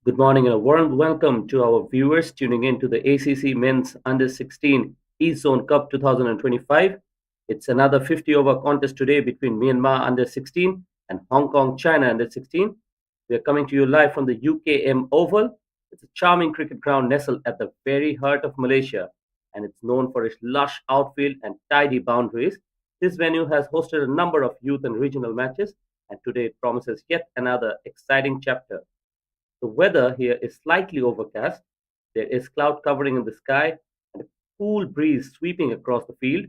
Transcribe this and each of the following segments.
Good morning and a warm welcome to our viewers tuning in to the ACC Men's Under 16 East Zone Cup 2025. It's another 50 over contest today between Myanmar Under 16 and Hong Kong China Under 16. We are coming to you live from the UKM Oval. It's a charming cricket ground nestled at the very heart of Malaysia, and it's known for its lush outfield and tidy boundaries. This venue has hosted a number of youth and regional matches, and today it promises yet another exciting chapter. The weather here is slightly overcast. There is cloud covering in the sky and a cool breeze sweeping across the field.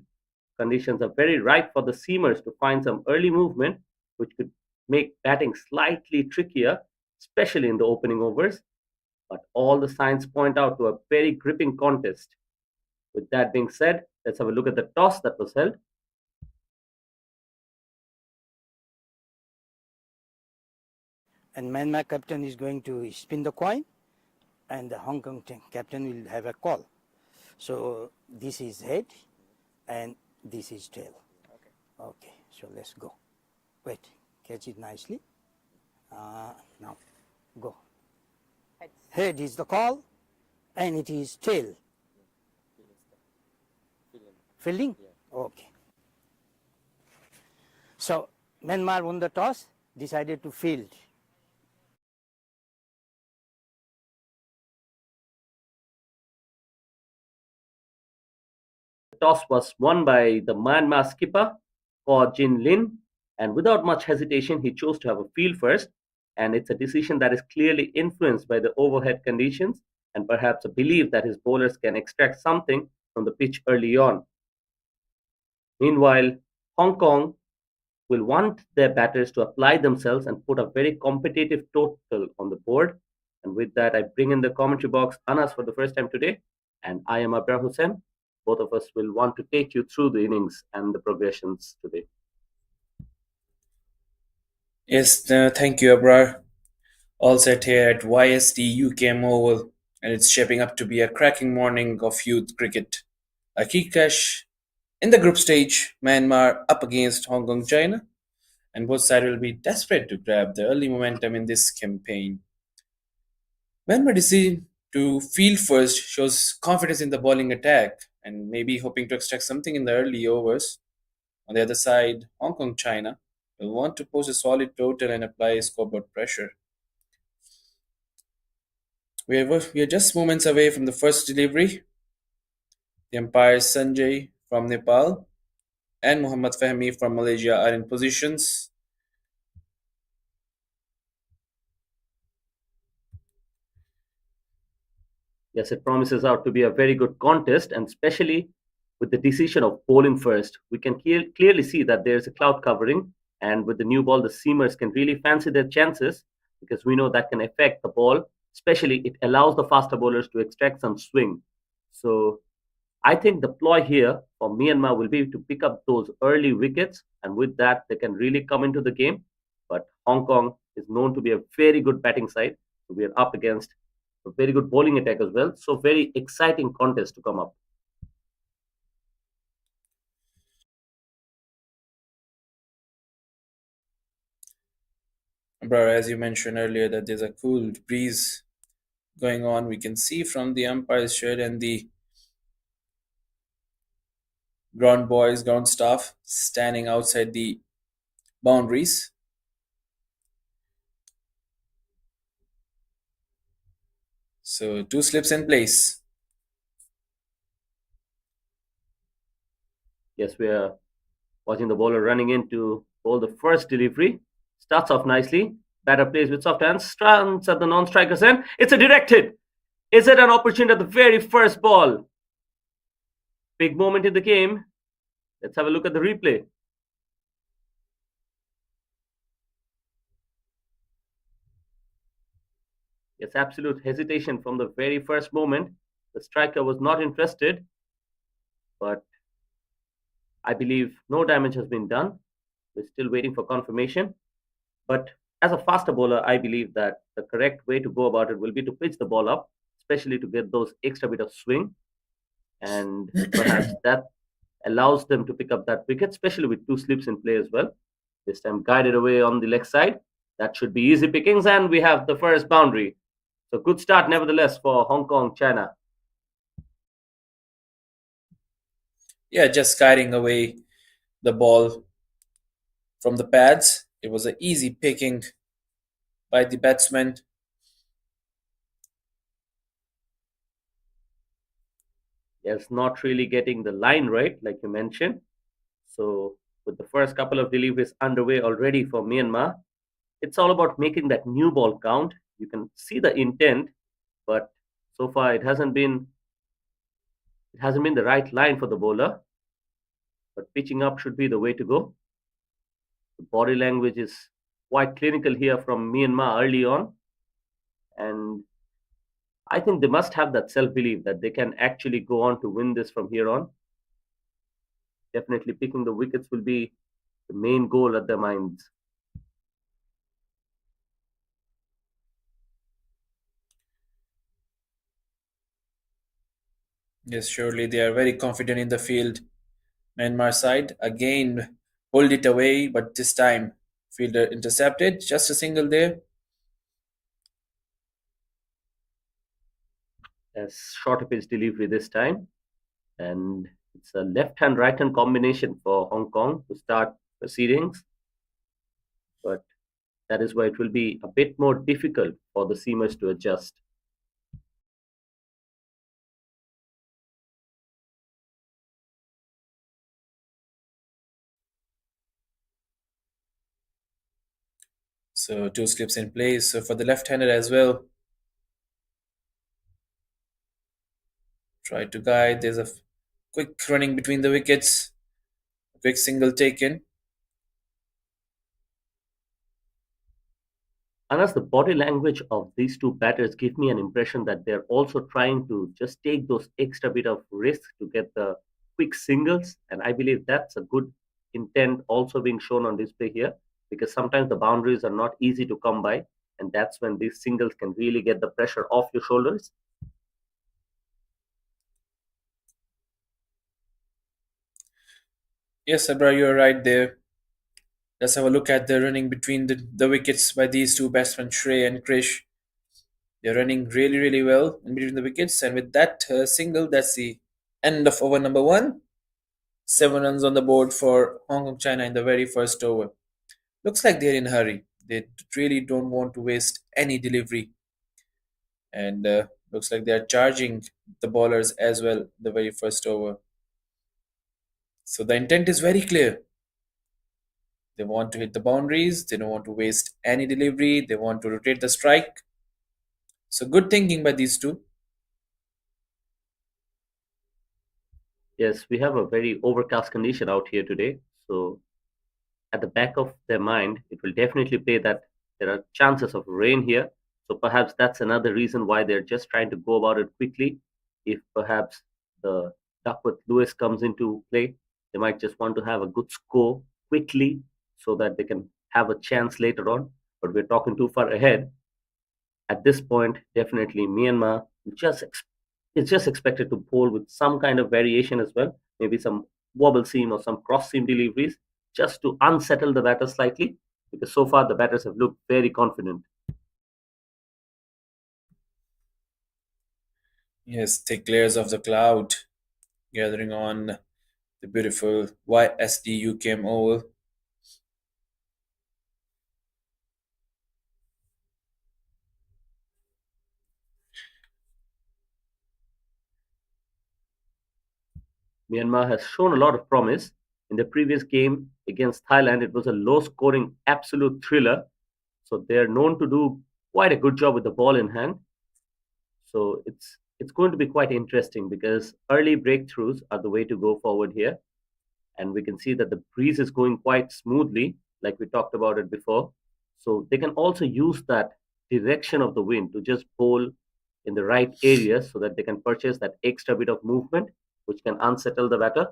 Conditions are very ripe for the seamers to find some early movement, which could make batting slightly trickier, especially in the opening overs. But all the signs point out to a very gripping contest. With that being said, let's have a look at the toss that was held. And Myanmar captain is going to spin the coin, and the Hong Kong captain will have a call. So this is head, and this is tail. Okay, so let's go. Wait, catch it nicely. Now, go. Head is the call, and it is tail. Fielding? Okay. So Myanmar won the toss, decided to field. The toss was won by the Myanmar skipper, Ko Jin Lin, and without much hesitation, he chose to have a field first. And it's a decision that is clearly influenced by the overhead conditions and perhaps a belief that his bowlers can extract something from the pitch early on. Meanwhile, Hong Kong will want their batters to apply themselves and put a very competitive total on the board. And with that, I bring in the commentary box Anas for the first time today, and I am Abrar Hussain. Both of us will want to take you through the innings and the progressions today. Yes, thank you, Abrar. All set here at YSD UKM Oval, and it's shaping up to be a cracking morning of youth cricket. A key clash in the group stage, Myanmar up against Hong Kong China, and both sides will be desperate to grab the early momentum in this campaign. Myanmar decision to field first shows confidence in the bowling attack and maybe hoping to extract something in the early overs. On the other side, Hong Kong China will want to post a solid total and apply scoreboard pressure. We are just moments away from the first delivery. The umpires Sanjay from Nepal and Muhammad Fahmi from Malaysia are in positions. Yes, it promises out to be a very good contest, and especially with the decision of bowling first, we can clearly see that there's a cloud covering, and with the new ball, the seamers can really fancy their chances because we know that can affect the ball. Especially, it allows the faster bowlers to extract some swing. So, I think the ploy here for Myanmar will be to pick up those early wickets, and with that, they can really come into the game. But Hong Kong is known to be a very good batting side. So we are up against a very good bowling attack as well. So very exciting contest to come up. Bro, as you mentioned earlier, that there's a cool breeze going on. We can see from the umpire's shirt and the ground staff standing outside the boundaries. So two slips in place. Yes, we are watching the bowler running in to bowl the first delivery. Starts off nicely. Batter plays with soft hands. Strands at the non-striker's end. It's a direct hit. Is it an opportunity at the very first ball? Big moment in the game. Let's have a look at the replay. Yes, absolute hesitation from the very first moment. The striker was not interested, but I believe no damage has been done. We're still waiting for confirmation. But as a faster bowler, I believe that the correct way to go about it will be to pitch the ball up, especially to get those extra bit of swing. And perhaps that allows them to pick up that wicket, especially with two slips in play as well. This time guided away on the leg side. That should be easy pickings, and we have the first boundary. So good start, nevertheless, for Hong Kong, China. Yeah, just guiding away the ball from the pads. It was an easy picking by the batsman. Yes, not really getting the line right, like you mentioned. So, with the first couple of deliveries underway already for Myanmar, it's all about making that new ball count. You can see the intent, but so far it hasn't been the right line for the bowler. But pitching up should be the way to go. The body language is quite clinical here from Myanmar early on, and I think they must have that self belief that they can actually go on to win this from here on. Definitely picking the wickets will be the main goal at their minds. Yes, surely they are very confident in the field. Myanmar side again pulled it away, but this time fielder intercepted. Just a single there. As short a pitch delivery this time, and it's a left hand right hand combination for Hong Kong to start proceedings, but that is why it will be a bit more difficult for the seamers to adjust. So two slips in place. So for the left-hander as well, try to guide. There's a quick running between the wickets. A quick single taken. And as the body language of these two batters give me an impression that they're also trying to just take those extra bit of risk to get the quick singles, and I believe that's a good intent also being shown on display here, because sometimes the boundaries are not easy to come by, and that's when these singles can really get the pressure off your shoulders. Yes, Abra, you're right there. Let's have a look at the running between the wickets by these two batsmen, Shrey and Krish. They're running really, really well in between the wickets, and with that single, that's the end of over number one. 7 runs on the board for Hong Kong China in the very first over. Looks like they're in a hurry. They really don't want to waste any delivery, and looks like they're charging the bowlers as well the very first over. So the intent is very clear. They want to hit the boundaries. They don't want to waste any delivery. They want to rotate the strike. So good thinking by these two. Yes, we have a very overcast condition out here today, so at the back of their mind, it will definitely play that there are chances of rain here. So perhaps that's another reason why they're just trying to go about it quickly. If perhaps the Duckworth Lewis comes into play, they might just want to have a good score quickly so that they can have a chance later on. But we're talking too far ahead. At this point, definitely Myanmar just is just expected to bowl with some kind of variation as well, maybe some wobble seam or some cross seam deliveries, just to unsettle the batter slightly, because so far the batters have looked very confident. Yes, thick layers of the cloud gathering on the beautiful YSD UKM Oval. Myanmar has shown a lot of promise. In the previous game against Thailand, it was a low scoring absolute thriller. So they're known to do quite a good job with the ball in hand. So it's going to be quite interesting because early breakthroughs are the way to go forward here. And we can see that the breeze is going quite smoothly, like we talked about it before. So they can also use that direction of the wind to just bowl in the right areas so that they can purchase that extra bit of movement, which can unsettle the batter.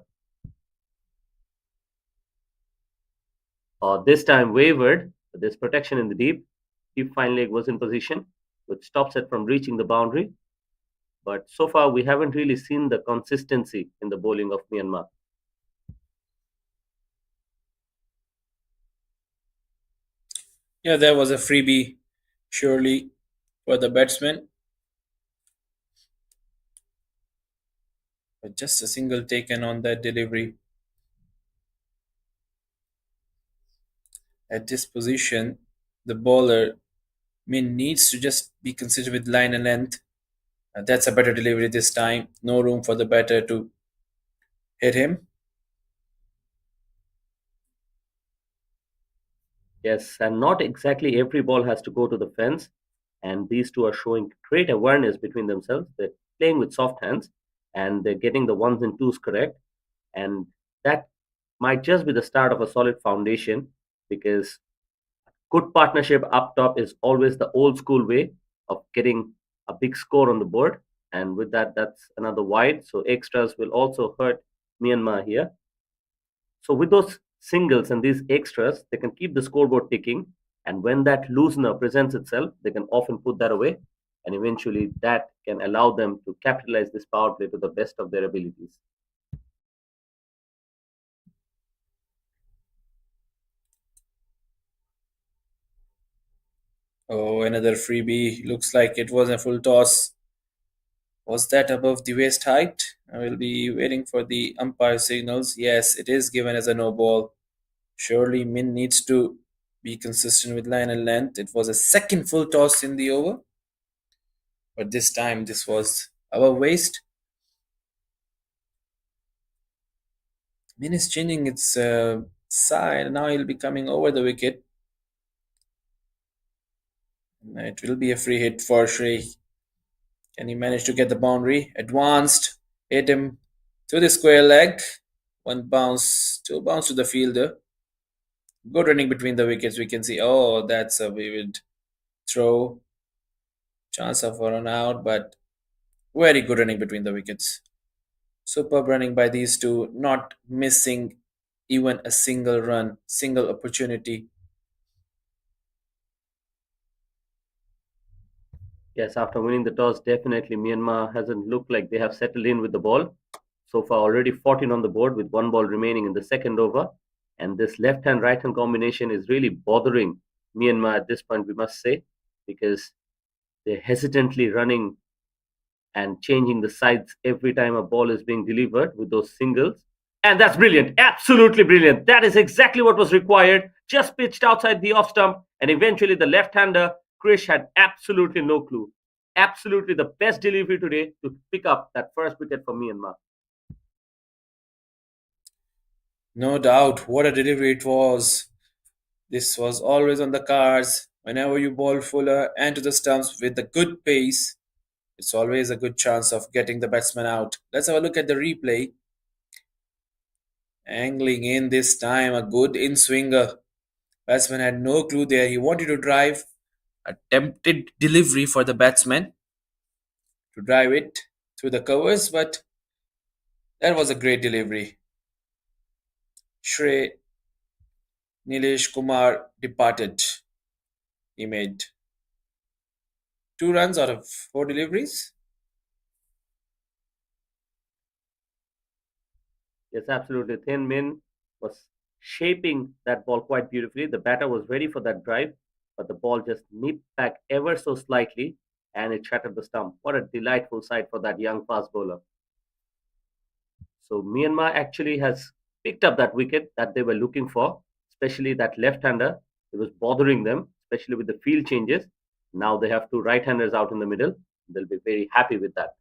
This time wavered, but there's protection in the deep. Deep fine leg was in position, which stops it from reaching the boundary. But so far, we haven't really seen the consistency in the bowling of Myanmar. Yeah, there was a freebie, surely, for the batsman. but just a single taken on that delivery. At this position, the bowler needs to just be considered with line and length. That's a better delivery this time. No room for the batter to hit him. Yes, and not exactly every ball has to go to the fence. And these two are showing great awareness between themselves. They're playing with soft hands and they're getting the ones and twos correct. And that might just be the start of a solid foundation because good partnership up top is always the old school way of getting a big score on the board. And with that, that's another wide. So extras will also hurt Myanmar here. So with those singles and these extras, they can keep the scoreboard ticking. And when that loosener presents itself, they can often put that away. And eventually that can allow them to capitalize this power play to the best of their abilities. Oh, another freebie. Looks like it was a full toss. Was that above the waist height? I will be waiting for the umpire signals. Yes, it is given as a no ball. Surely Min needs to be consistent with line and length. It was a second full toss in the over, but this time this was above waist. Min is changing its side. Now he'll be coming over the wicket. It will be a free hit for Shrey. Can he manage to get the boundary? Advanced, hit him to the square leg. One bounce, two bounce to the fielder. Good running between the wickets. We can see, oh, that's a vivid throw. Chance of a run out, but very good running between the wickets. Superb running by these two, not missing even a single run, single opportunity. Yes, after winning the toss, definitely Myanmar hasn't looked like they have settled in with the ball. So far, already 14 on the board with one ball remaining in the second over. And this left hand right hand combination is really bothering Myanmar at this point, we must say, because they're hesitantly running and changing the sides every time a ball is being delivered with those singles. And that's brilliant. Absolutely brilliant. That is exactly what was required. Just pitched outside the off stump. And eventually, the left hander, Krish, had absolutely no clue. Absolutely the best delivery today to pick up that first wicket for Myanmar. No doubt, what a delivery it was. This was always on the cards. Whenever you bowl fuller and to the stumps with a good pace, it's always a good chance of getting the batsman out. Let's have a look at the replay. Angling in this time, a good in swinger. Batsman had no clue there. He wanted to drive. Attempted delivery for the batsman to drive it through the covers, but that was a great delivery. Shrey Nilesh Kumar departed. He made 2 runs out of 4 deliveries. Yes, absolutely. Thin Min was shaping that ball quite beautifully. The batter was ready for that drive, but the ball just nipped back ever so slightly and it shattered the stump. What a delightful sight for that young fast bowler. So Myanmar actually has picked up that wicket that they were looking for, especially that left-hander. It was bothering them, especially with the field changes. Now they have two right-handers out in the middle. They'll be very happy with that.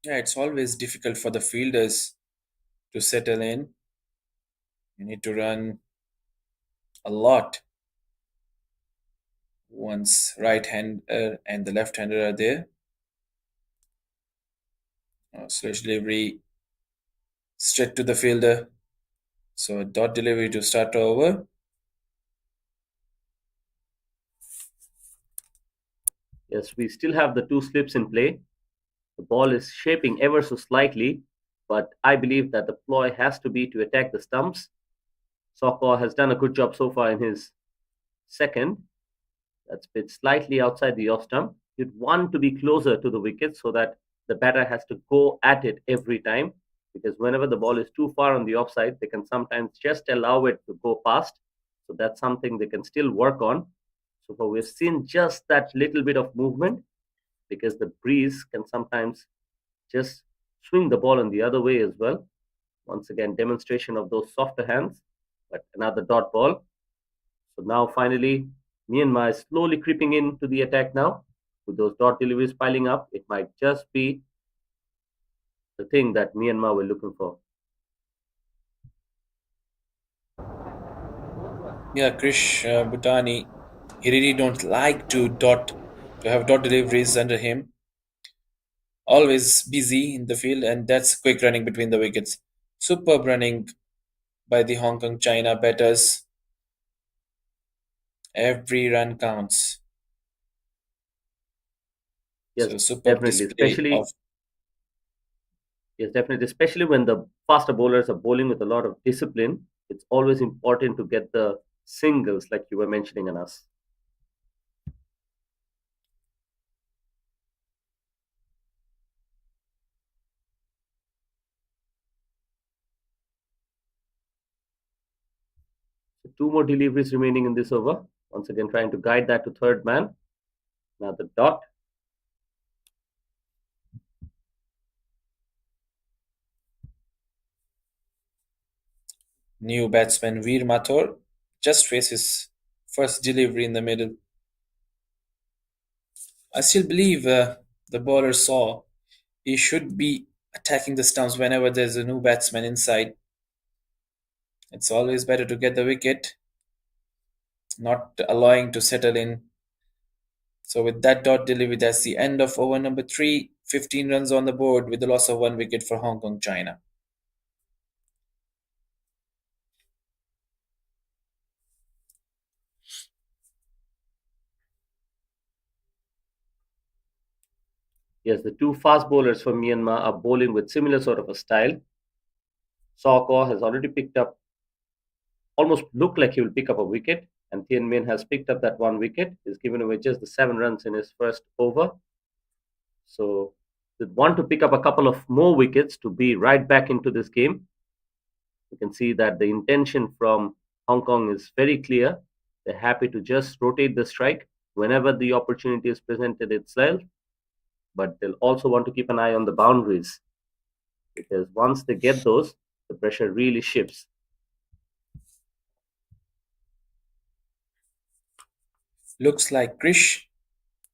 Yeah, it's always difficult for the fielders to settle in. You need to run a lot once right hander and the left hander are there. Slash delivery straight to the fielder. So dot delivery to start over. Yes, we still have the two slips in play. The ball is shaping ever so slightly, but I believe that the ploy has to be to attack the stumps. Sokor has done a good job so far in his second. That's pitched slightly outside the off stump. You'd want to be closer to the wicket so that the batter has to go at it every time, because whenever the ball is too far on the offside, they can sometimes just allow it to go past. So that's something they can still work on. So far, we've seen just that little bit of movement, because the breeze can sometimes just swing the ball in the other way as well. Once again, demonstration of those softer hands, but another dot ball. So now finally, Myanmar is slowly creeping into the attack now. With those dot deliveries piling up, it might just be the thing that Myanmar were looking for. Yeah, Krish Bhutani, he really don't like to have dot deliveries under him. Always busy in the field, and that's quick running between the wickets. Superb running by the Hong Kong China batters. Every run counts. Yes, So superb definitely. display of Especially when the faster bowlers are bowling with a lot of discipline, it's always important to get the singles, like you were mentioning, Anas. So two more deliveries remaining in this over. Once again, trying to guide that to third man. Now the dot. new batsman Veer Mathur. Just faces first delivery in the middle. I still believe the bowler saw he should be attacking the stumps whenever there's a new batsman inside. It's always better to get the wicket, not allowing to settle in. So with that dot delivery, that's the end of over number 3. 15 runs on the board with the loss of 1 wicket for Hong Kong China. Yes, the two fast bowlers for Myanmar are bowling with similar sort of a style. Sawko has already picked up, almost looked like he will pick up a wicket, and Tien Min has picked up that 1 wicket. He's given away just the 7 runs in his first over. So they want to pick up a couple of more wickets to be right back into this game. You can see that the intention from Hong Kong is very clear. They're happy to just rotate the strike whenever the opportunity is presented itself, but they'll also want to keep an eye on the boundaries because once they get those, the pressure really shifts. Looks like Krish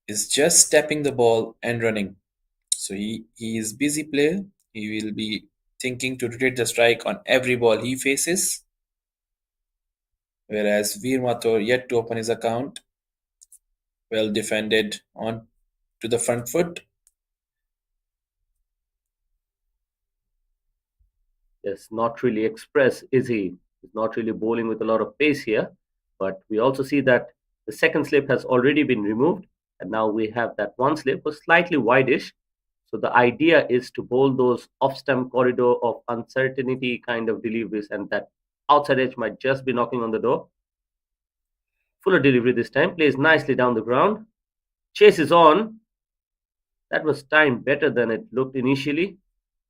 is just stepping the ball and running. So he is busy player. He will be thinking to rotate the strike on every ball he faces. Whereas Veer Mathur yet to open his account. Well defended on to the front foot. Yes, not really express, is he? He's not really bowling with a lot of pace here. But we also see that the second slip has already been removed, and now we have that one slip was slightly wideish. So the idea is to bowl those off-stump corridor of uncertainty kind of deliveries, and that outside edge might just be knocking on the door. Fuller delivery this time, plays nicely down the ground. Chase is on. That was timed better than it looked initially,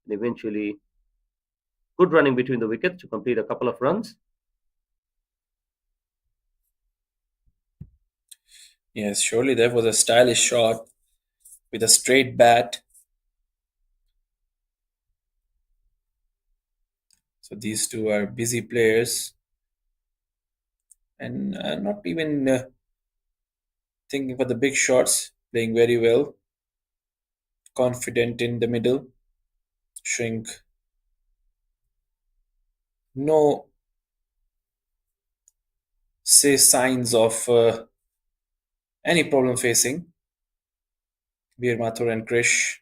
and eventually good running between the wickets to complete a couple of runs. Yes, surely that was a stylish shot with a straight bat. So these two are busy players and not even thinking for the big shots, playing very well, confident in the middle, showing no say signs of any problem facing Veer Mathur and Krish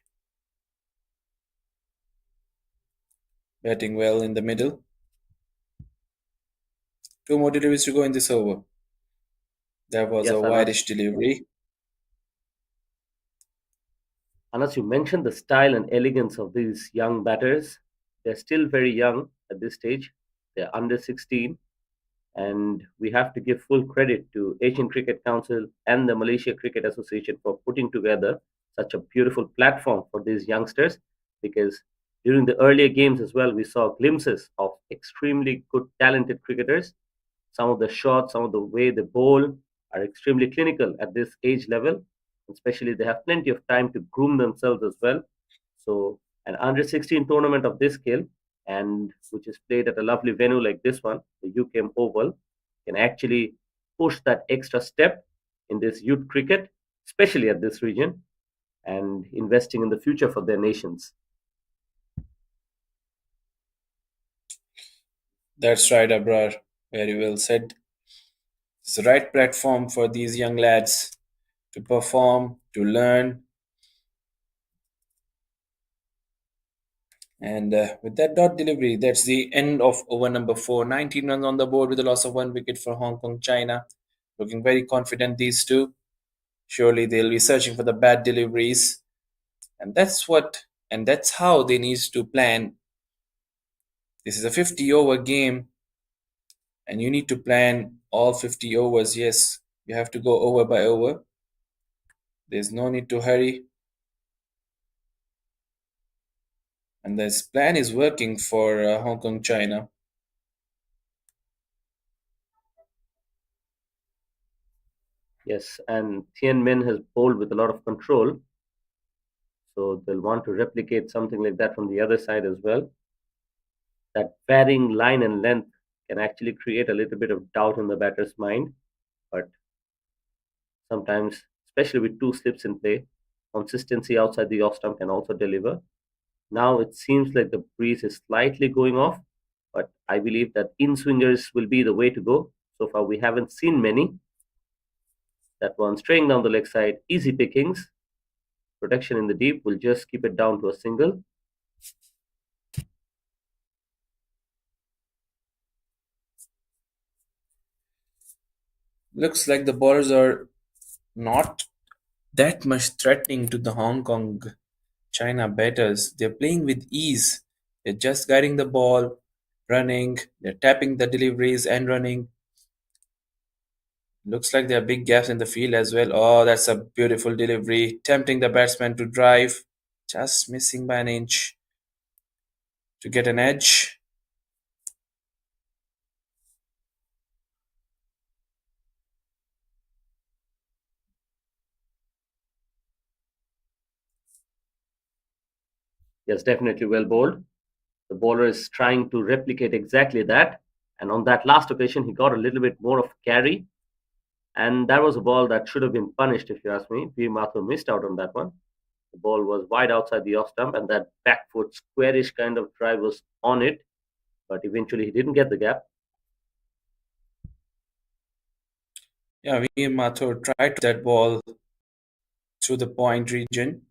batting well in the middle. Two more deliveries to go in this over. There was a Yes, Anas. wideish delivery. Anas, you mentioned the style and elegance of these young batters. They're still very young at this stage. They're under 16, and we have to give full credit to Asian Cricket Council and the Malaysia Cricket Association for putting together such a beautiful platform for these youngsters, because during the earlier games as well we saw glimpses of extremely good talented cricketers. Some of the shots, some of the way they bowl are extremely clinical at this age level. especially they have plenty of time to groom themselves as well. So an under 16 tournament of this scale, and which is played at a lovely venue like this one, the UKM Oval, can actually push that extra step in this youth cricket, especially at this region, and investing in the future for their nations. That's right, Abrar. Very well said. It's the right platform for these young lads to perform, to learn. And with that dot delivery, that's the end of over number 4. 19 runs on the board with a loss of 1 wicket for Hong Kong, China. Looking very confident, these two. Surely they'll be searching for the bad deliveries. And that's how they need to plan. This is a 50-over game, and you need to plan all 50 overs. Yes, you have to go over by over. There's no need to hurry. And this plan is working for Hong Kong, China. Yes, and Tianmen has bowled with a lot of control, so they'll want to replicate something like that from the other side as well. That varying line and length can actually create a little bit of doubt in the batter's mind, but sometimes, especially with two slips in play, consistency outside the off stump can also deliver. Now it seems like the breeze is slightly going off, but I believe that in swingers will be the way to go. So far, we haven't seen many. That one straying down the leg side, easy pickings. Protection in the deep will just keep it down to a single. Looks like the bowlers are not that much threatening to the Hong Kong China batters. They're playing with ease. They're just guiding the ball, running, they're tapping the deliveries and running. Looks like there are big gaps in the field as well. Oh, that's a beautiful delivery, tempting the batsman to drive, just missing by an inch to get an edge. Yes, definitely well bowled. The bowler is trying to replicate exactly that. And on that last occasion, he got a little bit more of carry. And that was a ball that should have been punished, if you ask me. V. Mathur missed out on that one. The ball was wide outside the off stump, and that back foot squarish kind of drive was on it. But eventually, he didn't get the gap. Yeah, V. Mathur tried that ball through the point region,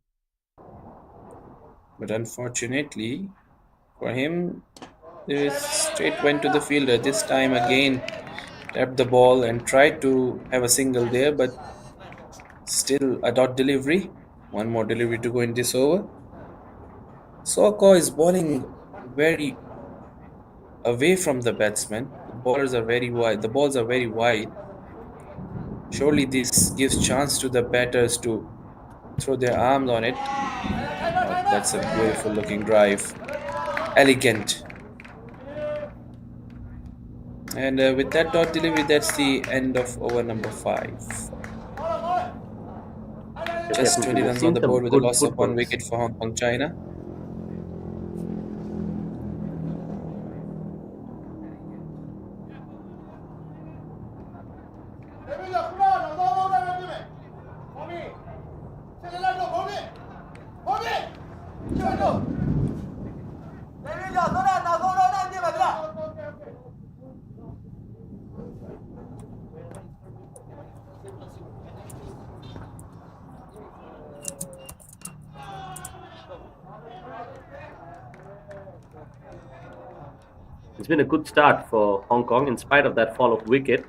but unfortunately for him, it straight went to the fielder. This time again, tapped the ball and tried to have a single there, but still a dot delivery. One more delivery to go in this over. Soko is bowling very away from the batsman. The bowlers are very wide. The balls are very wide. Surely this gives chance to the batters to throw their arms on it. Oh, that's a beautiful looking drive. Elegant. And with that dot delivery, that's the end of over number 5. Just 20 Definitely, we've runs on seen the some board with a good loss of 1 wicket footballs. for Hong Kong, China. It's been a good start for Hong Kong in spite of that fall of wicket.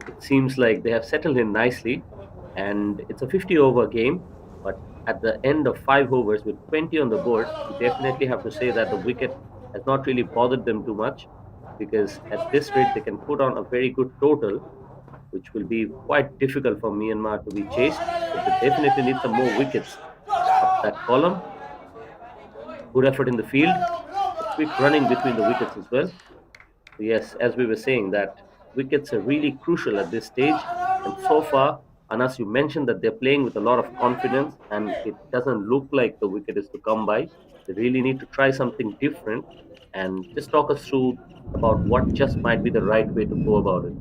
It seems like they have settled in nicely, and it's a 50 over game. But at the end of 5 overs with 20 on the board, you definitely have to say that the wicket has not really bothered them too much, because at this rate they can put on a very good total, which will be quite difficult for Myanmar to be chased. So they definitely need some more wickets up that column. Good effort in the field, quick running between the wickets as well. Yes, as we were saying, that wickets are really crucial at this stage, and so far Anas, you mentioned that they're playing with a lot of confidence, and it doesn't look like the wicket is to come by. They really need to try something different, and just talk us through about what just might be the right way to go about it.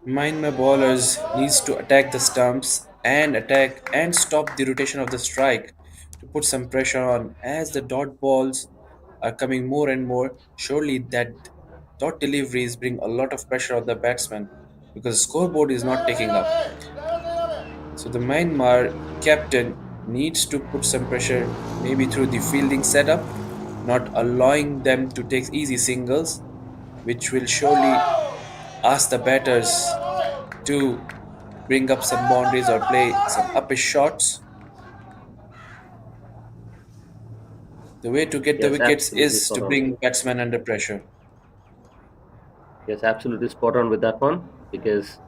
Myanmar bowlers needs to attack the stumps and attack and stop the rotation of the strike to put some pressure on as the dot balls are coming more and more. Surely that dot deliveries bring a lot of pressure on the batsman because the scoreboard is not taking up. So the Myanmar captain needs to put some pressure maybe through the fielding setup, not allowing them to take easy singles, which will surely ask the batters to bring up some boundaries or play some uppish shots. The way to get the Yes, wickets absolutely is spot to on. bring batsmen under pressure. Yes, absolutely spot on with that one because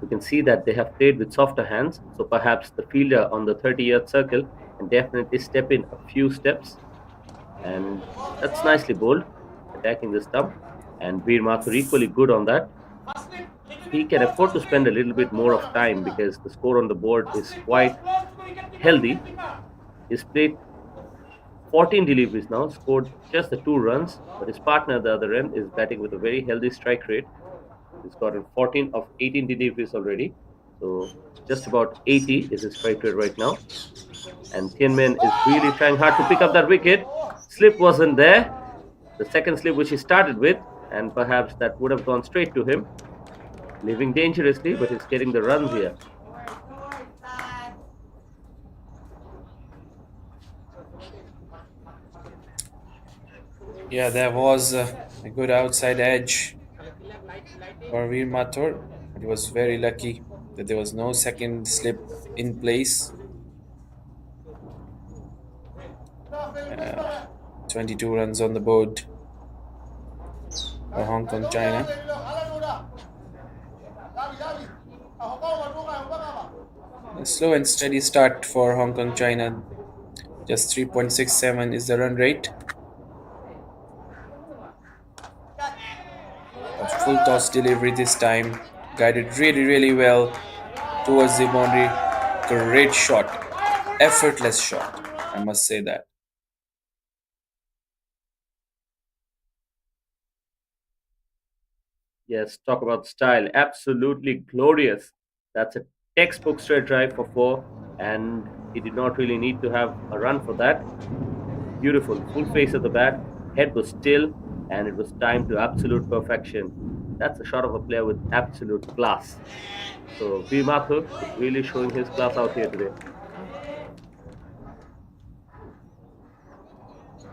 we can see that they have played with softer hands. So perhaps the fielder on the 30-yard circle can definitely step in a few steps, and that's nicely bowled, attacking the stump. And Veer Mathur equally good on that. He can afford to spend a little bit more of time because the score on the board is quite healthy. He's played 14 deliveries now, scored just the 2 runs, but his partner at the other end is batting with a very healthy strike rate. He's gotten 14 of 18 deliveries already. So just about 80 is his strike rate right now. And Tianmen is really trying hard to pick up that wicket. Slip wasn't there. The second slip which he started with, and perhaps that would have gone straight to him, leaving dangerously, but he's getting the runs here. Yeah, there was a good outside edge for Veer Mathur. He was very lucky that there was no second slip in place. 22 runs on the board for Hong Kong, China. A slow and steady start for Hong Kong, China. Just 3.67 is the run rate. A full toss delivery this time. Guided really well towards the boundary. Great shot. Effortless shot. I must say that. Yes, talk about style. Absolutely glorious. That's a textbook straight drive for four, and he did not really need to have a run for that. Beautiful. Full face of the bat. Head was still, and it was timed to absolute perfection. That's a shot of a player with absolute class. So V Mathur is really showing his class out here today.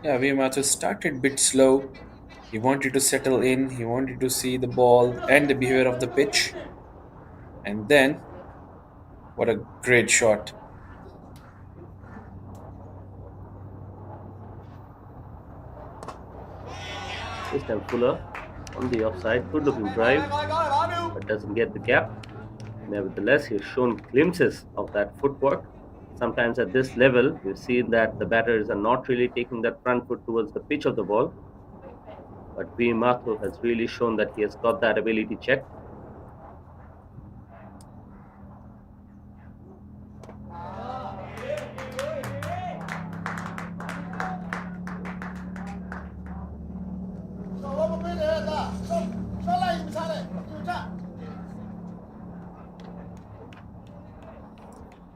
Yeah, Vimatu started bit slow. He wanted to settle in. He wanted to see the ball and the behavior of the pitch. And then, what a great shot. This time Fuller on the offside. Good looking drive, but doesn't get the gap. Nevertheless, he's shown glimpses of that footwork. Sometimes at this level, we've seen that the batters are not really taking that front foot towards the pitch of the ball. But V Mathur has really shown that he has got that ability checked.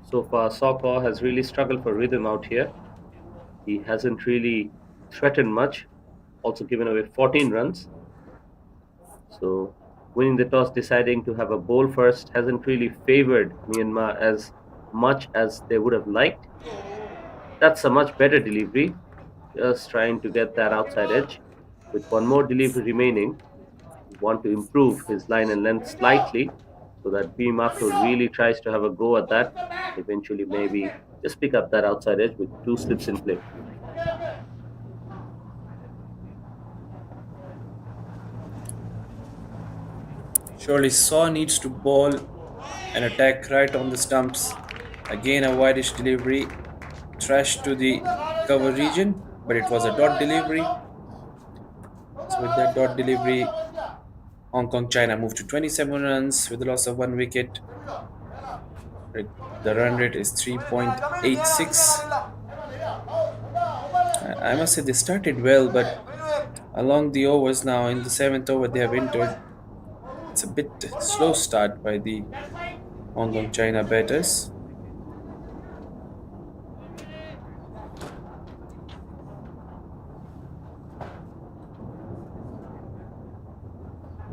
So far, Sawpaw has really struggled for rhythm out here. He hasn't really threatened much, also given away 14 runs. So winning the toss, deciding to have a bowl first, hasn't really favored Myanmar as much as they would have liked. That's a much better delivery. Just trying to get that outside edge. With one more delivery remaining, want to improve his line and length slightly so that B Mathur really tries to have a go at that. Eventually, maybe just pick up that outside edge with two slips in play. Surely Saw needs to bowl and attack right on the stumps. Again, a wideish delivery. Trash to the cover region, but it was a dot delivery. So, with that dot delivery, Hong Kong China moved to 27 runs with a loss of 1 wicket. The run rate is 3.86. I must say they started well, but along the overs now, in the seventh over they have entered. It's a bit slow start by the Hong Kong China batters.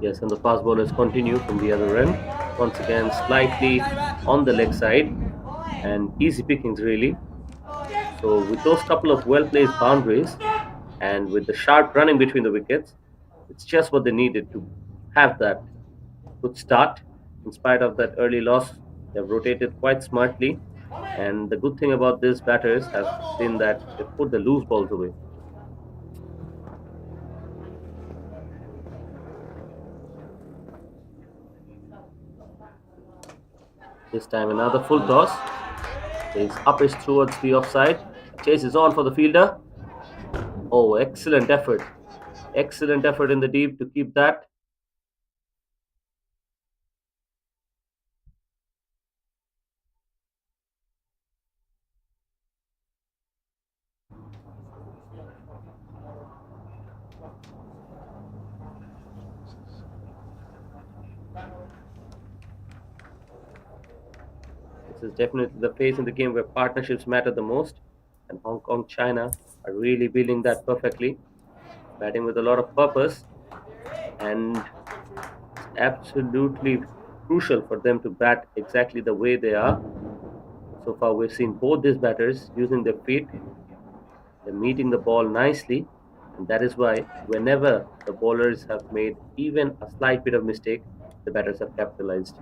Yes, and the fast bowlers continue from the other end. Once again, slightly on the leg side, and easy pickings really. So with those couple of well-placed boundaries, and with the sharp running between the wickets, it's just what they needed to have that good start. In spite of that early loss, they've rotated quite smartly, and the good thing about these batters has been that they've put the loose balls away. This time another full toss. His up is towards the offside. Chase is on for the fielder. Oh, excellent effort. Excellent effort in the deep to keep that. This is definitely the phase in the game where partnerships matter the most, and Hong Kong China are really building that perfectly, batting with a lot of purpose, and it's absolutely crucial for them to bat exactly the way they are. So far, we've seen both these batters using their feet, they're meeting the ball nicely, and that is why whenever the bowlers have made even a slight bit of mistake, the batters have capitalized.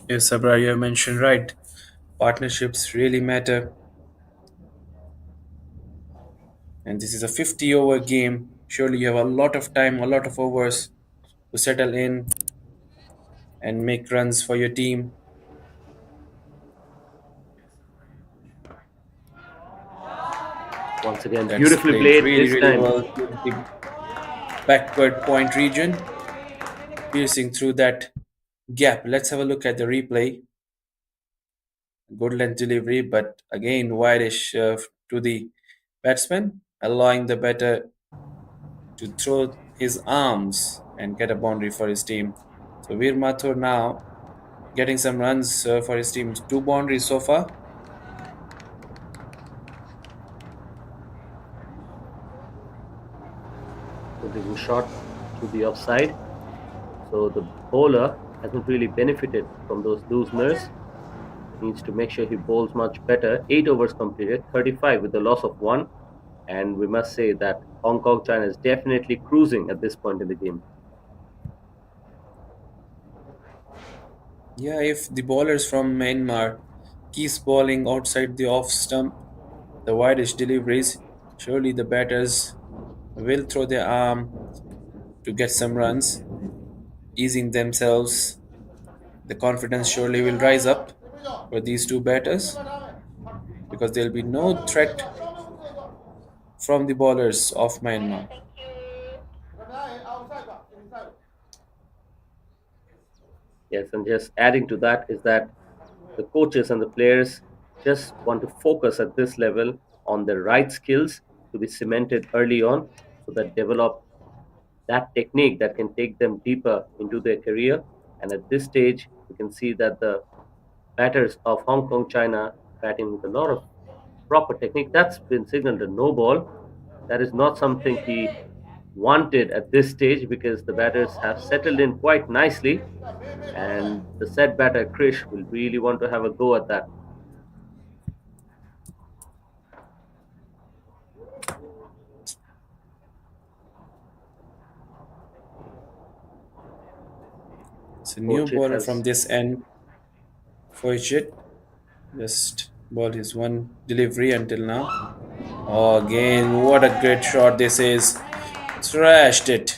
Yes, Sabra, you have mentioned right. Partnerships really matter, and this is a 50 over game. Surely you have a lot of time, a lot of overs to settle in and make runs for your team. Once again, That's beautifully played played really, this really time. well to the backward point region, piercing through that gap. Let's have a look at the replay. Good length delivery, but again wideish to the batsman, allowing the batter to throw his arms and get a boundary for his team. So Veer Mathur now getting some runs for his team. Two boundaries so far. Putting shot to the offside. So the bowler hasn't really benefited from those looseners. Needs to make sure he bowls much better. 8 overs completed, 35 with the loss of one. And we must say that Hong Kong China is definitely cruising at this point in the game. Yeah, if the bowlers from Myanmar keeps bowling outside the off stump, the wideish deliveries, surely the batters will throw their arm to get some runs, easing themselves. The confidence surely will rise up for these two batters because there will be no threat from the bowlers of Myanmar. Yes, and just adding to that is that the coaches and the players just want to focus at this level on the right skills to be cemented early on so that develop that technique that can take them deeper into their career. And at this stage, we can see that the batters of Hong Kong China batting with a lot of proper technique. That's been signaled a no ball. That is not something he wanted at this stage because the batters have settled in quite nicely, and the set batter Krish will really want to have a go at that. It's a new Coach bowler from has this end for Ijit. Just ball his one delivery until now. Oh, again, what a great shot this is. Thrashed it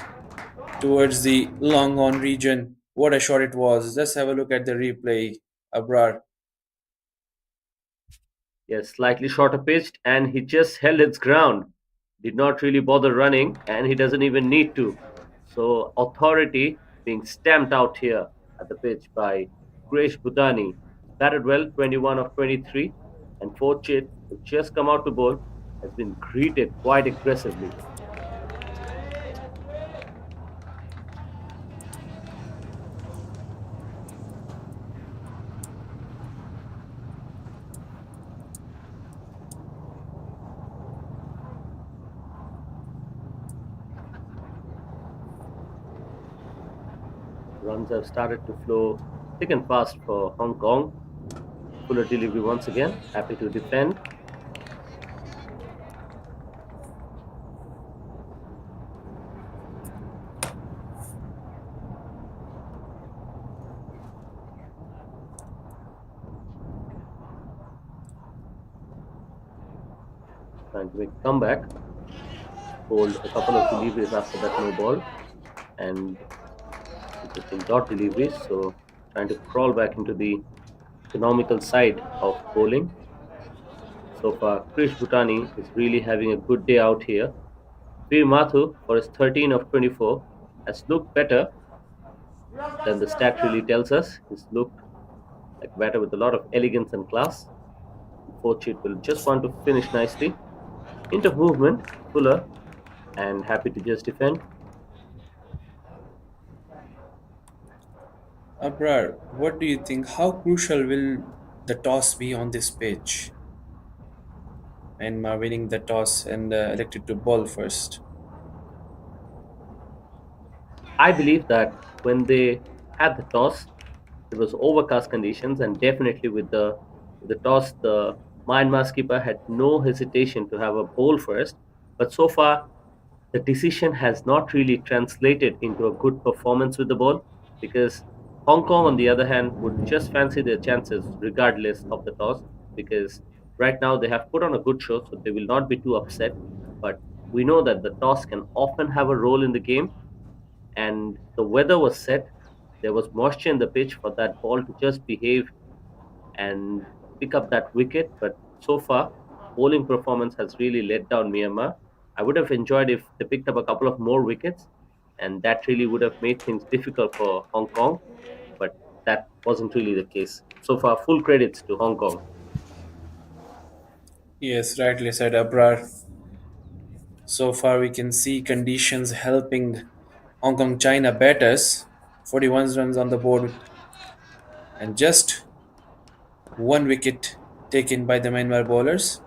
towards the long on region. What a shot it was. Let's have a look at the replay. Abrar. Yes, slightly shorter pitched, and he just held its ground. Did not really bother running, and he doesn't even need to. So, authority being stamped out here at the pitch by Krish Bhutani. Batted well, 21 of 23, and Fortune, who just come out to bowl, has been greeted quite aggressively. Runs have started to flow thick and fast for Hong Kong. Fuller delivery once again, happy to defend. Trying to make a comeback. Hold a couple of deliveries after that no ball, and just in dot deliveries. So trying to crawl back into the economical side of bowling. So far, Krish Bhutani is really having a good day out here. Veer Mathu, for his 13 of 24, has looked better than the stat really tells us. He's looked like batter with a lot of elegance and class. Fortune will just want to finish nicely. Into movement, Fuller, and happy to just defend. Abrar, what do you think? How crucial will the toss be on this pitch? Myanmar winning the toss and elected to bowl first. I believe that when they had the toss, it was overcast conditions, and definitely with the toss, the Myanmar skipper had no hesitation to have a bowl first. But so far, the decision has not really translated into a good performance with the ball because Hong Kong, on the other hand, would just fancy their chances regardless of the toss because right now they have put on a good show, so they will not be too upset. But we know that the toss can often have a role in the game, and the weather was set. There was moisture in the pitch for that ball to just behave and pick up that wicket. But so far, bowling performance has really let down Myanmar. I would have enjoyed if they picked up a couple of more wickets, and that really would have made things difficult for Hong Kong. But that wasn't really the case. So far, full credits to Hong Kong. Yes, rightly said, Abrar. So far, we can see conditions helping Hong Kong China batters. 41 runs on the board and just one wicket taken by the Myanmar bowlers.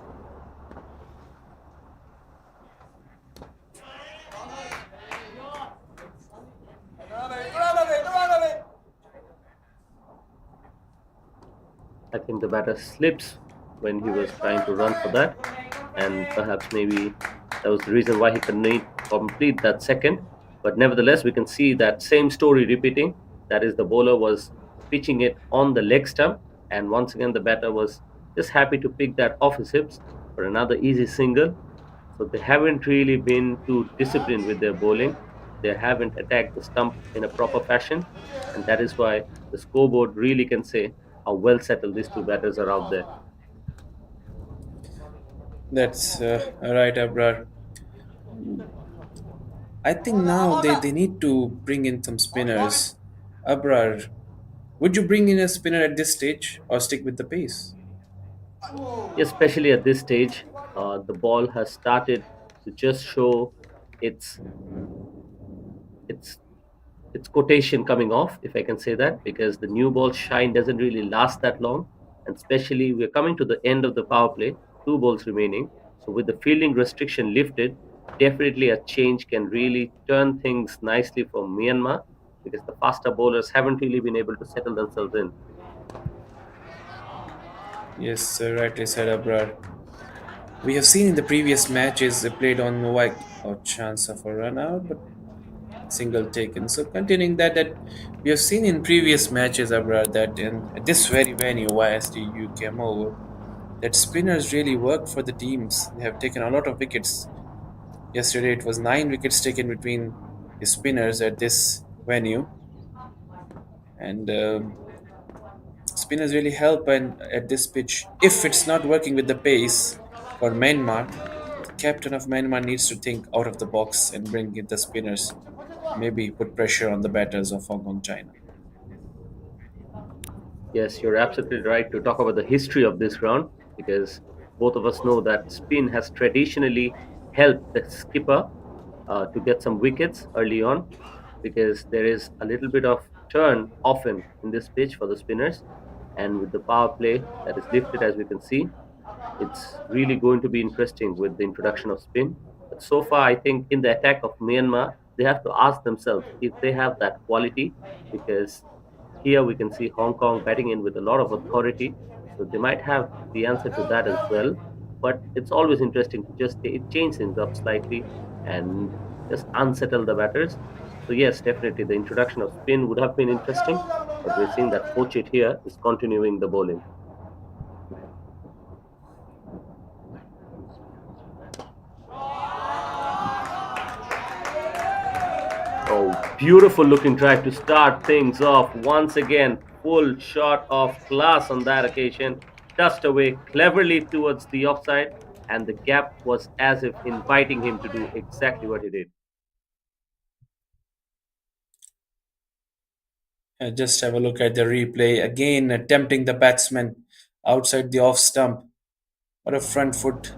I think the batter slips when he was trying to run for that, and perhaps maybe that was the reason why he couldn't complete that second. But nevertheless, we can see that same story repeating. That is, the bowler was pitching it on the leg stump, and once again, the batter was just happy to pick that off his hips for another easy single. So they haven't really been too disciplined with their bowling. They haven't attacked the stump in a proper fashion, and that is why the scoreboard really can say how well settled these two batters are out there. That's right, Abrar. I think now they need to bring in some spinners. Abrar, would you bring in a spinner at this stage or stick with the pace? Especially at this stage, the ball has started to just show its its its quotation coming off, if I can say that, because the new ball shine doesn't really last that long, and especially we're coming to the end of the power play, two balls remaining. So with the fielding restriction lifted, definitely a change can really turn things nicely for Myanmar because the faster bowlers haven't really been able to settle themselves in. Yes, rightly said, Abrar. We have seen in the previous matches they played on white or chance of a run out, but single taken. So continuing that we have seen in previous matches, Abrar, that in this very venue, YSD UKM Oval, that spinners really work for the teams. They have taken a lot of wickets. Yesterday it was 9 wickets taken between the spinners at this venue, and spinners really help and at this pitch. If it's not working with the pace for Myanmar, the captain of Myanmar needs to think out of the box and bring in the spinners. Maybe put pressure on the batters of Hong Kong China. Yes, you're absolutely right to talk about the history of this ground because both of us know that spin has traditionally helped the skipper to get some wickets early on because there is a little bit of turn often in this pitch for the spinners. And with the power play that is lifted, as we can see, it's really going to be interesting with the introduction of spin. But so far, I think in the attack of Myanmar, they have to ask themselves if they have that quality because here we can see Hong Kong batting in with a lot of authority. So they might have the answer to that as well. But it's always interesting to just change things up slightly and just unsettle the batters. So yes, definitely the introduction of spin would have been interesting, but we're seeing that Pochit here is continuing the bowling. Oh, beautiful looking drive to start things off. Once again, full shot of class on that occasion. Touched away cleverly towards the offside, and the gap was as if inviting him to do exactly what he did. Just have a look at the replay. Again, attempting the batsman outside the off stump. What a front foot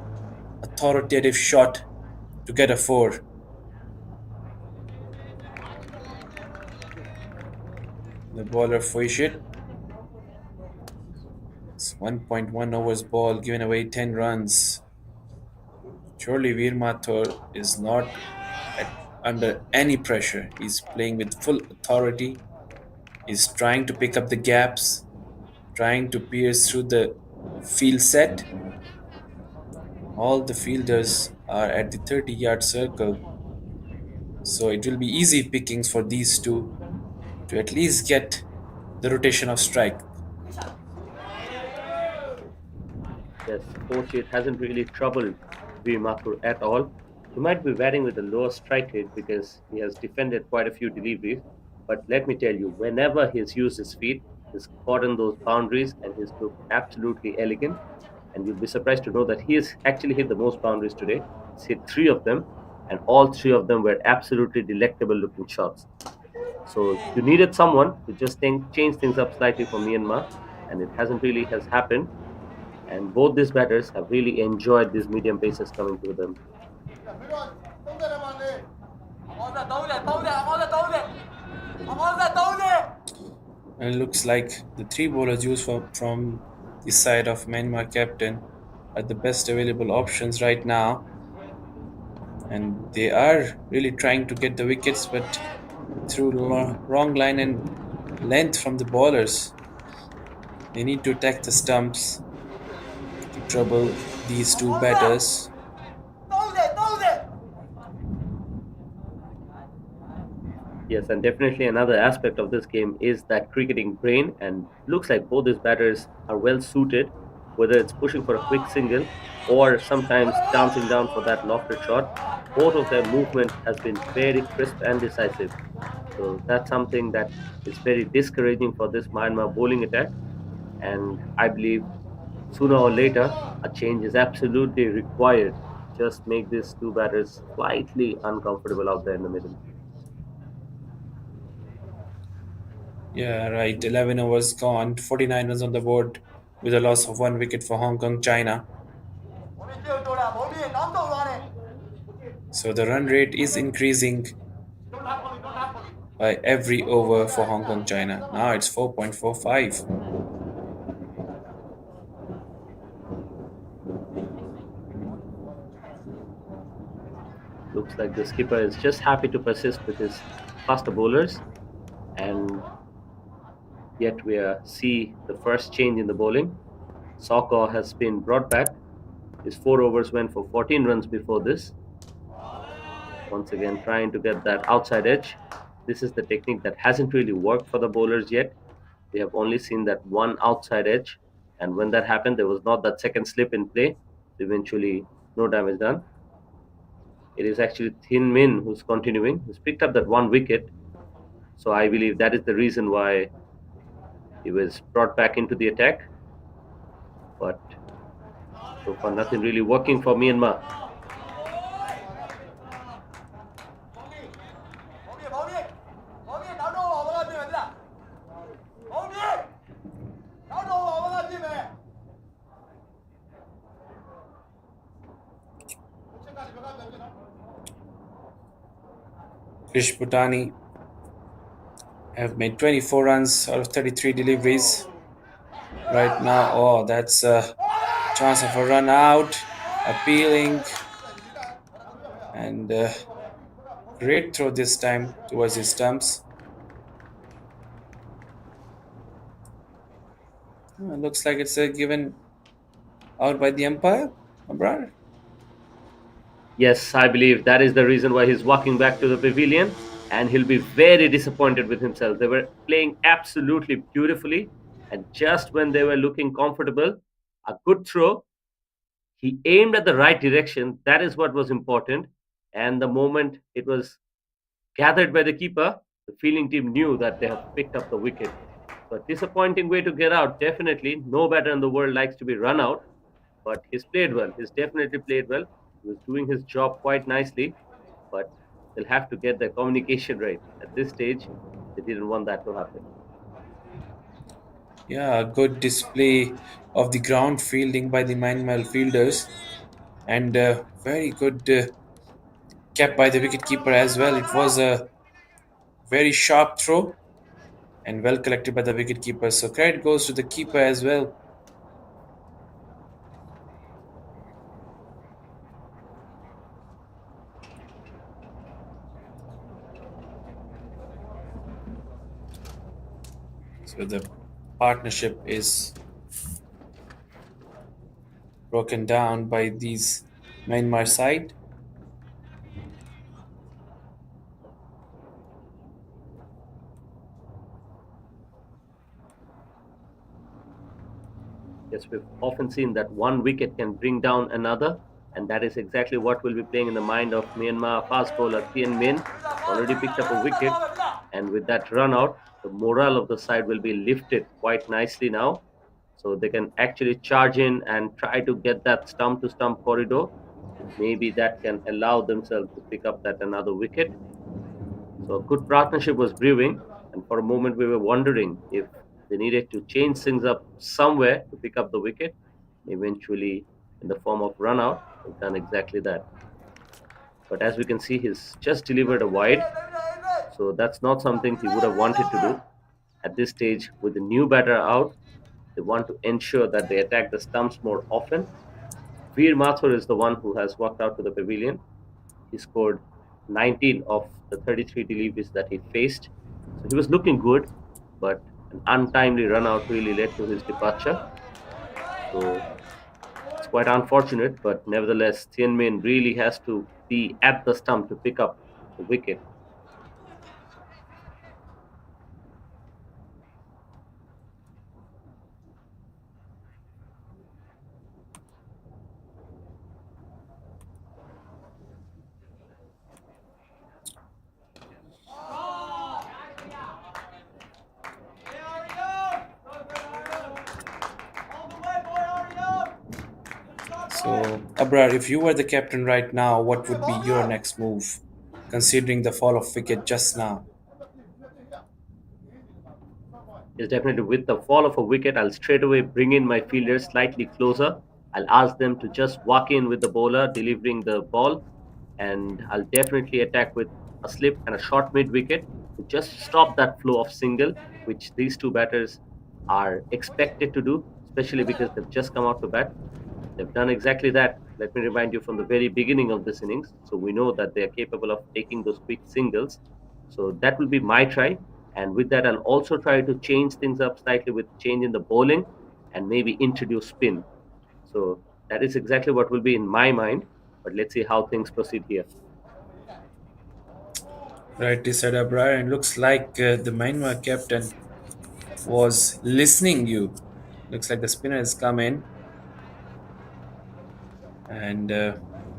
authoritative shot to get a four. The bowler Foyshit. It's 1.1 overs ball, giving away 10 runs. Surely Veer Mathur is not under any pressure. He's playing with full authority. He's trying to pick up the gaps, trying to pierce through the field set. All the fielders are at the 30-yard circle, so it will be easy pickings for these two to at least get the rotation of strike. Yes, Pochit hasn't really troubled Veer Mathur at all. He might be batting with a lower strike rate because he has defended quite a few deliveries. But let me tell you, whenever he's used his feet, he's gotten those boundaries and he's looked absolutely elegant. And you'll be surprised to know that he has actually hit the most boundaries today. He's hit three of them, and all three of them were absolutely delectable looking shots. So you needed someone to just change things up slightly for Myanmar, and it hasn't really has happened. And both these batters have really enjoyed these medium paces coming to them. And it looks like the three bowlers used from the side of Myanmar captain are the best available options right now. And they are really trying to get the wickets, but through wrong line and length from the bowlers. They need to attack the stumps to trouble these two batters. Yes, and definitely another aspect of this game is that cricketing brain, and looks like both these batters are well suited, whether it's pushing for a quick single or sometimes dancing down for that lofted shot. Both of their movement has been very crisp and decisive. So that's something that is very discouraging for this Myanmar bowling attack. And I believe sooner or later a change is absolutely required. Just make these two batters slightly uncomfortable out there in the middle. Yeah, right. 11 overs gone, 49 runs on the board with a loss of one wicket for Hong Kong China. So the run rate is increasing by every over for Hong Kong China. Now it's 4.45. Looks like the skipper is just happy to persist with his faster bowlers, and yet we see the first change in the bowling. Soko has been brought back. His 4 overs went for 14 runs before this. Once again, trying to get that outside edge. This is the technique that hasn't really worked for the bowlers yet. We have only seen that one outside edge, and when that happened, there was not that second slip in play. Eventually, no damage done. It is actually Thin Min who's continuing. He's picked up that one wicket. So I believe that is the reason why He was brought back into the attack, but so far nothing really working for Myanmar. Krish Bhutani have made 24 runs out of 33 deliveries. Right now, oh, that's a chance of a run out, appealing, and great throw this time towards his stumps. Looks like it's given out by the umpire, Abrar. Yes, I believe that is the reason why he's walking back to the pavilion, and he'll be very disappointed with himself. They were playing absolutely beautifully, and just when they were looking comfortable, a good throw. He aimed at the right direction. That is what was important. And the moment it was gathered by the keeper, the fielding team knew that they have picked up the wicket. So, a disappointing way to get out, definitely. No batter in the world likes to be run out, but he's played well. He's definitely played well. He was doing his job quite nicely, but they'll have to get their communication right. At this stage, they didn't want that to happen. Yeah, a good display of the ground fielding by the Myanmar fielders, and very good kept by the wicketkeeper as well. It was a very sharp throw and well collected by the wicketkeeper. So credit goes to the keeper as well. So the partnership is broken down by these Myanmar side. Yes, we've often seen that one wicket can bring down another, and that is exactly what will be playing in the mind of Myanmar fast bowler Tien Min. Already picked up a wicket, and with that run out, the morale of the side will be lifted quite nicely now. So they can actually charge in and try to get that stump to stump corridor. Maybe that can allow themselves to pick up that another wicket. So a good partnership was brewing, and for a moment we were wondering if they needed to change things up somewhere to pick up the wicket. Eventually, in the form of run out, they've done exactly that. But as we can see, he's just delivered a wide, so that's not something he would have wanted to do. At this stage, with the new batter out, they want to ensure that they attack the stumps more often. Veer Mathur is the one who has walked out to the pavilion. He scored 19 of the 33 deliveries that he faced. So he was looking good, but an untimely run out really led to his departure. So it's quite unfortunate, but nevertheless, Tien Min really has to be at the stump to pick up the wicket. So, Abrar, if you were the captain right now, what would be your next move, considering the fall of wicket just now? Is definitely with the fall of a wicket, I'll straight away bring in my fielders slightly closer. I'll ask them to just walk in with the bowler delivering the ball, and I'll definitely attack with a slip and a short mid wicket to just stop that flow of single, which these two batters are expected to do, especially because they've just come out to bat. They've done exactly that. Let me remind you from the very beginning of this innings. So we know that they are capable of taking those quick singles. So that will be my try. And with that, I'll also try to change things up slightly with change in the bowling and maybe introduce spin. So that is exactly what will be in my mind. But let's see how things proceed here. Rightly said, Abrar, and looks like the Myanmar captain was listening you. Looks like the spinner has come in, and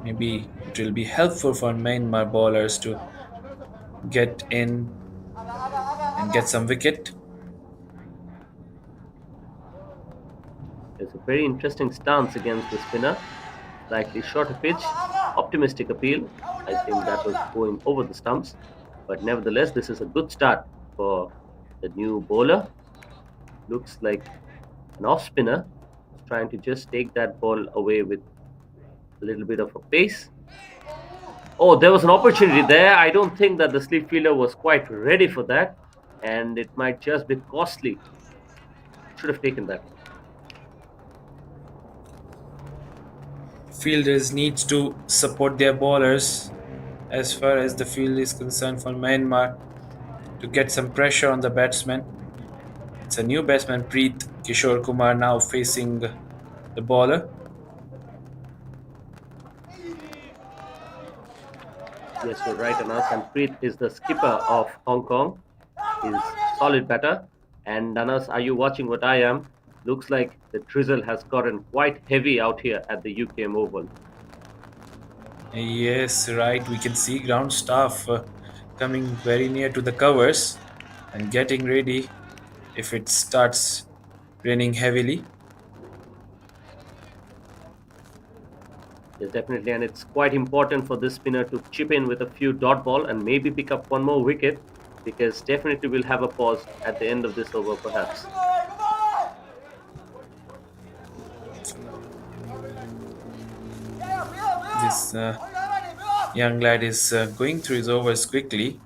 maybe it will be helpful for Myanmar bowlers to get in and get some wicket. It's a very interesting stance against the spinner. Slightly shorter pitch, optimistic appeal. I think that was going over the stumps. But nevertheless, this is a good start for the new bowler. Looks like an off spinner was trying to just take that ball away with a little bit of a pace. Oh, there was an opportunity there. I don't think that the sleep fielder was quite ready for that, and it might just be costly. Should have taken that. Fielders need to support their bowlers as far as the field is concerned for Myanmar to get some pressure on the batsman. It's a new batsman, Preet Kishore Kumar, now facing the bowler. Yes, you're right, Anas. And Preet is the skipper of Hong Kong. He's solid batter. And Anas, are you watching what I am? Looks like the drizzle has gotten quite heavy out here at the UKM Oval. Yes, right. We can see ground staff coming very near to the covers and getting ready if it starts raining heavily. Yes, definitely. And it's quite important for this spinner to chip in with a few dot ball and maybe pick up one more wicket because definitely we'll have a pause at the end of this over, perhaps. This young lad is going through his overs quickly.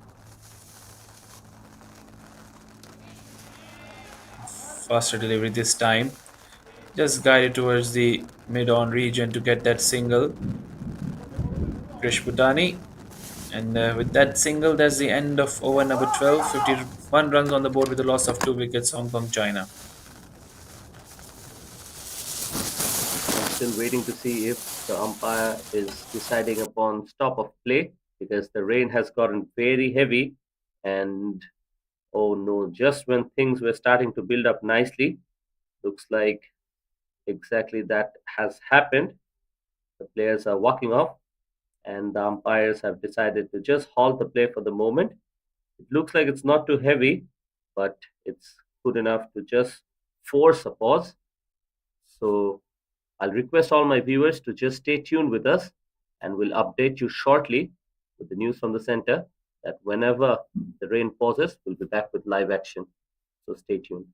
Faster delivery this time. Just guided towards the mid-on region to get that single. Krish Bhutani. And with that single, that's the end of over number 12. 51 runs on the board with a loss of 2 wickets, Hong Kong, China. I'm still waiting to see if the umpire is deciding upon stop of play because the rain has gotten very heavy. And oh no, just when things were starting to build up nicely, looks like exactly that has happened. The players are walking off, and the umpires have decided to just halt the play for the moment. It looks like it's not too heavy, but it's good enough to just force a pause. So I'll request all my viewers to just stay tuned with us, and we'll update you shortly with the news from the center that whenever the rain pauses, we'll be back with live action. So stay tuned.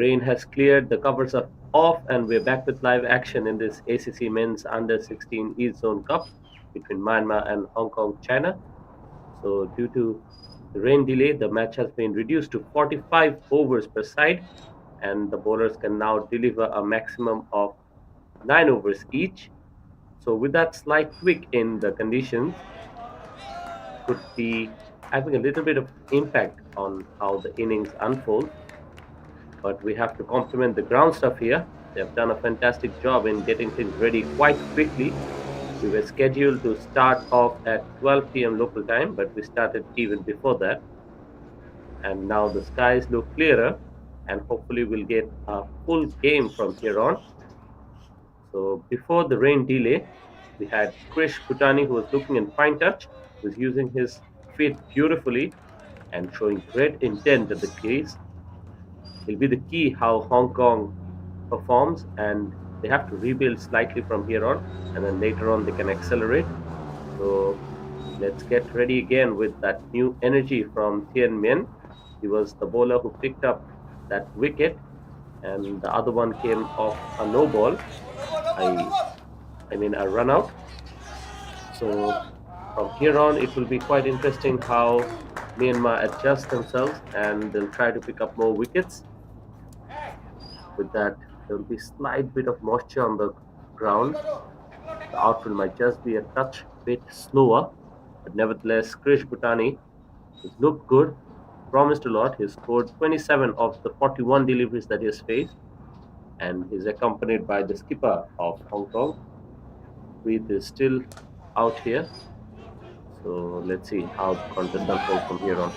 rain has cleared, the covers are off, and we're back with live action in this ACC Men's Under-16 East Zone Cup between Myanmar and Hong Kong, China. So, due to the rain delay, the match has been reduced to 45 overs per side, and the bowlers can now deliver a maximum of 9 overs each. So, with that slight tweak in the conditions, could be having a little bit of impact on how the innings unfold. But we have to compliment the ground staff here. They have done a fantastic job in getting things ready quite quickly. We were scheduled to start off at 12 p.m. local time, but we started even before that. And now the skies look clearer, and hopefully we'll get a full game from here on. So before the rain delay, we had Krish Bhutani, who was looking in fine touch, was using his feet beautifully and showing great intent at the crease. Will be the key how Hong Kong performs, and they have to rebuild slightly from here on, and then later on they can accelerate. So let's get ready again with that new energy from Tien Minh. He was the bowler who picked up that wicket, and the other one came off a no ball. I mean a run out. So from here on, it will be quite interesting how Myanmar adjust themselves, and they'll try to pick up more wickets. With that, there will be slight bit of moisture on the ground. The outfield might just be a touch bit slower, but nevertheless, Krish Bhutani has looked good, promised a lot. He scored 27 of the 41 deliveries that he has faced, and he's accompanied by the skipper of Hong Kong. Preet is still out here, so let's see how the contest unfolds from here on.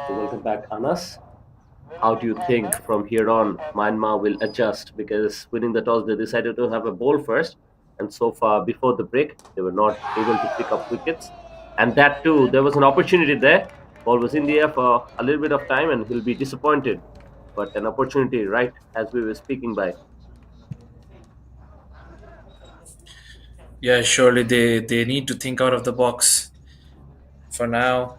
So welcome back, Anas. How do you think from here on Myanmar will adjust? Because winning the toss, they decided to have a bowl first, and so far before the break, they were not able to pick up wickets. And that too, there was an opportunity there. Ball was in the air for a little bit of time, and he'll be disappointed. But an opportunity, right as we were speaking by. Yeah, surely they need to think out of the box for now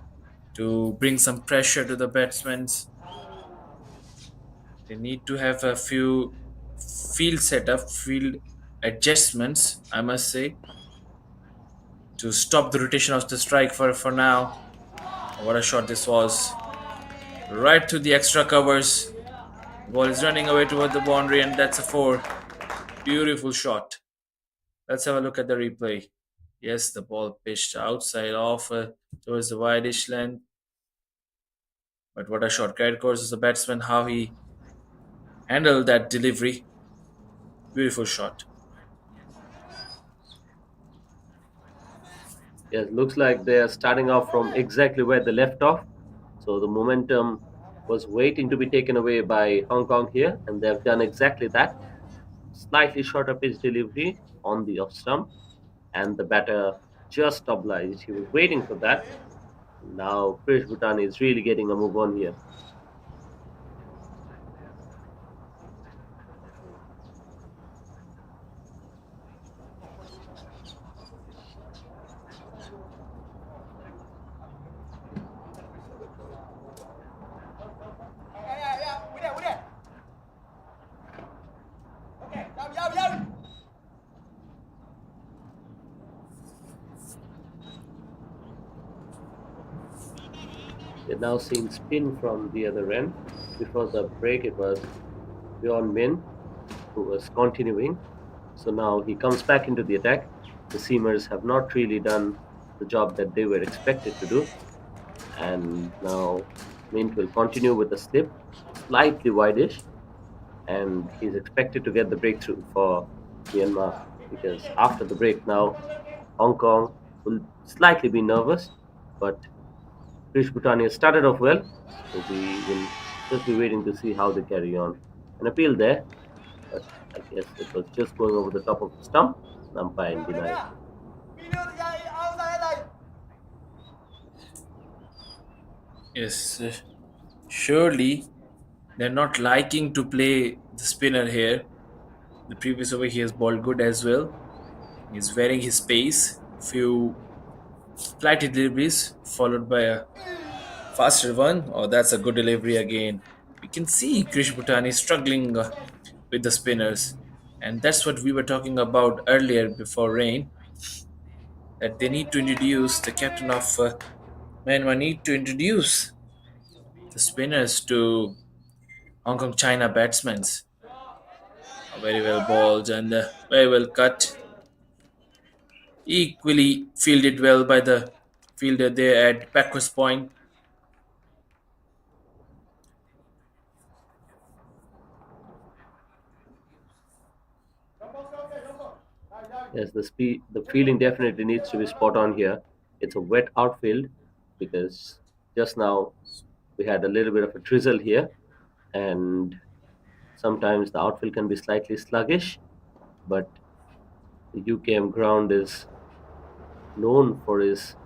to bring some pressure to the batsmen. They need to have a few field setup, field adjustments, I must say, to stop the rotation of the strike for now. What a shot this was. Right through the extra covers. The ball is running away toward the boundary, and that's a 4. Beautiful shot. Let's have a look at the replay. Yes, the ball pitched outside off towards the wideish length. But what a shot. Credit course is the batsman, how he handled that delivery. Beautiful shot. Yes, looks like they are starting off from exactly where they left off. So the momentum was waiting to be taken away by Hong Kong here, and they have done exactly that. Slightly shorter pitch delivery on the off stump, and the batter just obliged. He was waiting for that. Now Krish Bhutani is really getting a move on here. We're now seeing spin from the other end. Before the break, it was Bjorn Min who was continuing. So now he comes back into the attack. The seamers have not really done the job that they were expected to do. And now Mint will continue with the slip. slightly wideish, and he's expected to get the breakthrough for Myanmar because after the break now, Hong Kong will slightly be nervous, but Krish Bhutani started off well, so we will just be waiting to see how they carry on. An appeal there, but I guess it was just going over the top of the stump. Umpire denied. Yes, surely they're not liking to play the spinner here. The previous over he has balled good as well. He's varying his pace. Few flight deliveries followed by a faster one. Oh, that's a good delivery again. We can see Krish Bhutani struggling with the spinners. And that's what we were talking about earlier before rain. That they need to introduce the captain of Myanmar need to introduce the spinners to Hong Kong China batsmen. Very well balled and very well cut. Equally fielded well by the fielder there at Backwest Point. Yes, the fielding definitely needs to be spot on here. It's a wet outfield because just now we had a little bit of a drizzle here, and sometimes the outfield can be slightly sluggish, but the UKM ground is known for his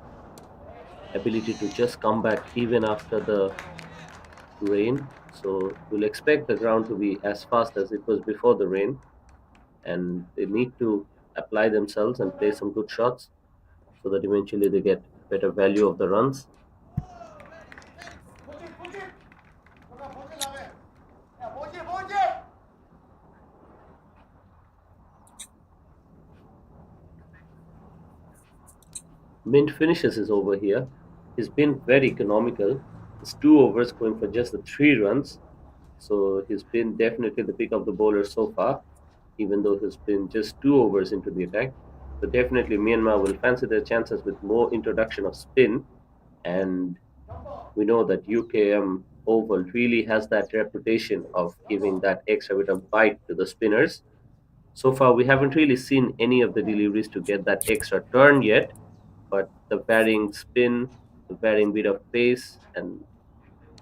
ability to just come back even after the rain. So we'll expect the ground to be as fast as it was before the rain, and they need to apply themselves and play some good shots so that eventually they get better value of the runs. Mint finishes his over here. He's been very economical. His 2 overs going for just the 3 runs. So he's been definitely the pick of the bowler so far, even though he's been just 2 overs into the attack. So definitely Myanmar will fancy their chances with more introduction of spin, and we know that UKM Oval really has that reputation of giving that extra bit of bite to the spinners. So far, we haven't really seen any of the deliveries to get that extra turn yet, but the varying spin, the varying bit of pace, and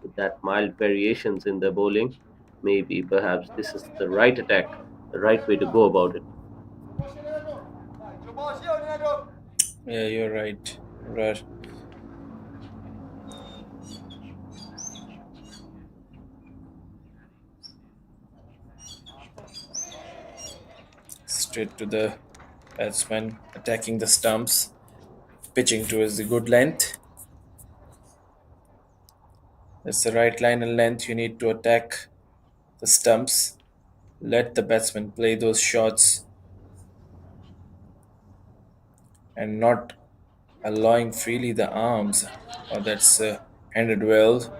with that mild variations in the bowling, maybe perhaps this is the right attack, the right way to go about it. Yeah, you're right. Right. Straight to the batsman, attacking the stumps, pitching towards the good length. That's the right line and length you need to attack the stumps. Let the batsman play those shots and not allowing freely the arms. Oh, that's handled well.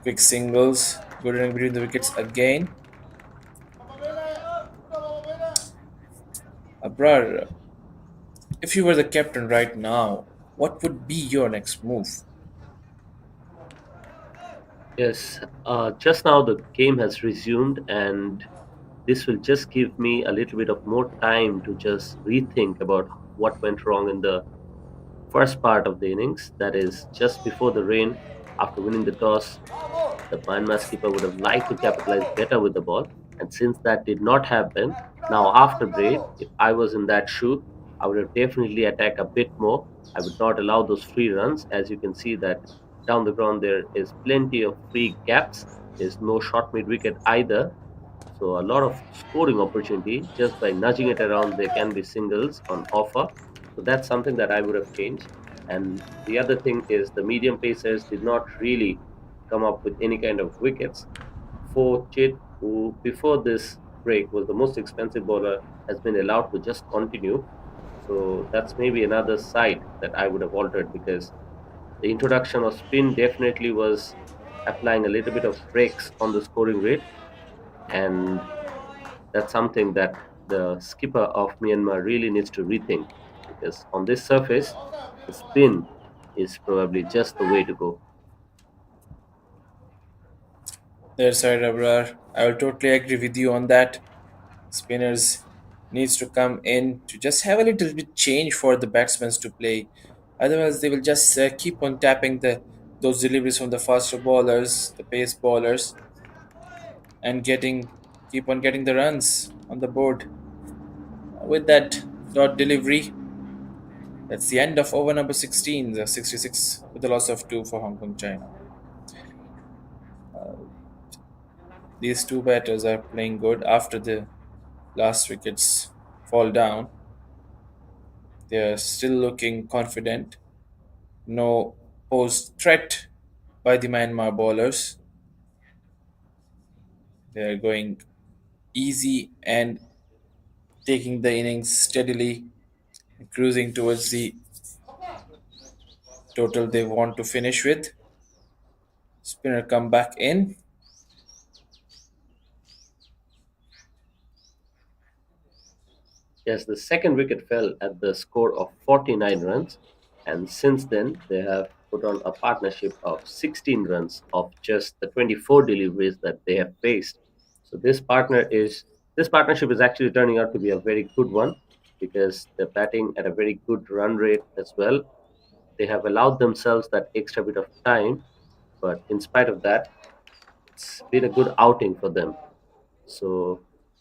Quick singles, good running between the wickets again. Abrar, if you were the captain right now, what would be your next move? Yes, just now the game has resumed, and this will just give me a little bit of more time to just rethink about what went wrong in the first part of the innings, that is just before the rain, after winning the toss. The Myanmar skipper would have liked to capitalize better with the ball, and since that did not happen, now after break, if I was in that shoe, I would have definitely attacked a bit more. I would not allow those free runs. As you can see that down the ground there is plenty of free gaps. There's no short mid wicket either. So a lot of scoring opportunity just by nudging it around. There can be singles on offer. So that's something that I would have changed. And the other thing is the medium pacers did not really come up with any kind of wickets. For Chit, who before this break was the most expensive bowler, has been allowed to just continue. So that's maybe another side that I would have altered because the introduction of spin definitely was applying a little bit of brakes on the scoring rate, and that's something that the skipper of Myanmar really needs to rethink because on this surface, the spin is probably just the way to go. That's right, Abrar. I will totally agree with you on that. Spinners needs to come in to just have a little bit change for the batsmen to play. Otherwise, they will just keep on tapping the those deliveries from the faster bowlers, the pace bowlers, and keep on getting the runs on the board. With that dot delivery, that's the end of over number 16, the 66, with the loss of 2 for Hong Kong China. These two batters are playing good after the last wickets fall down. They are still looking confident. No posed threat by the Myanmar bowlers. They are going easy and taking the innings steadily, cruising towards the total they want to finish with. Spinner come back in. Yes, the second wicket fell at the score of 49 runs, and since then they have put on a partnership of 16 runs of just the 24 deliveries that they have faced. So this partnership is actually turning out to be a very good one because they're batting at a very good run rate as well. They have allowed themselves that extra bit of time, but in spite of that, it's been a good outing for them. So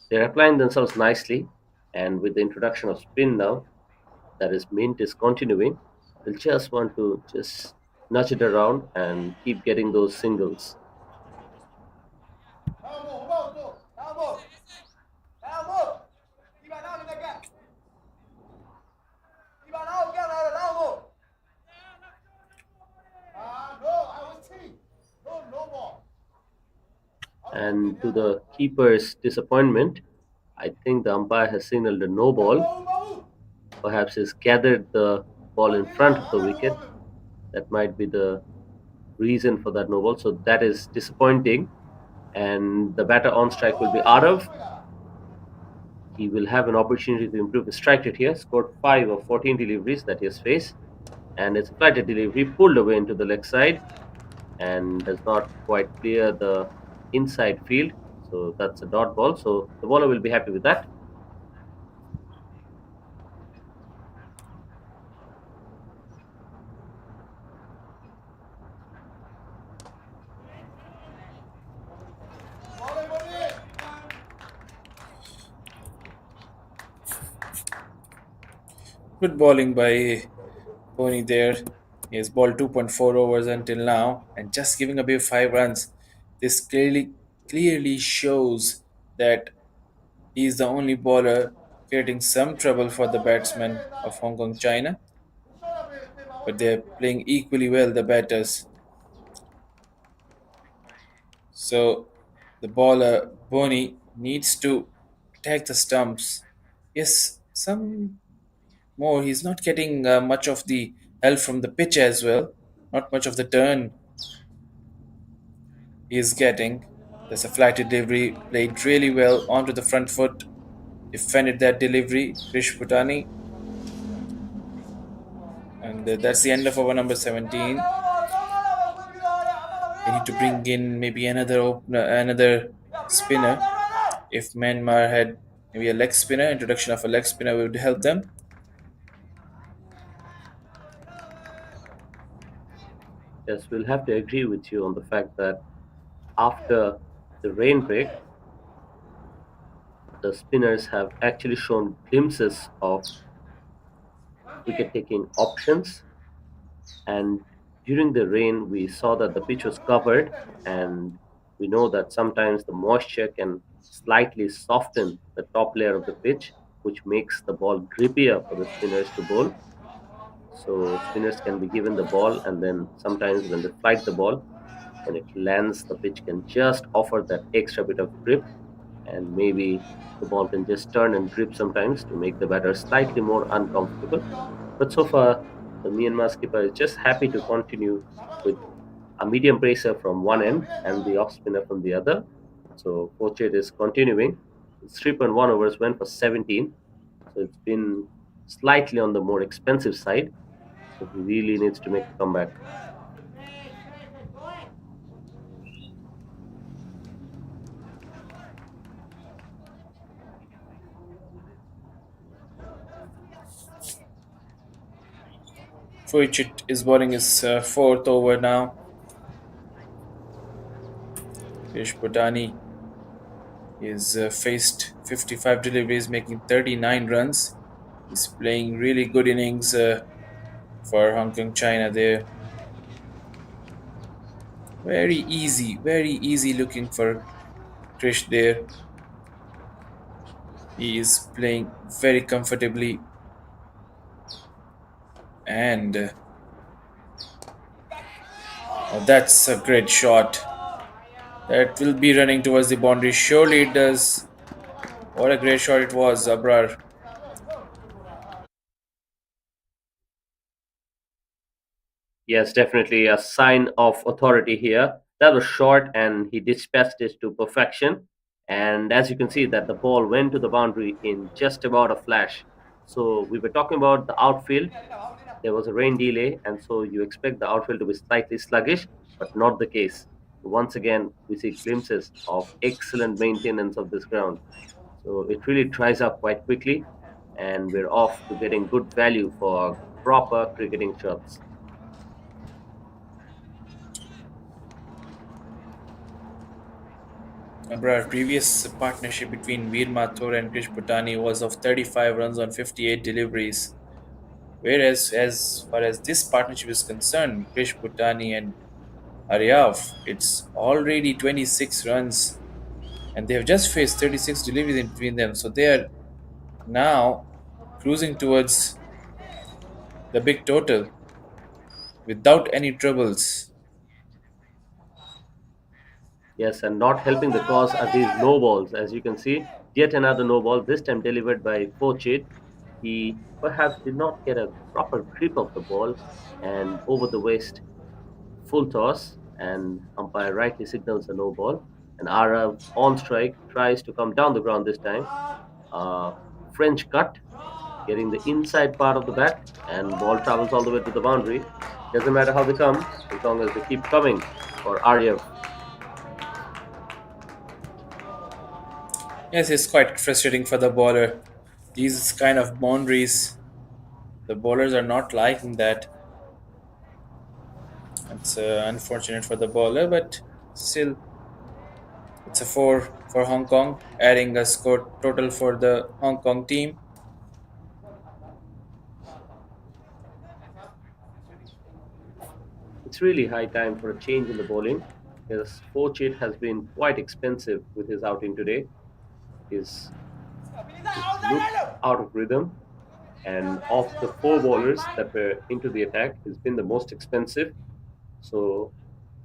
they're applying themselves nicely, and with the introduction of spin now, that is Mint is continuing, they'll just want to just nudge it around and keep getting those singles. And to the keeper's disappointment, I think the umpire has signaled a no ball. Perhaps he's gathered the ball in front of the wicket. That might be the reason for that no ball. So that is disappointing. And the batter on strike will be Arav. He will have an opportunity to improve his strike rate here. Scored 5 of 14 deliveries that he has faced. And it's a flighted delivery pulled away into the leg side and does not quite clear the inside field. So that's a dot ball. So the bowler will be happy with that. Good bowling by Pony there. He has bowled 2.4 overs until now and just giving away 5 runs. This clearly shows that he is the only bowler creating some trouble for the batsmen of Hong Kong China, but they're playing equally well, the batters. So the bowler Boney needs to attack the stumps. Yes, some more. He's not getting much of the help from the pitch as well. Not much of the turn he is getting. There's a flighted delivery played really well onto the front foot. Defended that delivery, Krish Putani, and that's the end of over number 17. They need to bring in maybe another opener, another spinner. If Myanmar had maybe a leg spinner, introduction of a leg spinner would help them. Yes, we'll have to agree with you on the fact that after the rain break, the spinners have actually shown glimpses of wicket taking options. And during the rain, we saw that the pitch was covered, and we know that sometimes the moisture can slightly soften the top layer of the pitch, which makes the ball grippier for the spinners to bowl. So spinners can be given the ball, and then sometimes when they flight the ball, when it lands, the pitch can just offer that extra bit of grip, and maybe the ball can just turn and grip sometimes to make the batter slightly more uncomfortable. But so far, the Myanmar skipper is just happy to continue with a medium pacer from one end and the off spinner from the other. So Pochette is continuing. 3.1 overs went for 17. So it's been slightly on the more expensive side. So he really needs to make a comeback. Wicket is bowling his fourth over now. Krish Bhutani is faced 55 deliveries, making 39 runs. He's playing really good innings for Hong Kong China there. Very easy looking for Krish there. He is playing very comfortably and that's a great shot. That will be running towards the boundary. Surely it does. What a great shot it was, Abrar. Yes, definitely a sign of authority here. That was short and he dispatched it to perfection. And as you can see that the ball went to the boundary in just about a flash. So we were talking about the outfield. There was a rain delay and so you expect the outfield to be slightly sluggish, but not the case. Once again, we see glimpses of excellent maintenance of this ground. So it really dries up quite quickly and we're off to getting good value for proper cricketing shots. Abrar, previous partnership between Veer Mathur and Krish Bhutani was of 35 runs on 58 deliveries. Whereas, as far as this partnership is concerned, Krish Bhutani and Aryav, it's already 26 runs and they have just faced 36 deliveries in between them. So they are now cruising towards the big total without any troubles. Yes, and not helping the cause are these no balls. As you can see, yet another no ball, this time delivered by Pochit. He perhaps did not get a proper grip of the ball and over the waist, full toss, and umpire rightly signals a no ball. And Arav on strike tries to come down the ground this time. French cut, getting the inside part of the bat, and ball travels all the way to the boundary. Doesn't matter how they come, as long as they keep coming for Aryav. Yes, it's quite frustrating for the bowler. These kind of boundaries, the bowlers are not liking that. It's unfortunate for the bowler, but still, it's a four for Hong Kong, adding a score total for the Hong Kong team. It's really high time for a change in the bowling because Pochit has been quite expensive with his outing today. He's looked out of rhythm, and of the four bowlers that were into the attack, he's been the most expensive. So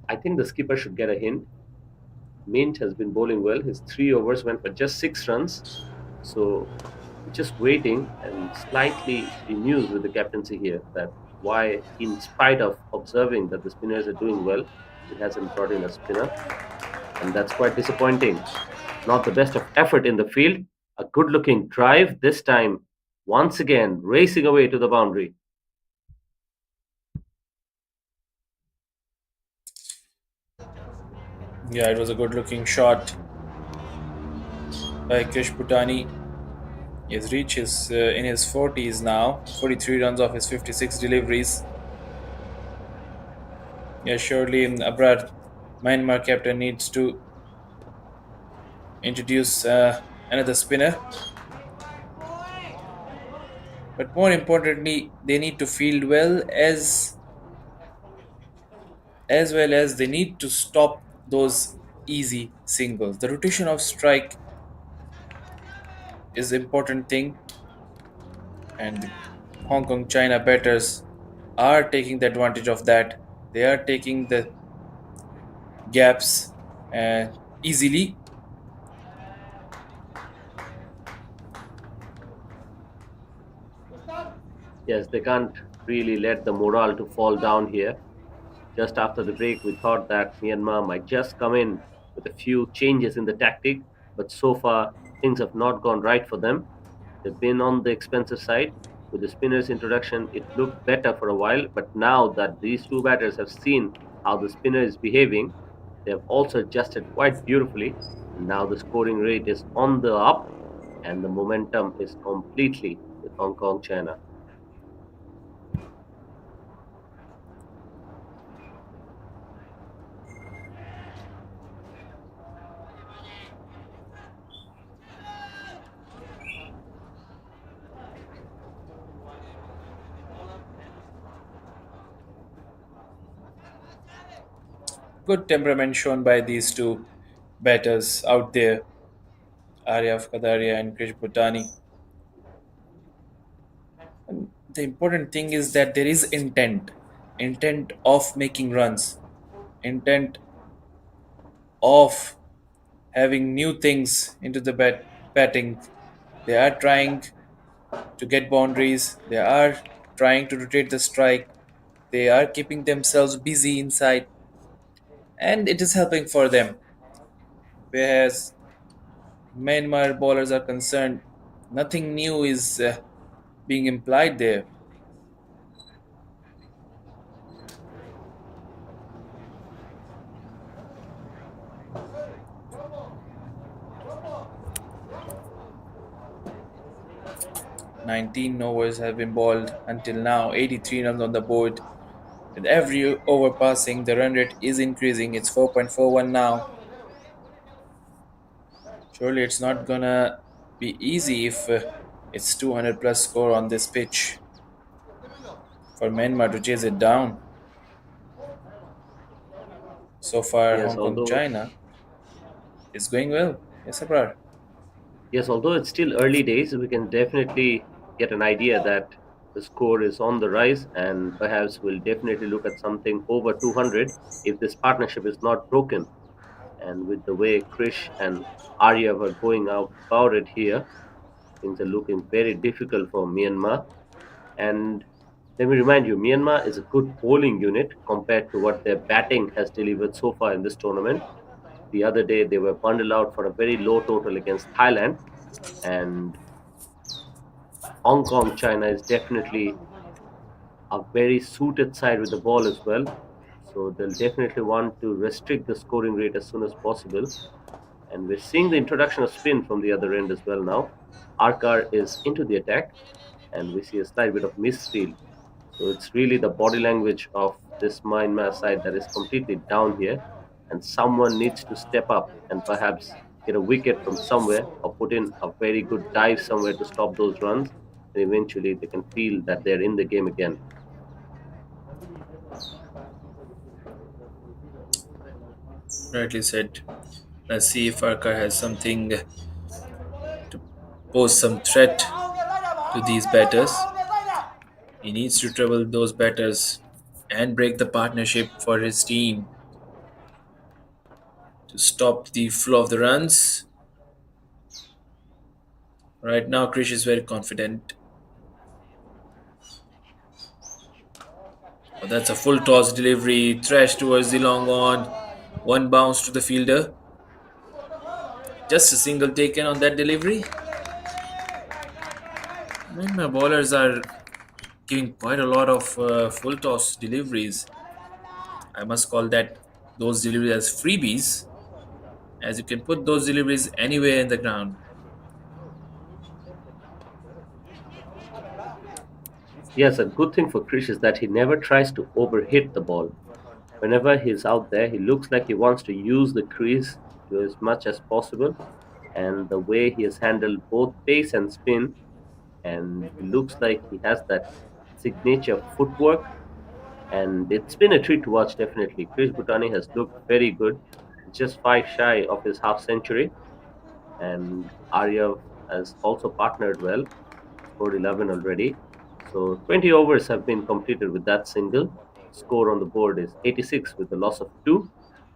I think the skipper should get a hint. Mint has been bowling well. His 3 overs went for just 6 runs. So just waiting and slightly bemused with the captaincy here that why, in spite of observing that the spinners are doing well, he hasn't brought in a spinner. And that's quite disappointing. Not the best of effort in the field. A good looking drive this time, once again, racing away to the boundary. Yeah, it was a good looking shot by Krish Bhutani. He has reached in his 40s now, 43 runs off his 56 deliveries. Yeah, surely Abrar, Myanmar captain, needs to introduce another spinner. But more importantly, they need to field well as well as they need to stop those easy singles. The rotation of strike is important thing, and the Hong Kong China batters are taking the advantage of that. They are taking the gaps easily. Yes, they can't really let the morale to fall down here. Just after the break, we thought that Myanmar might just come in with a few changes in the tactic, but so far things have not gone right for them. They've been on the expensive side. With the spinner's introduction, it looked better for a while, but now that these two batters have seen how the spinner is behaving, they have also adjusted quite beautifully. And now the scoring rate is on the up, and the momentum is completely with Hong Kong China. Good temperament shown by these two batters out there, Aryaf Kadaria and Krish Bhutani. The important thing is that there is intent of making runs, intent of having new things into the batting. They are trying to get boundaries, they are trying to rotate the strike, they are keeping themselves busy inside, and it is helping for them. Whereas Myanmar bowlers are concerned, nothing new is being implied there. "19 overs have been bowled until now, 83 runs on the board. With every over passing, the run rate is increasing. It's 4.41 now. Surely it's not gonna be easy if it's 200 plus score on this pitch for Myanmar to chase it down. So far, Yes, Hong Kong although China is going well. Yes, Abrar. Yes, although it's still early days, we can definitely get an idea that the score is on the rise, and perhaps we'll definitely look at something over 200 if this partnership is not broken. And with the way Krish and Arya were going out about it here, things are looking very difficult for Myanmar. And let me remind you, Myanmar is a good bowling unit compared to what their batting has delivered so far in this tournament. The other day, they were bundled out for a very low total against Thailand, and Hong Kong, China is definitely a very suited side with the ball as well. So they'll definitely want to restrict the scoring rate as soon as possible. And we're seeing the introduction of spin from the other end as well now. Arkar is into the attack, and we see a slight bit of misfield. So it's really the body language of this Myanmar side that is completely down here. And someone needs to step up and perhaps get a wicket from somewhere or put in a very good dive somewhere to stop those runs. And eventually they can feel that they're in the game again. Rightly said. Let's see if Arca has something to pose some threat to these batters. He needs to trouble those batters and break the partnership for his team to stop the flow of the runs. Right now, Krish is very confident. Oh, that's a full toss delivery, thrash towards the long on, one bounce to the fielder. Just a single taken on that delivery. My bowlers are giving quite a lot of full toss deliveries. I must call those deliveries as freebies, as you can put those deliveries anywhere in the ground. Yes, a good thing for Krish is that he never tries to overhit the ball. Whenever he's out there, he looks like he wants to use the crease to as much as possible. And the way he has handled both pace and spin, and he looks like he has that signature footwork. And it's been a treat to watch, definitely. Chris Bhutani has looked very good, just five shy of his half century. And Aryav has also partnered well, scored 11 already. So 20 overs have been completed with that single. Score on the board is 86 with a loss of 2.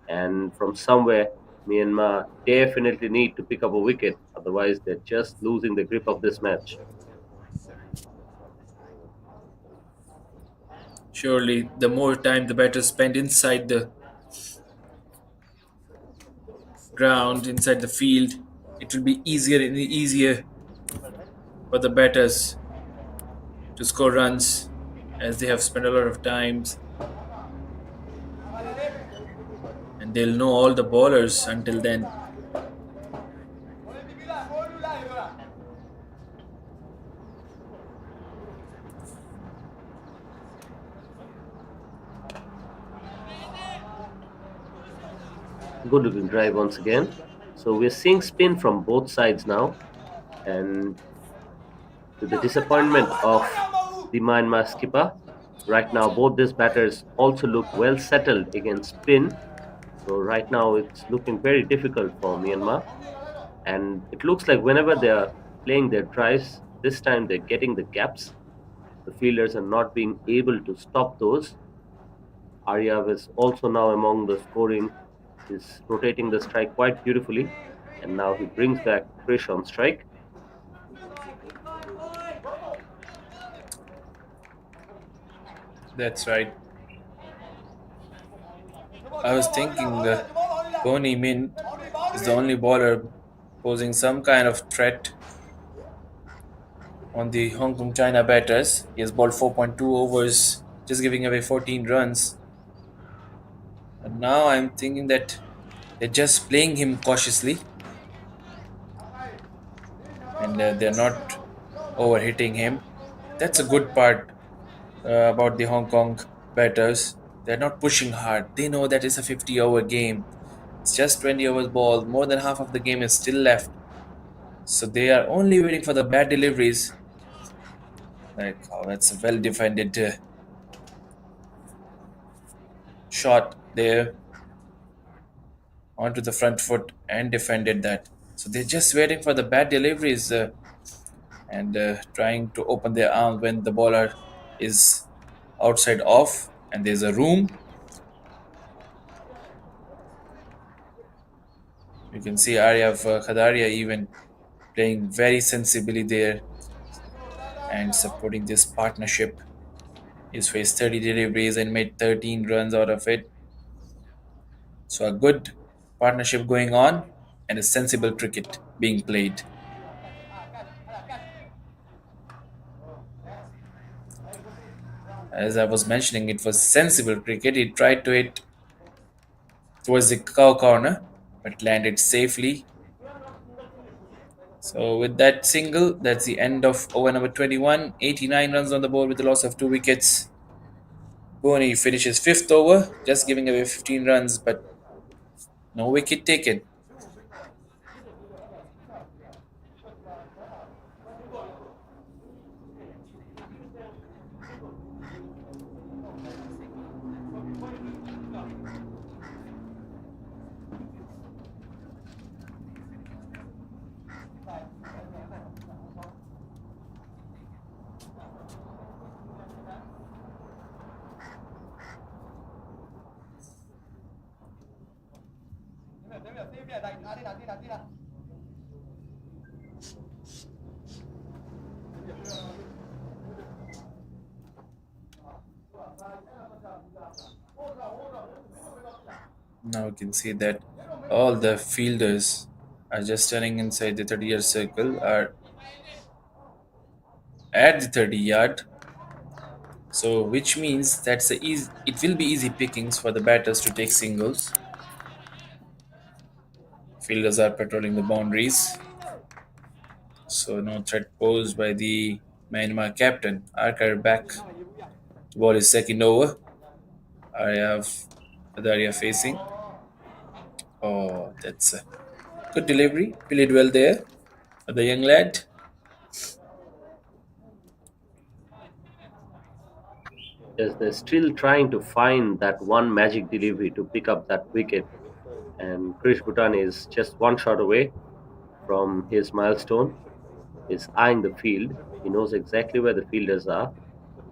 And from somewhere, Myanmar definitely need to pick up a wicket. Otherwise, they're just losing the grip of this match. Surely, the more time the batters spend inside the ground, inside the field, it will be easier and easier for the batters to score runs, as they have spent a lot of times and they'll know all the bowlers until then. Good looking drive once again. So we're seeing spin from both sides now. And to the disappointment of the Myanmar skipper, right now both these batters also look well settled against spin. So right now it's looking very difficult for Myanmar, and it looks like whenever they are playing their drives, this time they're getting the gaps. The fielders are not being able to stop those. Aryav is also now among the scoring. He's rotating the strike quite beautifully, and now he brings back Krish on strike. That's right. I was thinking Boney Mint is the only bowler posing some kind of threat on the Hong Kong China batters. He has bowled 4.2 overs, just giving away 14 runs. And now I'm thinking that they're just playing him cautiously and they're not overhitting him. That's a good part about the Hong Kong batters. They're not pushing hard. They know that it's a 50-over game. It's just 20 overs ball. More than half of the game is still left. So they are only waiting for the bad deliveries. Like, oh, that's a well defended shot there onto the front foot and defended that. So they're just waiting for the bad deliveries and trying to open their arms when the bowler is outside off and there's a room. You can see Aryav Khadaria even playing very sensibly there and supporting this partnership. He's faced 30 deliveries and made 13 runs out of it. So a good partnership going on and a sensible cricket being played. As I was mentioning, it was sensible cricket. He tried to hit towards the cow corner but landed safely. So with that single, that's the end of over number 21. 89 runs on the board with the loss of 2 wickets. Boney finishes fifth over, just giving away 15 runs, but no wicket taken. Now you can see that all the fielders are just turning inside the 30-yard circle, are at the 30 yard. So which means it will be easy pickings for the batters to take singles. Fielders are patrolling the boundaries. So no threat posed by the Myanmar captain. Archer back. The ball is second over. I have Adaria facing. Oh, that's a good delivery. Played well there. The young lad. As they're still trying to find that one magic delivery to pick up that wicket, and Krish Bhutan is just one shot away from his milestone. He's eyeing the field. He knows exactly where the fielders are,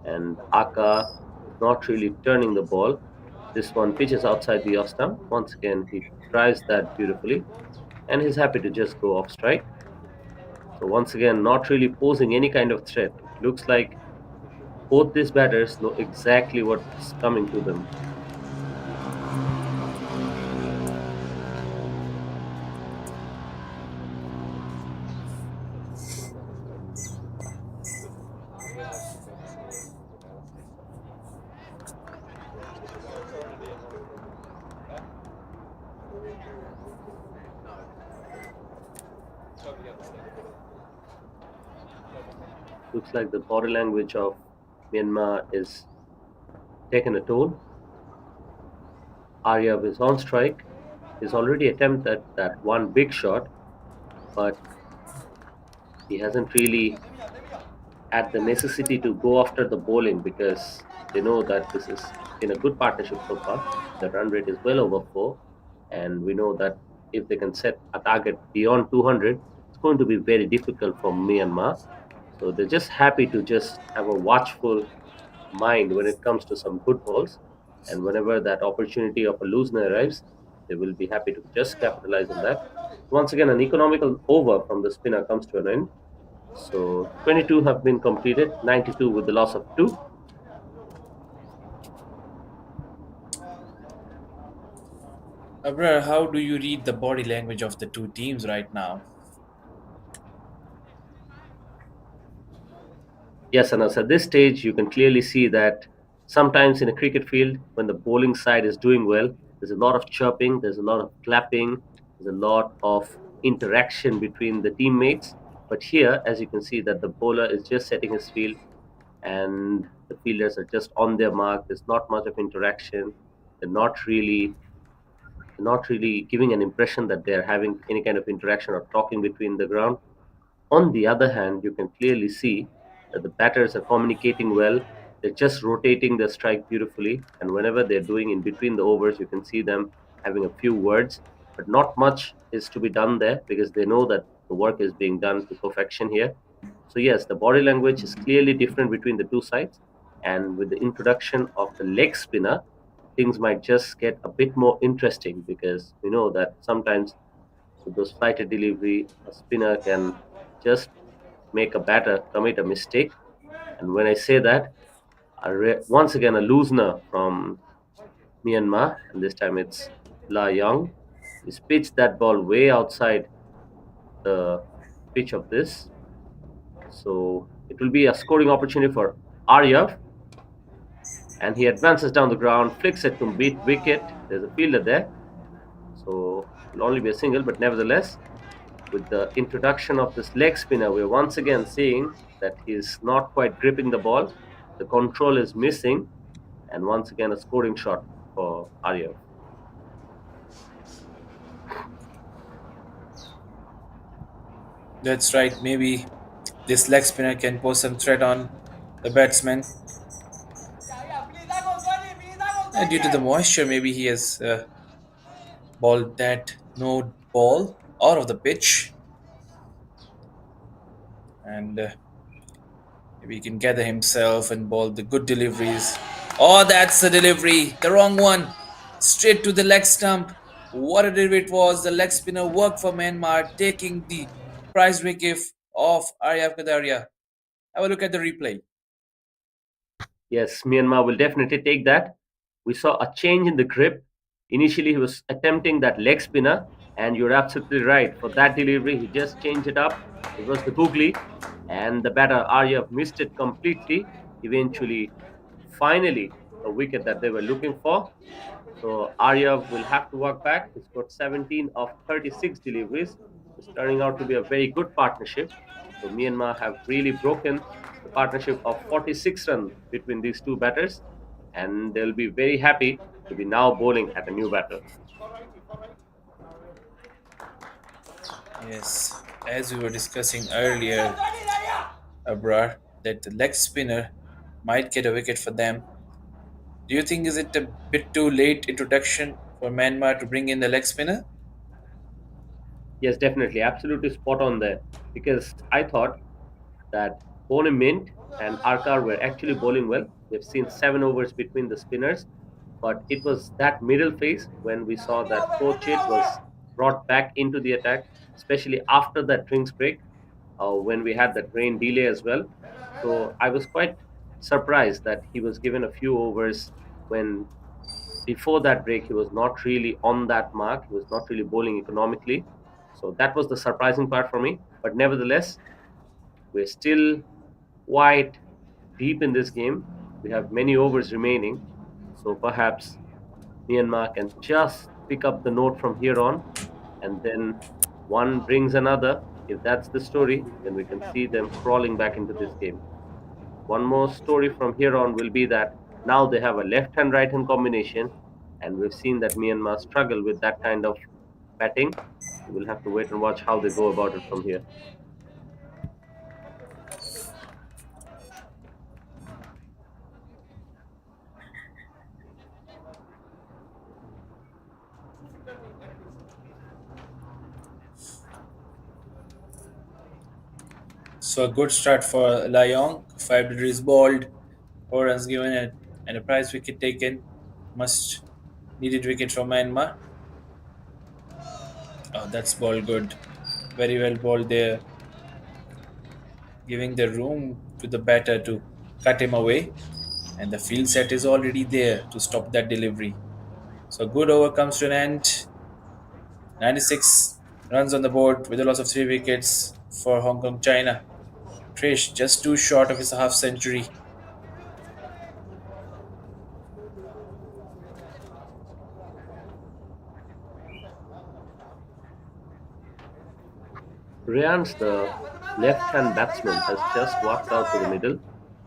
and Aka is not really turning the ball. This one pitches outside the off stump. Once again, he tries that beautifully, and he's happy to just go off strike. So once again, not really posing any kind of threat. It looks like both these batters know exactly what's coming to them. Looks like the body language of Myanmar is taken a toll. Aryav is on strike. He's already attempted that one big shot, but he hasn't really had the necessity to go after the bowling because they know that this is in a good partnership so far. The run rate is well over 4. and we know that if they can set a target beyond 200, it's going to be very difficult for Myanmar. So they're just happy to just have a watchful mind when it comes to some good balls. And whenever that opportunity of a loosener arrives, they will be happy to just capitalize on that. Once again, an economical over from the spinner comes to an end. So 22 have been completed, 92 with the loss of 2. Abrar, how do you read the body language of the two teams right now? Yes, Anas, at this stage, you can clearly see that sometimes in a cricket field, when the bowling side is doing well, there's a lot of chirping, there's a lot of clapping, there's a lot of interaction between the teammates. But here, as you can see, that the bowler is just setting his field and the fielders are just on their mark. There's not much of interaction. They're not really giving an impression that they're having any kind of interaction or talking between the ground. On the other hand, you can clearly see that the batters are communicating well. They're just rotating the strike beautifully. And whenever they're doing in between the overs, you can see them having a few words. But not much is to be done there because they know that the work is being done to perfection here. So, yes, the body language is clearly different between the two sides. And with the introduction of the leg spinner, things might just get a bit more interesting because we know that sometimes with those flighted delivery, a spinner can just make a batter commit a mistake. And when I say that, once again a loosener from Myanmar, and this time it's La Young. He's pitched that ball way outside the pitch of this. So it will be a scoring opportunity for Aryav, and he advances down the ground, flicks it to beat wicket. There's a fielder there, so it'll only be a single, but nevertheless, with the introduction of this leg spinner, we're once again seeing that he's not quite gripping the ball. The control is missing, and once again, a scoring shot for Aryav. That's right, maybe this leg spinner can pose some threat on the batsman. And due to the moisture, maybe he has balled that no ball out of the pitch. And maybe he can gather himself and ball the good deliveries. Oh, that's the delivery. The wrong one. Straight to the leg stump. What a delivery it was. The leg spinner worked for Myanmar, taking the prize wicket of Arya Kadaria. Have a look at the replay. Yes, Myanmar will definitely take that. We saw a change in the grip. Initially, he was attempting that leg spinner, and you're absolutely right. For that delivery, he just changed it up. It was the googly, and the batter Arya missed it completely. Eventually, finally, a wicket that they were looking for. So Aryav will have to work back. He's got 17 of 36 deliveries. It's turning out to be a very good partnership. So Myanmar have really broken the partnership of 46 runs between these two batters, and they'll be very happy to be now bowling at a new batter. Yes, as we were discussing earlier, Abrar, that the leg spinner might get a wicket for them. Do you think is it a bit too late introduction for Myanmar to bring in the leg spinner? Yes, definitely, absolutely spot on there. Because I thought that Bone Mint and Arkar were actually bowling well. We've seen 7 overs between the spinners, but it was that middle phase when we saw that Pochit was brought back into the attack, especially after that drinks break, when we had that rain delay as well. So I was quite surprised that he was given a few overs when before that break he was not really on that mark. He was not really bowling economically. So that was the surprising part for me. But nevertheless, we're still quite deep in this game. We have many overs remaining. So perhaps Myanmar can just pick up the note from here on, and then one brings another. If that's the story, then we can see them crawling back into this game. One more story from here on will be that now they have a left hand right hand combination, and we've seen that Myanmar struggle with that kind of batting. We'll have to wait and watch how they go about it from here. So a good start for Lyong. 5 deliveries bowled, 4 runs given, and a prize wicket taken. Must needed wicket from Myanmar. Oh, that's ball good. Very well bowled there, giving the room to the batter to cut him away. And the field set is already there to stop that delivery. So good over comes to an end. 96 runs on the board with a loss of 3 wickets for Hong Kong China. Trish just too short of his half century. Ryan's, the left-hand batsman, has just walked out to the middle,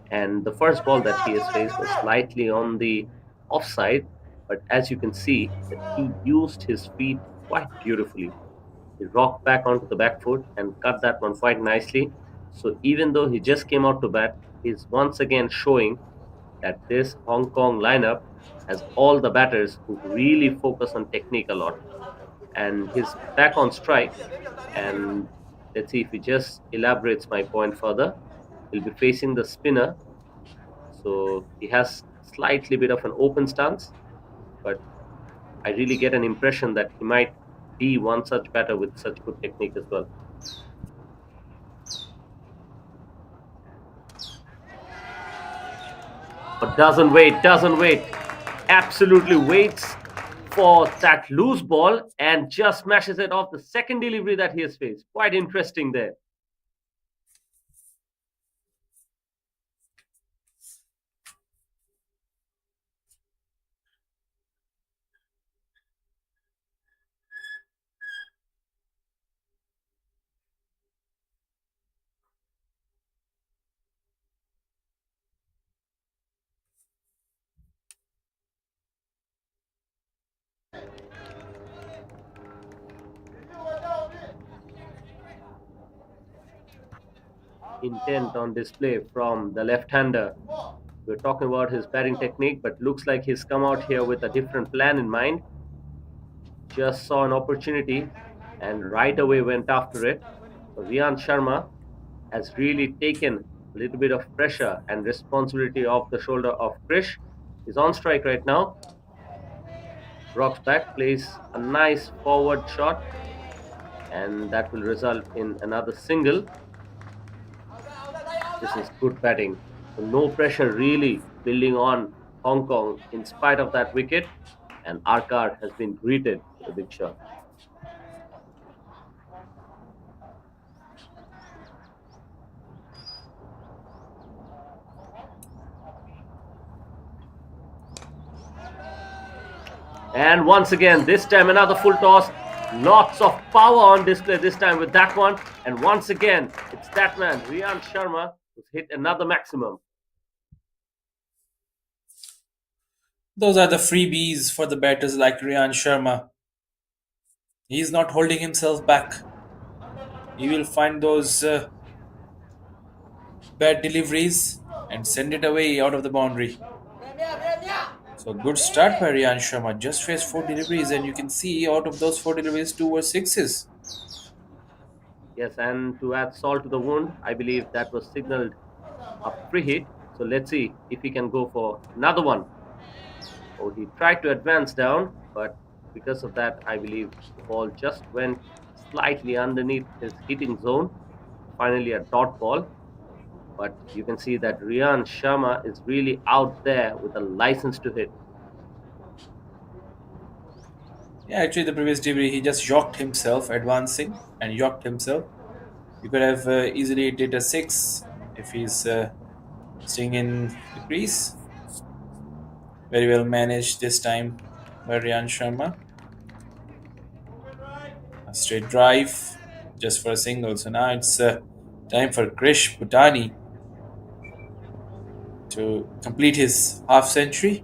and the first ball that he has faced was slightly on the offside, but as you can see, that he used his feet quite beautifully. He rocked back onto the back foot and cut that one quite nicely. So even though he just came out to bat, he's once again showing that this Hong Kong lineup has all the batters who really focus on technique a lot. And he's back on strike. And let's see if he just elaborates my point further. He'll be facing the spinner. So he has slightly bit of an open stance, but I really get an impression that he might be one such batter with such good technique as well. But doesn't wait. Absolutely waits for that loose ball and just smashes it off the second delivery that he has faced. Quite interesting there. Intent on display from the left-hander. We're talking about his batting technique, but looks like he's come out here with a different plan in mind. Just saw an opportunity and right away went after it. So Rian Sharma has really taken a little bit of pressure and responsibility off the shoulder of Krish. He's on strike right now. Rocks back, plays a nice forward shot, and that will result in another single. This is good batting. So no pressure really building on Hong Kong in spite of that wicket, and Arkar has been greeted with a big shot. And once again, this time another full toss. Lots of power on display this time with that one. And once again, it's that man, Rian Sharma, who's hit another maximum. Those are the freebies for the batters like Rian Sharma. He's not holding himself back. He will find those bad deliveries and send it away out of the boundary. So good start by Rian Sharma. Just faced 4 deliveries, and you can see out of those 4 deliveries, 2 were sixes. Yes, and to add salt to the wound, I believe that was signaled a free hit. So let's see if he can go for another one. Oh, he tried to advance down, but because of that, I believe the ball just went slightly underneath his hitting zone. Finally, a dot ball. But you can see that Rian Sharma is really out there with a license to hit. Yeah, actually, the previous delivery, he just yacked himself, advancing and yacked himself. You could have easily did a 6 if he's staying in the crease. Very well managed this time by Rian Sharma. A straight drive just for a single. So now it's time for Krish Bhutani to complete his half century.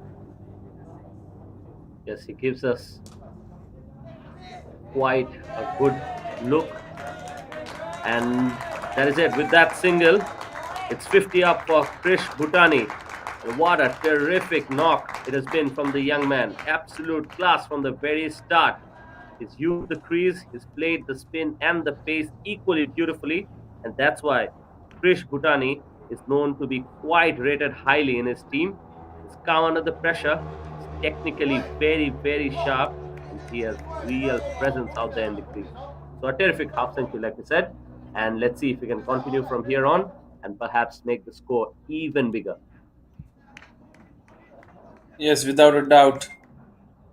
Yes, he gives us quite a good look. And that is it. With that single, it's 50 up for Krish Bhutani. And what a terrific knock it has been from the young man. Absolute class from the very start. He's used the crease, he's played the spin and the pace equally beautifully, and that's why Krish Bhutani is known to be quite rated highly in his team. He's calm under the pressure, he's technically very, very sharp, and he has real presence out there in the crease. So a terrific half century, like we said. And let's see if we can continue from here on and perhaps make the score even bigger. Yes, without a doubt.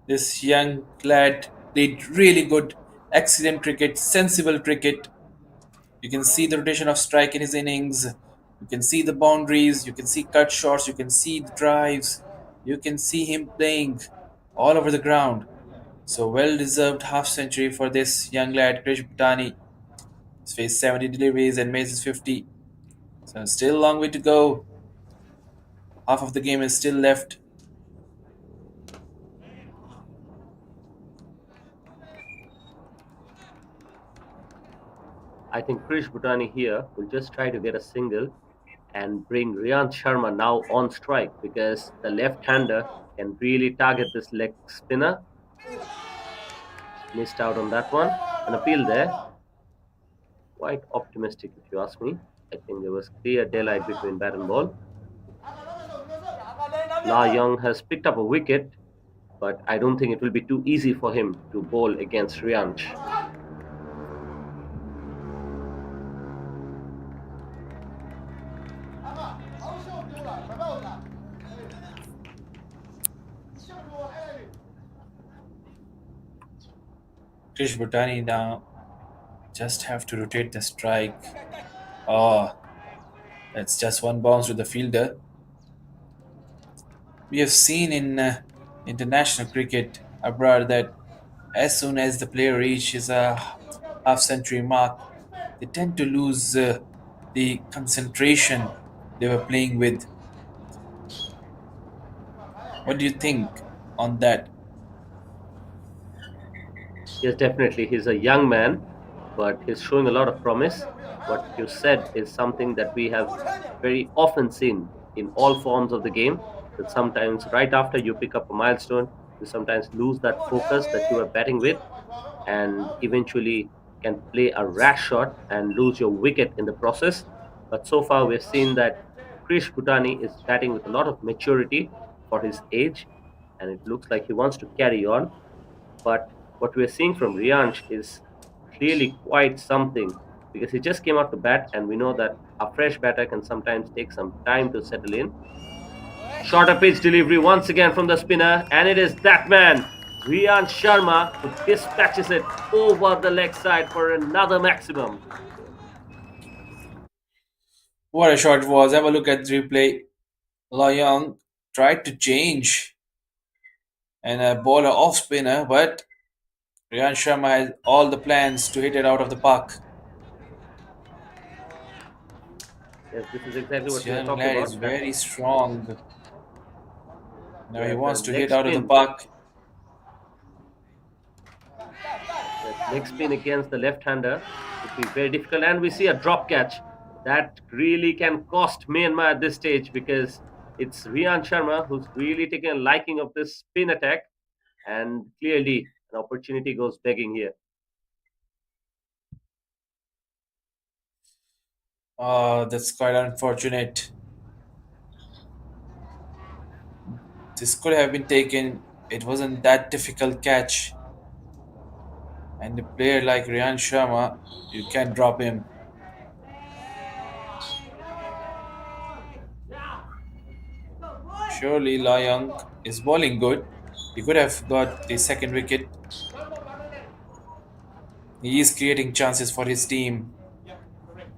This young lad played really good, excellent cricket, sensible cricket. You can see the rotation of strike in his innings. You can see the boundaries. You can see cut shots. You can see the drives. You can see him playing all over the ground. So well deserved half century for this young lad, Krish Bhutani. He's faced 70 deliveries and made his 50. So still a long way to go. Half of the game is still left. I think Krish Bhutani here will just try to get a single and bring Riyant Sharma now on strike because the left-hander can really target this leg spinner. Missed out on that one. An appeal there. Quite optimistic if you ask me. I think there was clear daylight between bat and ball. La Young has picked up a wicket, but I don't think it will be too easy for him to bowl against Riyant. Krish Bhutani now just have to rotate the strike. Oh, that's just one bounce with the fielder. We have seen in international cricket abroad that as soon as the player reaches a half century mark, they tend to lose the concentration they were playing with. What do you think on that? Yes, definitely. He's a young man, but he's showing a lot of promise. What you said is something that we have very often seen in all forms of the game. That sometimes, right after you pick up a milestone, you sometimes lose that focus that you were batting with, and eventually can play a rash shot and lose your wicket in the process. But so far, we've seen that Krish Bhutani is batting with a lot of maturity for his age, and it looks like he wants to carry on. But what we're seeing from Rianch is clearly quite something because he just came out to bat, and we know that a fresh batter can sometimes take some time to settle in. Shorter pitch delivery once again from the spinner, and it is that man, Rian Sharma, who dispatches it over the leg side for another maximum. What a shot it was. Have a look at the replay. La Young tried to change and a bowler off spinner, but Ryan Sharma has all the plans to hit it out of the park. Yes, this is exactly This what we are young talking lad about. is very strong. Now he Yes, wants to leg hit out of the spin. park. Yes, leg spin against the left-hander would be very difficult, and we see a drop catch that really can cost Myanmar at this stage because it's Rian Sharma who's really taken a liking of this spin attack, and clearly an opportunity goes begging here. Oh, that's quite unfortunate. This could have been taken. It wasn't that difficult catch. And a player like Ryan Sharma, you can't drop him. Surely La Young is bowling good. He could have got the second wicket. He is creating chances for his team.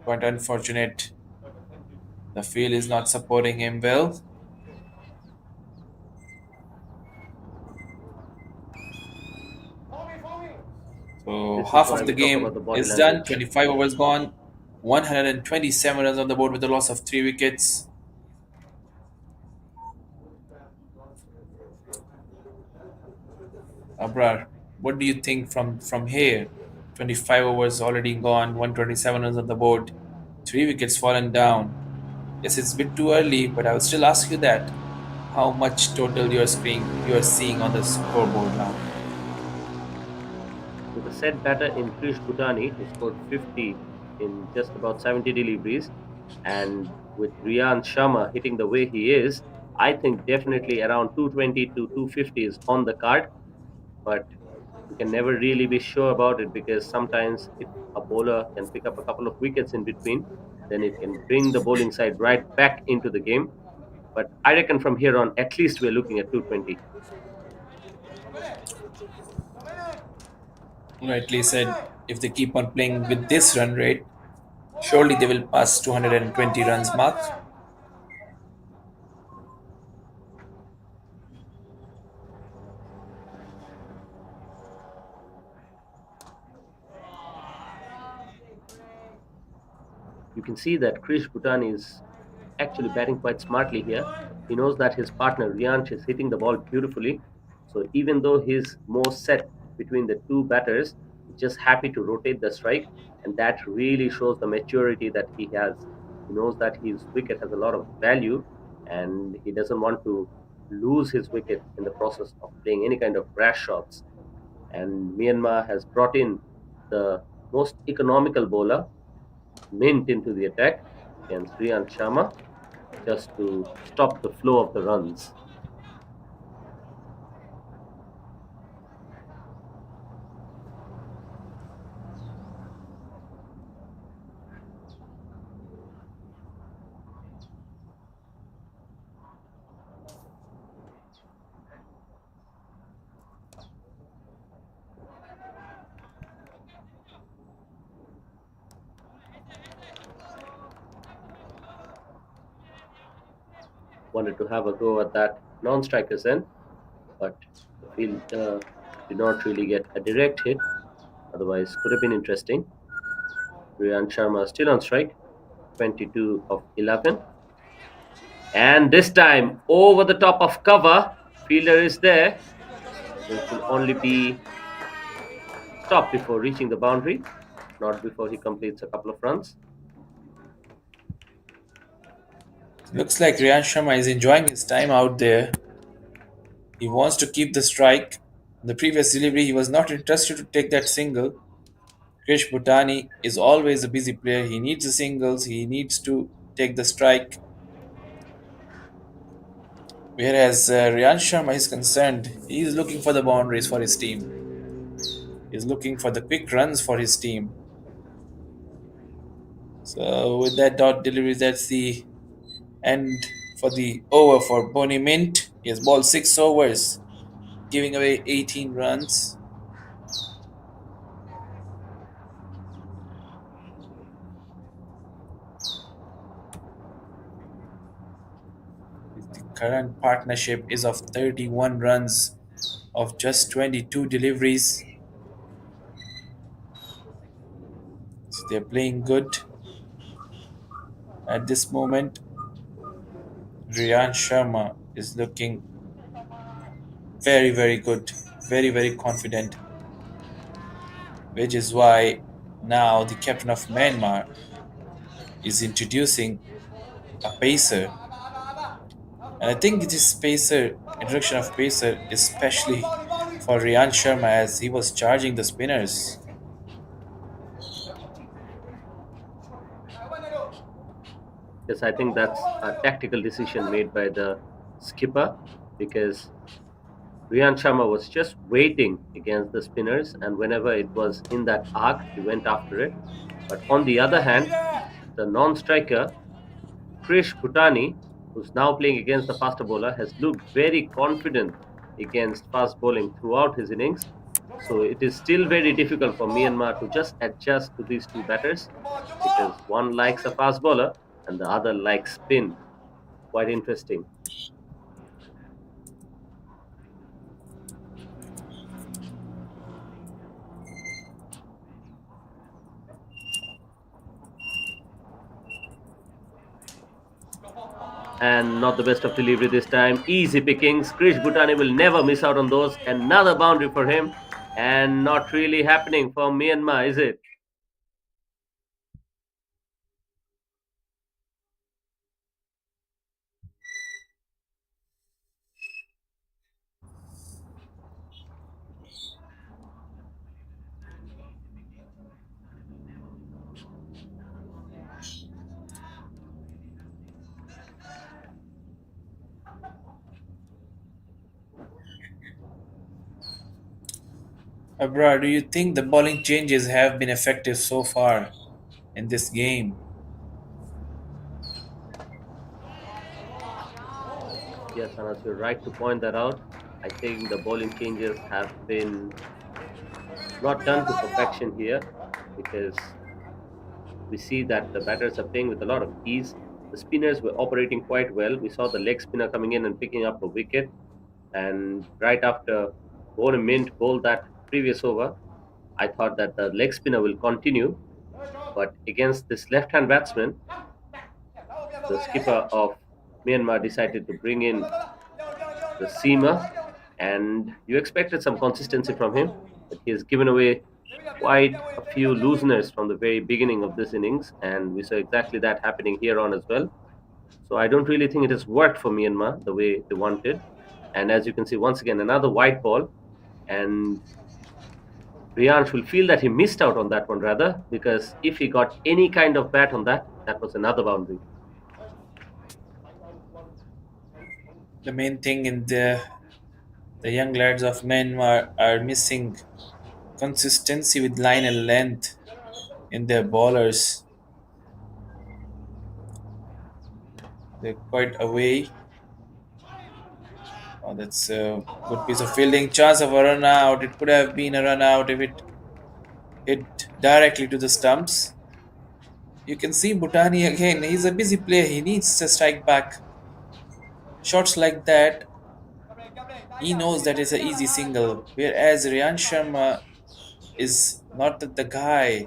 But unfortunate. The field is not supporting him well. So This is half why of the we talk about game the body is done. language. 25 overs gone. 127 runs on the board with a loss of 3 wickets. Abrar, what do you think from here? 25 overs already gone. 127 runs on the board. 3 wickets fallen down. Yes, it's a bit too early, but I will still ask you that. How much total you are seeing on the scoreboard now? With a set batter in Krish Bhutani, who scored 50 in just about 70 deliveries, And with Rian Sharma hitting the way he is, I think definitely around 220 to 250 is on the card. But you can never really be sure about it, because sometimes if a bowler can pick up a couple of wickets in between, then it can bring the bowling side right back into the game. But I reckon from here on, at least we're looking at 220. Rightly said. If they keep on playing with this run rate, surely they will pass 220 runs mark. You can see that Krish Bhutan is actually batting quite smartly here. He knows that his partner Rianch is hitting the ball beautifully. So even though he's more set between the two batters, he's just happy to rotate the strike. And that really shows the maturity that he has. He knows that his wicket has a lot of value, and he doesn't want to lose his wicket in the process of playing any kind of rash shots. And Myanmar has brought in the most economical bowler, Mint, into the attack against Rian Sharma, just to stop the flow of the runs. Wanted to have a go at that non-strikers end, but the field did not really get a direct hit. Otherwise, could have been interesting. Rian Sharma still on strike, 22 of 11. And this time, over the top of cover, fielder is there. So it will only be stopped before reaching the boundary, not before he completes a couple of runs. Looks like Riyan Sharma is enjoying his time out there. He wants to keep the strike. In the previous delivery, he was not interested to take that single. Krish Bhutani is always a busy player. He needs the singles, he needs to take the strike. Whereas Riyan Sharma is concerned, he is looking for the boundaries for his team. He's looking for the quick runs for his team. So with that dot delivery, that's the end for the over for Bonnie Mint. He has bowled 6 overs, giving away 18 runs. The current partnership is of 31 runs of just 22 deliveries. So they're playing good at this moment. Riyan Sharma is looking very, very good, very, very confident, which is why now the captain of Myanmar is introducing a pacer. And I think this pacer, introduction of pacer, is especially for Riyan Sharma as he was charging the spinners. Yes, I think that's a tactical decision made by the skipper, because Rian Sharma was just waiting against the spinners, and whenever it was in that arc, he went after it. But on the other hand, the non-striker Krish Bhutani, who's now playing against the faster bowler, has looked very confident against fast bowling throughout his innings. So it is still very difficult for Myanmar to just adjust to these two batters, because one likes a fast bowler and the other likes spin. Quite interesting. And not the best of delivery this time. Easy pickings. Krish Bhutani will never miss out on those. Another boundary for him. And not really happening for Myanmar, is it? Abrar, do you think the bowling changes have been effective so far in this game? Yes, Anas, you're right to point that out. I think the bowling changes have been not done to perfection here because we see that the batters are playing with a lot of ease. The spinners were operating quite well. We saw the leg spinner coming in and picking up a wicket. And right after Warner Mint bowled that previous over, I thought that the leg spinner will continue. But against this left hand batsman, the skipper of Myanmar decided to bring in the seamer. And you expected some consistency from him, but he has given away quite a few looseners from the very beginning of this innings. And we saw exactly that happening here on as well. So I don't really think it has worked for Myanmar the way they wanted. And as you can see, once again, another white ball. And Riansh will feel that he missed out on that one rather, because if he got any kind of bat on that, that was another boundary. The main thing in the young lads of Myanmar are missing consistency with line and length in their bowlers. They're quite away. Oh, that's a good piece of fielding. Chance of a run out. It could have been a run out if it hit directly to the stumps. You can see Bhutani again. He's a busy player. He needs to strike back. Shots like that, he knows that it's an easy single. Whereas Ryan Sharma is not the guy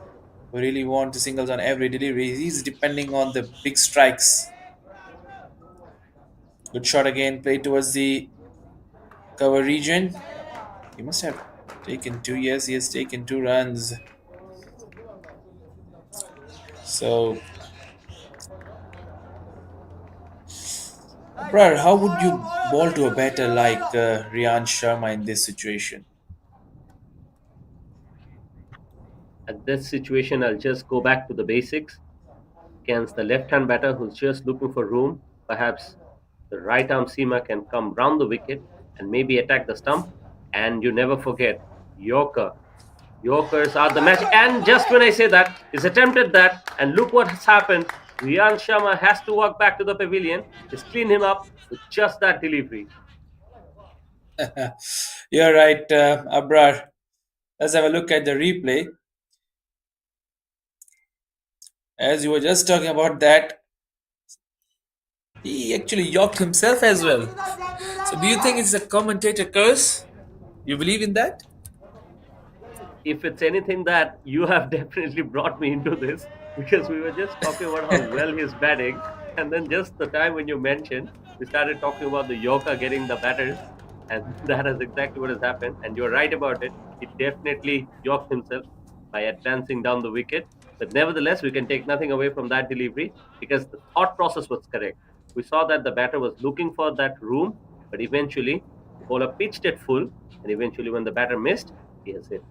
who really wants to singles on every delivery. He's depending on the big strikes. Good shot again, played towards the cover region. He must have taken two. Yes, he has taken 2 runs. So, brother, how would you bowl to a batter like Ryan Sharma in this situation? At this situation, I'll just go back to the basics. Against the left hand batter who's just looking for room, perhaps the right arm seamer can come round the wicket and maybe attack the stump. And you never forget, Yorker. Yorkers are the magic. And just when I say that, he's attempted that, and look what has happened. Riyan Sharma has to walk back to the pavilion. He's cleaned him up with just that delivery. You're right, Abrar. Let's have a look at the replay. As you were just talking about that, he actually yoked himself as well. So, do you think it's a commentator curse? You believe in that? If it's anything that you have definitely brought me into this, because we were just talking about how well he's batting, and then just the time when you mentioned, we started talking about the Yorker getting the batters, and that is exactly what has happened. And you're right about it. He definitely yoked himself by advancing down the wicket. But nevertheless, we can take nothing away from that delivery because the thought process was correct. We saw that the batter was looking for that room, but eventually the bowler pitched it full, and eventually when the batter missed, he has hit.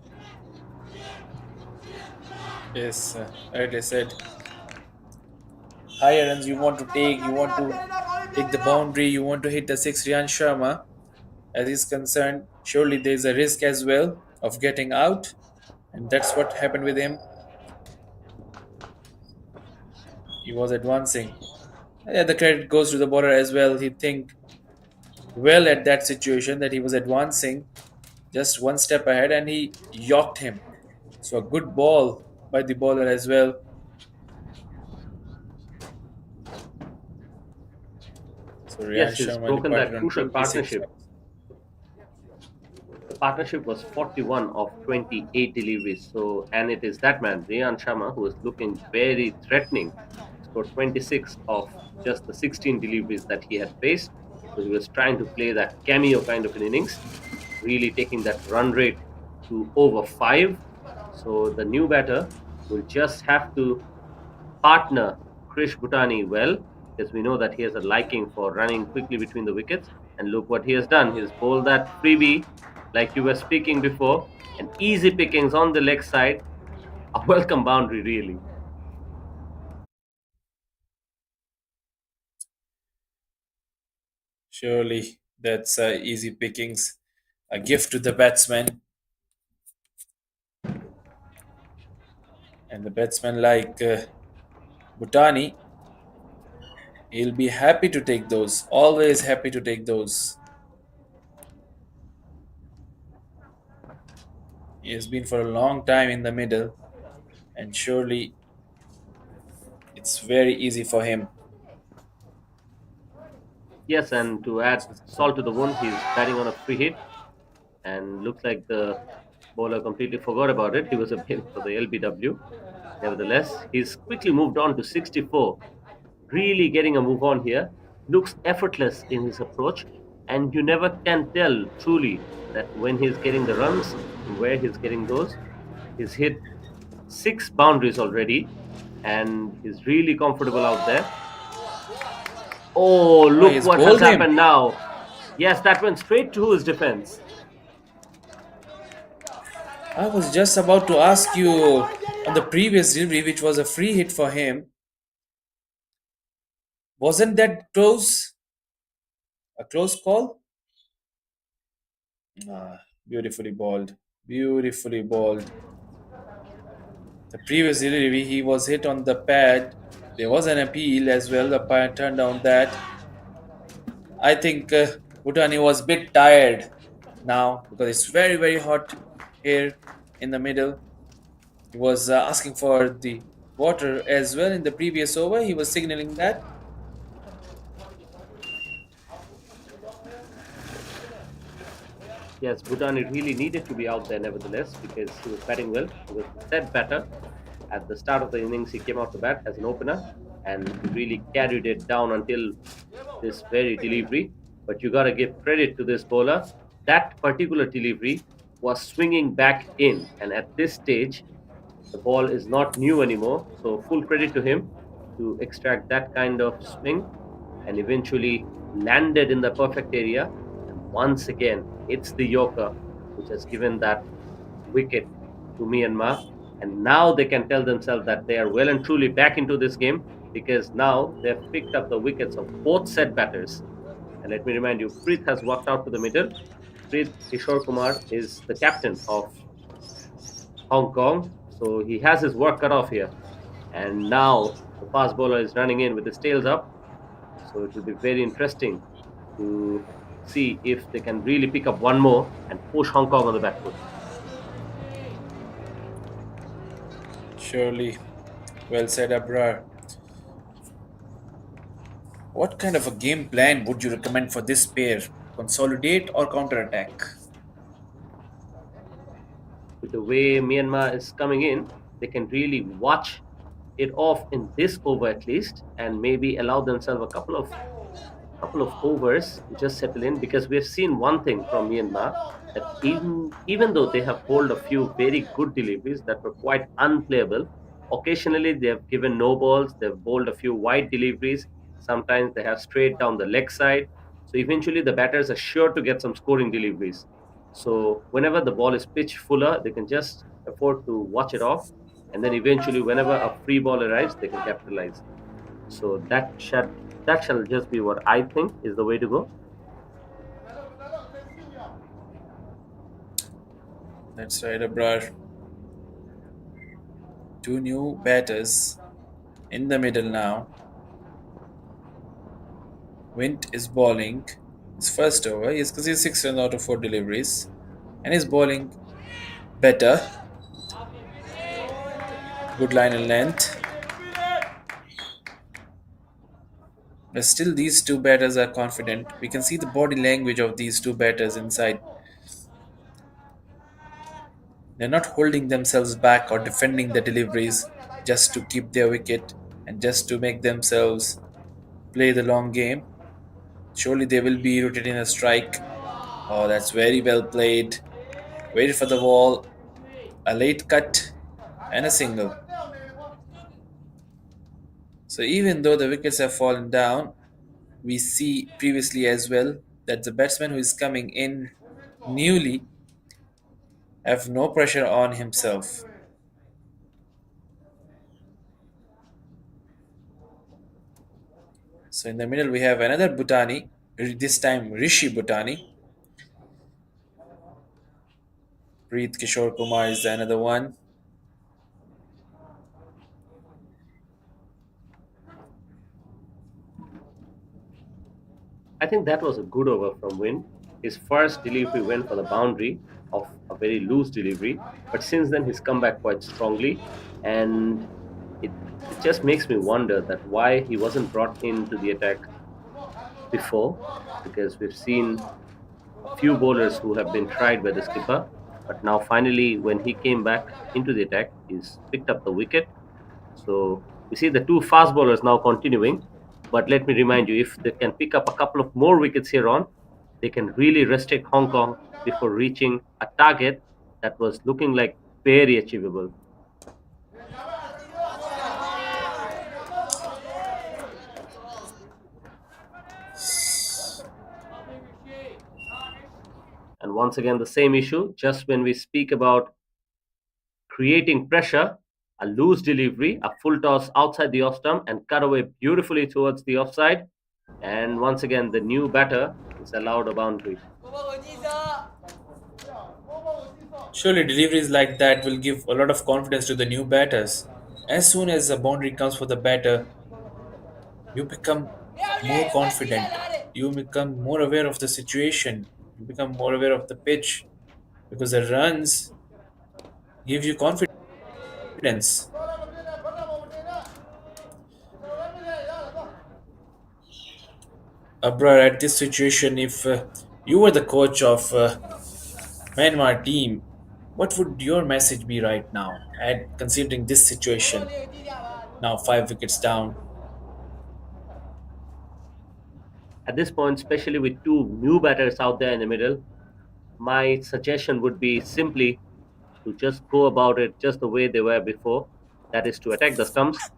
Yes, rightly said. Higher runs you want to take, you want to take the boundary, you want to hit the six. Ryan Sharma, as he's concerned, surely there's a risk as well of getting out, and that's what happened with him. He was advancing. Yeah, the credit goes to the bowler as well. He think well at that situation that he was advancing just one step ahead and he yoked him. So a good ball by the bowler as well. So Ryan Yes, he's Sharma broken departed that on crucial 26 partnership. runs. The partnership was 41 of 28 deliveries. So, and it is that man, Riyan Sharma, who is looking very threatening. Scored 26 of just the 16 deliveries that he had faced. So he was trying to play that cameo kind of an innings, really taking that run rate to over 5. So the new batter will just have to partner Krish Bhutani well, because we know that he has a liking for running quickly between the wickets. And look what he has done. He's bowled that freebie, like you were speaking before, and easy pickings on the leg side. A welcome boundary, really. Surely that's easy pickings. A gift to the batsman. And the batsman like Bhutani, he'll be happy to take those. Always happy to take those. He has been for a long time in the middle, and surely it's very easy for him. Yes, and to add salt to the wound, he's batting on a free hit, and looks like the bowler completely forgot about it. He was appealing for the LBW. Nevertheless, he's quickly moved on to 64, really getting a move on here. Looks effortless in his approach, and you never can tell truly that when he's getting the runs and where he's getting those. He's hit six boundaries already, and he's really comfortable out there. Oh, Oh, look he's what has bowled him. happened now. Yes, that went straight to his defense. I was just about to ask you on the previous delivery, which was a free hit for him. Wasn't that close? A close call? Ah, beautifully bowled. Beautifully bowled. The previous delivery, he was hit on the pad. There was an appeal as well. The umpire turned down that. I think Bhutani was a bit tired now because it's very, very hot here in the middle. He was asking for the water as well in the previous over. He was signaling that. Yes, Bhutani really needed to be out there nevertheless because he was batting well. He was the set batter. At the start of the innings, he came out to bat as an opener and he really carried it down until this very delivery. But you got to give credit to this bowler. That particular delivery was swinging back in, and at this stage, the ball is not new anymore. So, full credit to him to extract that kind of swing and eventually landed in the perfect area. And once again, it's the Yorker which has given that wicket to Myanmar. And now they can tell themselves that they are well and truly back into this game because now they've picked up the wickets of both set batters. And let me remind you, Preet has walked out to the middle. Preet Kishore Kumar is the captain of Hong Kong, so he has his work cut off here. And now the fast bowler is running in with his tails up, so it will be very interesting to see if they can really pick up one more and push Hong Kong on the back foot. Surely. Well said, Abrar. What kind of a game plan would you recommend for this pair? Consolidate or counter attack? With the way Myanmar is coming in, they can really watch it off in this over at least, and maybe allow themselves a couple of overs to just settle in because we've seen one thing from Myanmar that even though they have bowled a few very good deliveries that were quite unplayable, occasionally they have given no balls, they've bowled a few wide deliveries, sometimes they have straight down the leg side. So eventually the batters are sure to get some scoring deliveries. So whenever the ball is pitched fuller, they can just afford to watch it off, and then eventually whenever a free ball arrives, they can capitalize. So that shall just be what I think is the way to go. That's right, Abrar. Two new batters in the middle now. Wint is bowling his first over. He has conceded 6 runs out of 4 deliveries. And is bowling better. Good line and length. But still, these two batters are confident. We can see the body language of these two batters inside. They're not holding themselves back or defending the deliveries just to keep their wicket and just to make themselves play the long game. Surely they will be rotating a strike. Oh, that's very well played. Waited for the ball. A late cut and a single. So even though the wickets have fallen down, we see previously as well that the batsman who is coming in newly have no pressure on himself. So in the middle we have another Bhutani, this time Rishi Bhutani. Preet Kishore Kumar is another one. I think that was a good over from Win. His first delivery went for the boundary of a very loose delivery, but since then he's come back quite strongly, and it it just makes me wonder that why he wasn't brought into the attack before, because we've seen a few bowlers who have been tried by the skipper, but now finally when he came back into the attack, he's picked up the wicket. So we see the two fast bowlers now continuing. But let me remind you, if they can pick up a couple of more wickets here on, they can really restrict Hong Kong before reaching a target that was looking like very achievable. And once again, the same issue, just when we speak about creating pressure, a loose delivery, a full toss outside the off stump and cut away beautifully towards the offside. And once again, the new batter is allowed a boundary. Surely deliveries like that will give a lot of confidence to the new batters. As soon as a boundary comes for the batter, you become more confident. You become more aware of the situation. You become more aware of the pitch because the runs give you confidence. Abrar, at this situation, if you were the coach of Myanmar team, what would your message be right now? At considering this situation, now 5 wickets down. At this point, especially with two new batters out there in the middle, my suggestion would be simply to just go about it just the way they were before. That is to attack the stumps,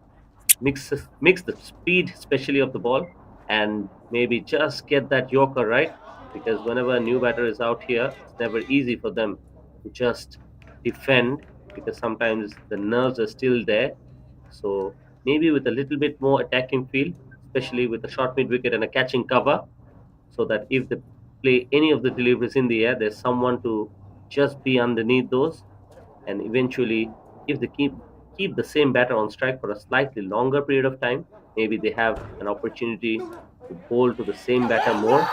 mix the speed, especially of the ball, and maybe just get that Yorker right. Because whenever a new batter is out here, it's never easy for them to just defend because sometimes the nerves are still there. So maybe with a little bit more attacking feel, especially with a short mid wicket and a catching cover, so that if they play any of the deliveries in the air, there's someone to just be underneath those, and eventually, if they keep the same batter on strike for a slightly longer period of time, maybe they have an opportunity to bowl to the same batter more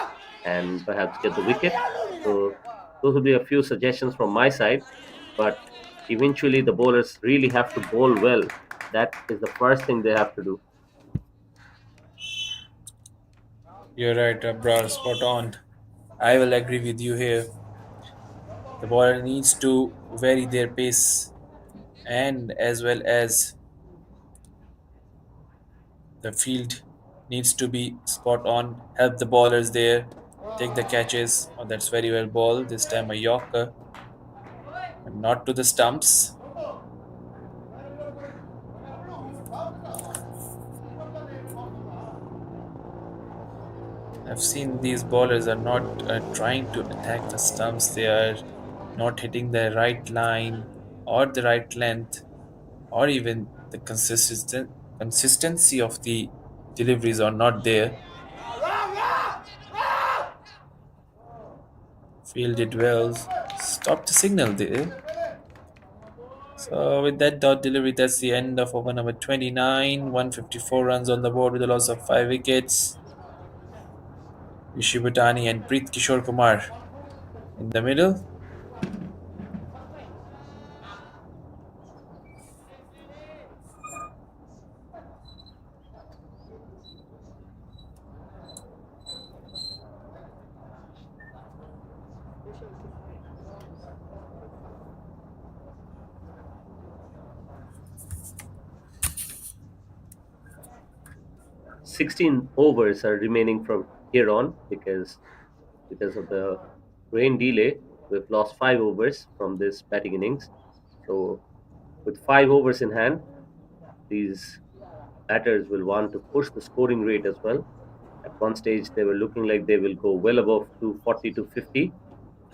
and perhaps get the wicket. So those would be a few suggestions from my side, but eventually the bowlers really have to bowl well. That is the first thing they have to do. You're right, Abrar, spot on. I will agree with you here. The bowler needs to vary their pace and as well as the field needs to be spot on. Help the bowlers there. Take the catches. Oh, that's very well ball. This time a Yorker. And not to the stumps. I've seen these bowlers are not trying to attack the stumps. They are not hitting the right line or the right length or even the consistency of the deliveries are not there. Fielded well. Stop the signal there. So with that dot delivery, that's the end of over number 29. 154 runs on the board with a loss of 5 wickets. Rishi Bhutani and Preet Kishore Kumar in the middle. 16 overs are remaining from here on because of the rain delay. We've lost 5 overs from this batting innings. So with 5 overs in hand, these batters will want to push the scoring rate as well. At one stage, they were looking like they will go well above 240 to 50,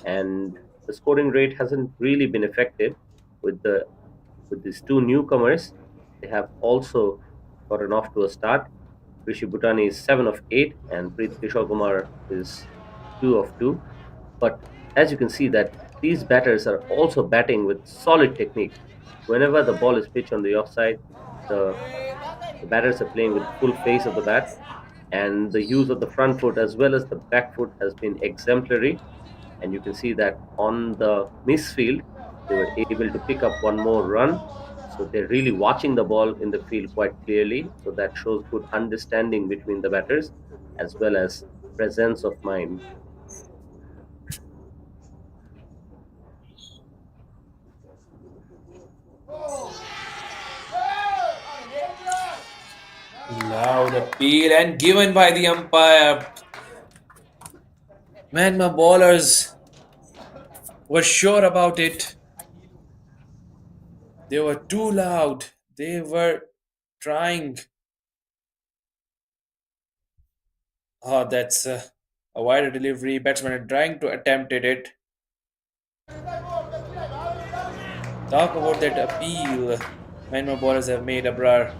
and the scoring rate hasn't really been affected with these two newcomers. They have also gotten off to a start. Rishi Bhutani is 7 of 8, and Preet Kishore Kumar is 2 of 2. But as you can see that these batters are also batting with solid technique. Whenever the ball is pitched on the offside, the batters are playing with full face of the bat. And the use of the front foot as well as the back foot has been exemplary. And you can see that on the misfield, they were able to pick up one more run. So they're really watching the ball in the field quite clearly. So that shows good understanding between the batters as well as presence of mind. Loud appeal and given by the umpire. Man, my bowlers were sure about it. They were too loud. They were trying. Oh, that's a wider delivery. Batsmen are trying to attempt it. Talk about that appeal. Myanmar bowlers have made Abrar.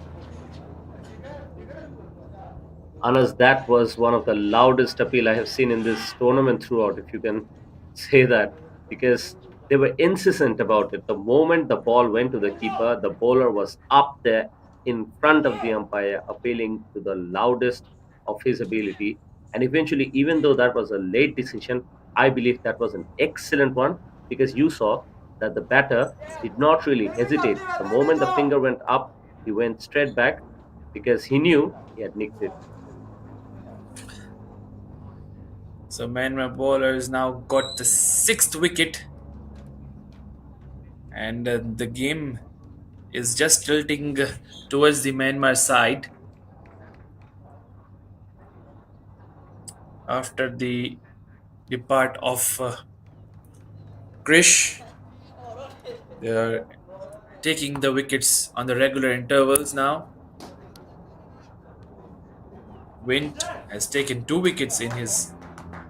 Anas, that was one of the loudest appeal I have seen in this tournament throughout, if you can say that, because they were incessant about it. The moment the ball went to the keeper, the bowler was up there in front of the umpire, appealing to the loudest of his ability. And eventually, even though that was a late decision, I believe that was an excellent one because you saw that the batter did not really hesitate. The moment the finger went up, he went straight back because he knew he had nicked it. So Myanmar bowlers now got the sixth wicket, and the game is just tilting towards the Myanmar side after the depart of Krish. They are taking the wickets on the regular intervals now. Wint has taken two wickets in his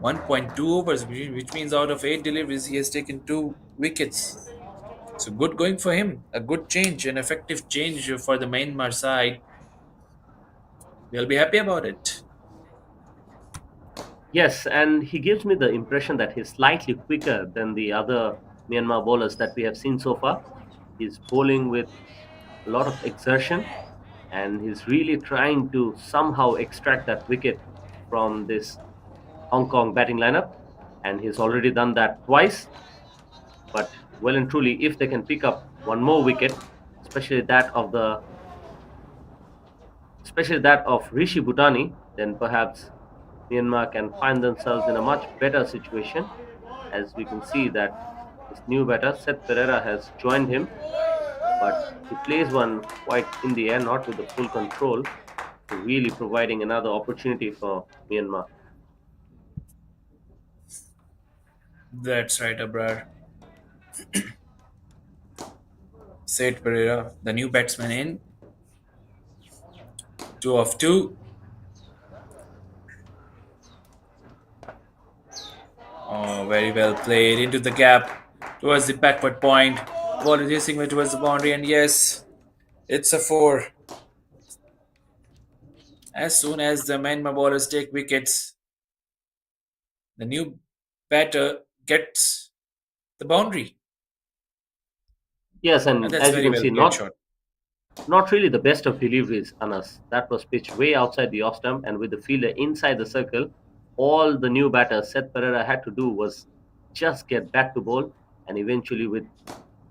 1.2 overs, which means out of 8 deliveries, he has taken two wickets. So good going for him. A good change, an effective change for the Myanmar side. They'll be happy about it. Yes, and he gives me the impression that he's slightly quicker than the other Myanmar bowlers that we have seen so far. He's bowling with a lot of exertion and he's really trying to somehow extract that wicket from this Hong Kong batting lineup. And he's already done that twice. But well and truly, if they can pick up one more wicket, especially that of the especially that of Rishi Bhutani, then perhaps Myanmar can find themselves in a much better situation. As we can see that this new batter, Seth Pereira, has joined him, but he plays one quite in the air, not with the full control, so really providing another opportunity for Myanmar. That's right, Abrar. Said Pereira, the new batsman in. Two of two. Oh, very well played into the gap towards the backward point. Ball is racing way towards the boundary, and yes, it's a four. As soon as the Myanmar bowlers take wickets, the new batter gets the boundary, Yes, and and that's as you very can well see, played not shot. not really the best of deliveries, Anas. That was pitched way outside the off stump, and with the fielder inside the circle, all the new batter Seth Pereira had to do was just get back to ball, and eventually, with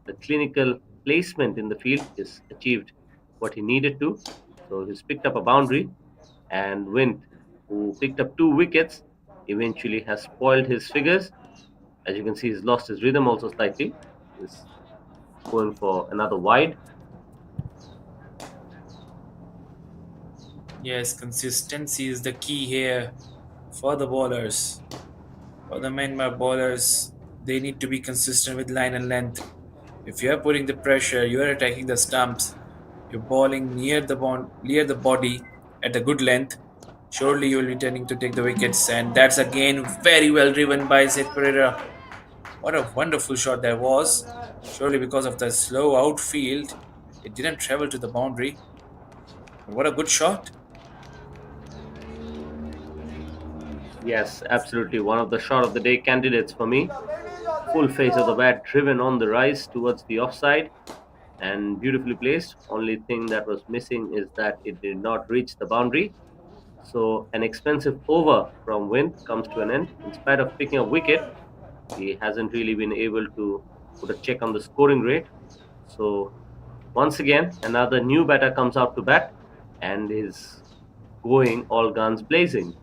the clinical placement in the field, he's achieved what he needed to. So he's picked up a boundary, and Wint, who picked up two wickets, eventually has spoiled his figures. As you can see, he's lost his rhythm also slightly. He's going for another wide. Yes, consistency is the key here for the bowlers. For the Myanmar bowlers, they need to be consistent with line and length. If you are putting the pressure, you are attacking the stumps, you're bowling near the body at a good length. Surely you will be tending to take the wickets, and that's again very well driven by Seth Pereira. What a wonderful shot there was. Surely because of the slow outfield, it didn't travel to the boundary. But what a good shot. Yes, absolutely. One of the shot of the day candidates for me. Full face of the bat driven on the rise towards the offside and beautifully placed. Only thing that was missing is that it did not reach the boundary. So an expensive over from Wind comes to an end. In spite of picking a wicket, he hasn't really been able to put a check on the scoring rate. So once again, another new batter comes out to bat and is going all guns blazing.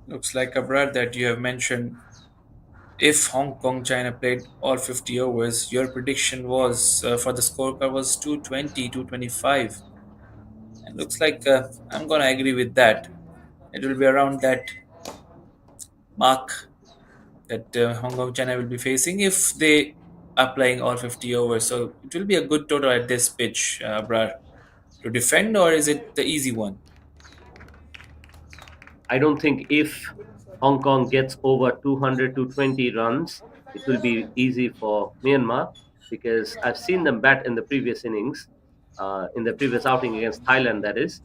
Looks like, Abrar, that you have mentioned if Hong Kong China played all 50 overs, your prediction was for the scorecard was 220, 225. And looks like I'm going to agree with that. It will be around that mark that Hong Kong China will be facing if they are playing all 50 overs. So it will be a good total at this pitch, Abrar. To defend, or is it the easy one? I don't think if Hong Kong gets over 200 to 20 runs, it will be easy for Myanmar because I've seen them bat in the previous innings, in the previous outing against Thailand, that is.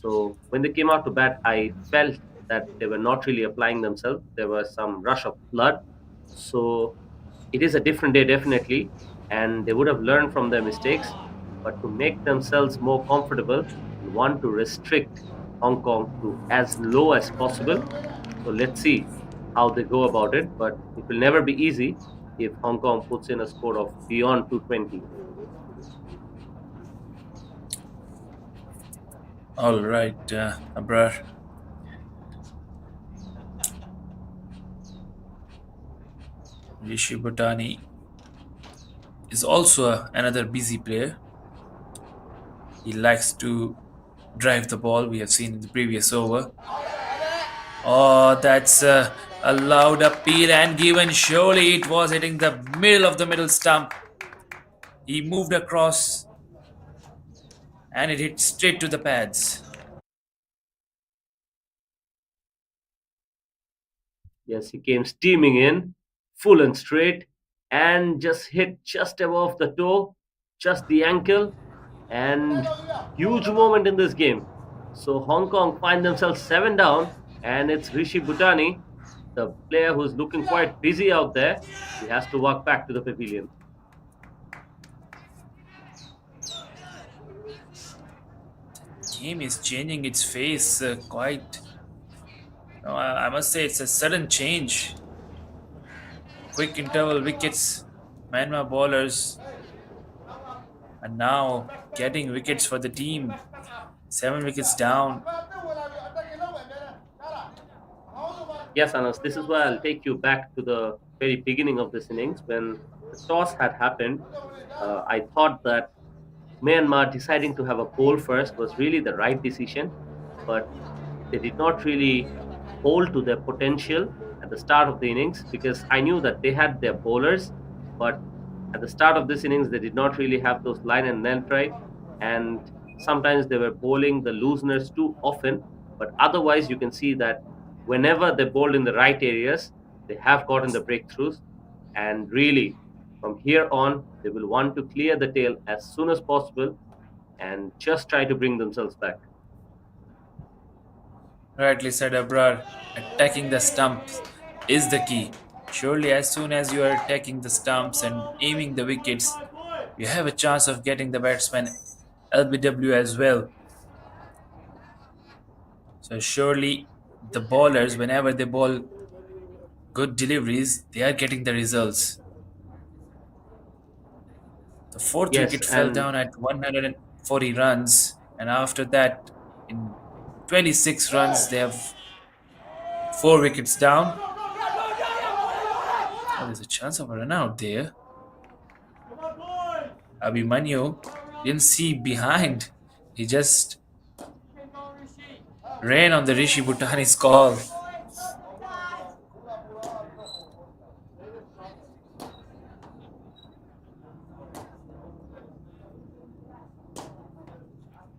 So when they came out to bat, I felt that they were not really applying themselves. There was some rush of blood. So it is a different day, definitely, and they would have learned from their mistakes. But to make themselves more comfortable and want to restrict Hong Kong to as low as possible. So let's see how they go about it. But it will never be easy if Hong Kong puts in a score of beyond 220. All right, Abrar. Rishi Bhutani is also another busy player. He likes to drive the ball. We have seen in the previous over. Oh, that's a loud appeal and given. Surely it was hitting the middle of the middle stump. He moved across and it hit straight to the pads. Yes, he came steaming in, full and straight, and just hit just above the toe, just the ankle, and huge moment in this game. So Hong Kong find themselves 7 down, and it's Rishi Bhutani, the player who's looking quite busy out there. He has to walk back to the pavilion. Game is changing its face quite. No, I must say it's a sudden change. Quick interval wickets. Myanmar bowlers are now getting wickets for the team. 7 wickets down. Yes, Anas, this is why I'll take you back to the very beginning of this innings when the toss had happened. I thought that Myanmar deciding to have a bowl first was really the right decision, but they did not really hold to their potential at the start of the innings because I knew that they had their bowlers, but at the start of this innings they did not really have those line and length right, and sometimes they were bowling the looseners too often. But otherwise, you can see that whenever they bowled in the right areas, they have gotten the breakthroughs, and really from here on they will want to clear the tail as soon as possible and just try to bring themselves back. Rightly said, Abrar. Attacking the stumps is the key. Surely, as soon as you are attacking the stumps and aiming the wickets, you have a chance of getting the batsman LBW as well. So, surely, the bowlers, whenever they bowl good deliveries, they are getting the results. The fourth Yes, wicket fell and down at 140 runs, and after that, in 26 runs, they have 4 wickets down. Oh, there's a chance of a run out there. Abhimanyu didn't see behind. He just ran on the Rishi Bhutani's call.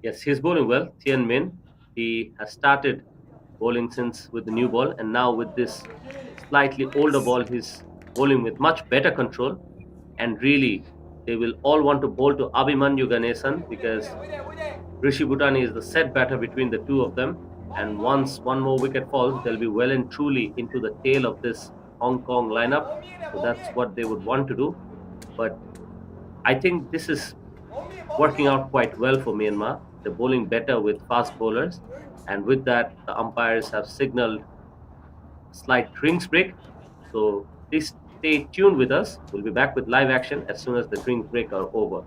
yes, he's bowling well. Tian Min, he has started bowling since with the new ball, and now with this slightly older ball, he's bowling with much better control. And really, they will all want to bowl to Abhimanyu Ganesan because Rishi Bhutani is the set batter between the two of them. And once one more wicket falls, they'll be well and truly into the tail of this Hong Kong lineup, so that's what they would want to do. But I think this is working out quite well for Myanmar. They're bowling better with fast bowlers, and with that, the umpires have signaled a slight drinks break. So please stay tuned with us. We'll be back with live action as soon as the drinks break are over.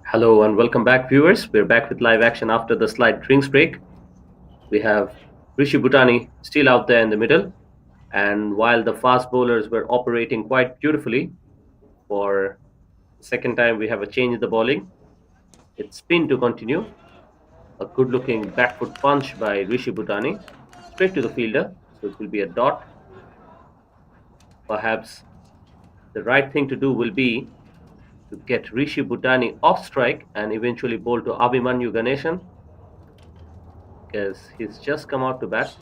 Hello and welcome back, viewers. We're back with live action after the slight drinks break. We have Rishi Bhutani still out there in the middle, and while the fast bowlers were operating quite beautifully, for the second time we have a change in the bowling. It's spin to continue. A good-looking back foot punch by Rishi Bhutani, straight to the fielder, so it will be a dot. Perhaps the right thing to do will be to get Rishi Bhutani off strike and eventually bowl to Abhimanyu Ganeshan, because he's just come out to bat.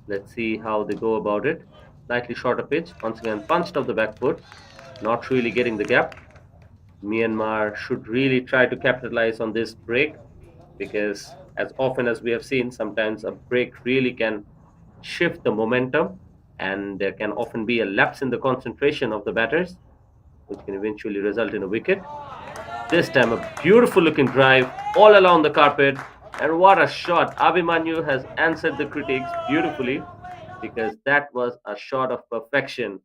Let's see how they go about it. Slightly shorter pitch, once again punched off the back foot, not really getting the gap. Myanmar should really try to capitalize on this break, because as often as we have seen, sometimes a break really can shift the momentum, and there can often be a lapse in the concentration of the batters, which can eventually result in a wicket. This time a beautiful looking drive all along the carpet, and what a shot. Abhimanyu has answered the critics beautifully, because that was a shot of perfection.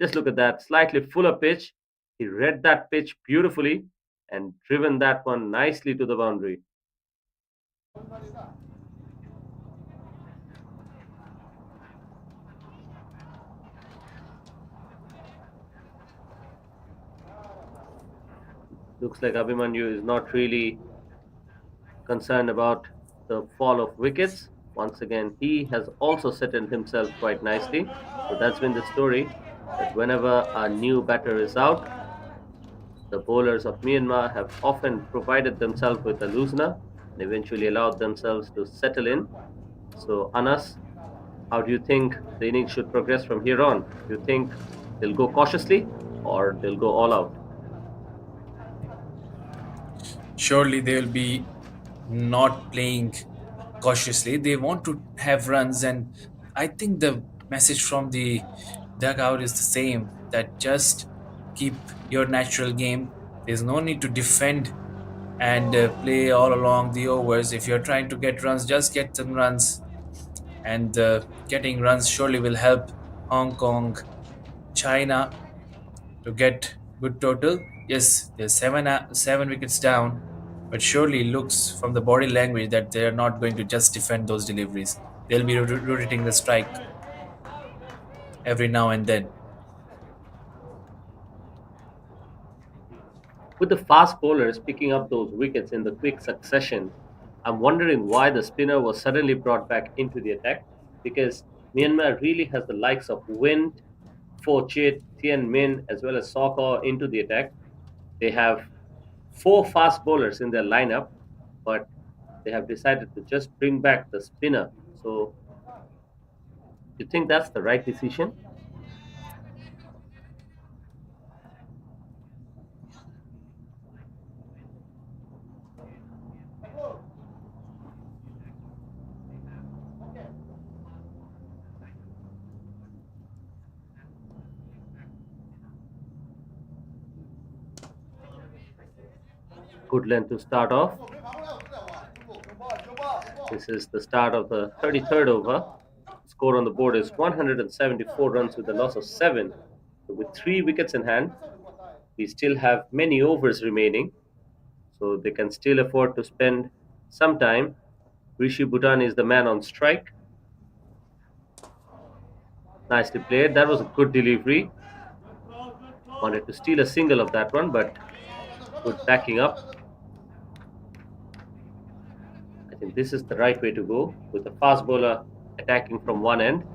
Just look at that, slightly fuller pitch, He read that pitch beautifully and driven that one nicely to the boundary. Looks like Abhimanyu is not really concerned about the fall of wickets. Once again, he has also settled himself quite nicely. So that's been the story that whenever a new batter is out, the bowlers of Myanmar have often provided themselves with a loosener and eventually allowed themselves to settle in. So, Anas, how do you think the innings should progress from here on? Do you think they'll go cautiously or they'll go all out? Surely they will be not playing cautiously. They want to have runs, and I think the message from the dugout is the same, that just keep your natural game. There's no need to defend and play all along the overs. If you're trying to get runs, just get some runs, and getting runs surely will help Hong Kong, China to get good total. Yes, they're seven wickets down, but surely looks from the body language that they are not going to just defend those deliveries. They'll be rotating the strike every now and then. With the fast bowlers picking up those wickets in the quick succession, I'm wondering why the spinner was suddenly brought back into the attack because Myanmar really has the likes of Wind, Chit, Tien Min, as well as Sokor into the attack. They have four fast bowlers in their lineup, but they have decided to just bring back the spinner. So, you think that's the right decision? Good length to start off. This is the start of the 33rd over. Score on the board is 174 runs with a loss of 7. So with 3 wickets in hand, we still have many overs remaining. So they can still afford to spend some time. Rishi Bhutan is the man on strike. Nicely played. That was a good delivery. Wanted to steal a single of that one, but good backing up. I think this is the right way to go with the fast bowler attacking from one end.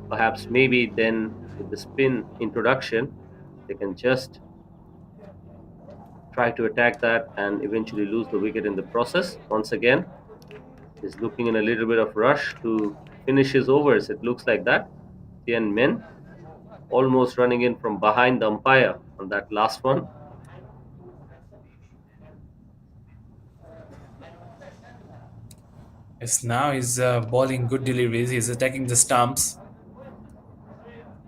Perhaps maybe then with the spin introduction, they can just try to attack that and eventually lose the wicket in the process. Once again, he's looking in a little bit of rush to finish his overs. It looks like that. Tien Min almost running in from behind the umpire on that last one. Yes, now he's bowling good deliveries. He's attacking the stumps.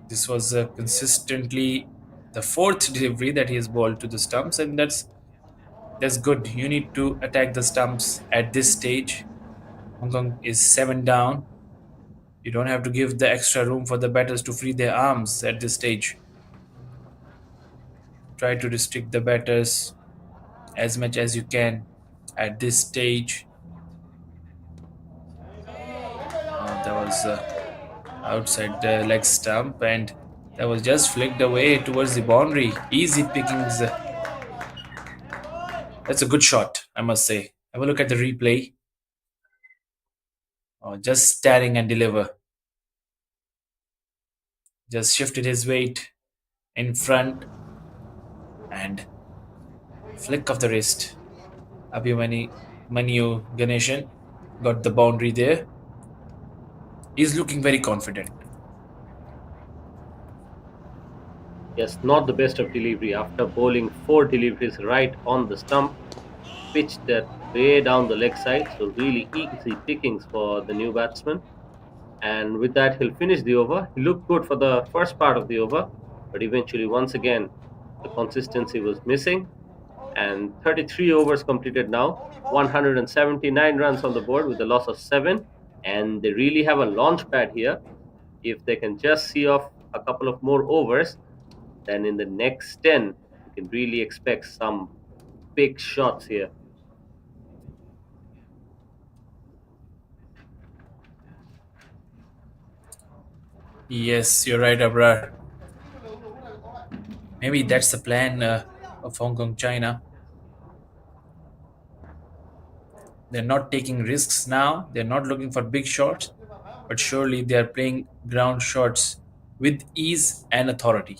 This was consistently the fourth delivery that he has bowled to the stumps, and that's good. You need to attack the stumps at this stage. Hong Kong is 7 down. You don't have to give the extra room for the batters to free their arms at this stage. Try to restrict the batters as much as you can at this stage. That was outside the leg stump, and that was just flicked away towards the boundary. Easy pickings. That's a good shot, I must say. Have a look at the replay. Just staring and deliver. Just shifted his weight in front and flick of the wrist. Abhimanyu Ganeshan got the boundary there. He's looking very confident. Yes, not the best of delivery. After bowling 4 deliveries right on the stump, pitched that way down the leg side. So really easy pickings for the new batsman. And with that, he'll finish the over. He looked good for the first part of the over, but eventually, once again, the consistency was missing. And 33 overs completed now, 179 runs on the board with a loss of 7. And they really have a launch pad here. If they can just see off a couple of more overs, then in the next 10, it can really expect some big shots here. Yes, you're right, Abrar. Maybe that's the plan of Hong Kong China. They're not taking risks now. They're not looking for big shots, but surely they are playing ground shots with ease and authority.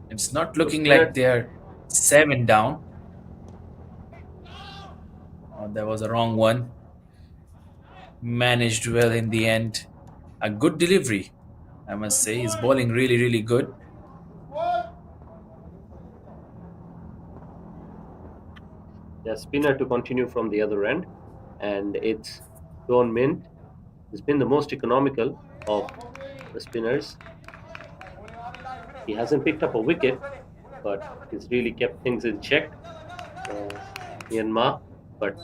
It's not So looking like spinner, they're 7 down. Oh, that was a wrong one. Managed well in the end. A good delivery, I must say. He's bowling really, really good. yeah, spinner to continue from the other end, and it's Don Mint. He's been the most economical of the spinners. He hasn't picked up a wicket, but he's really kept things in check for Myanmar. But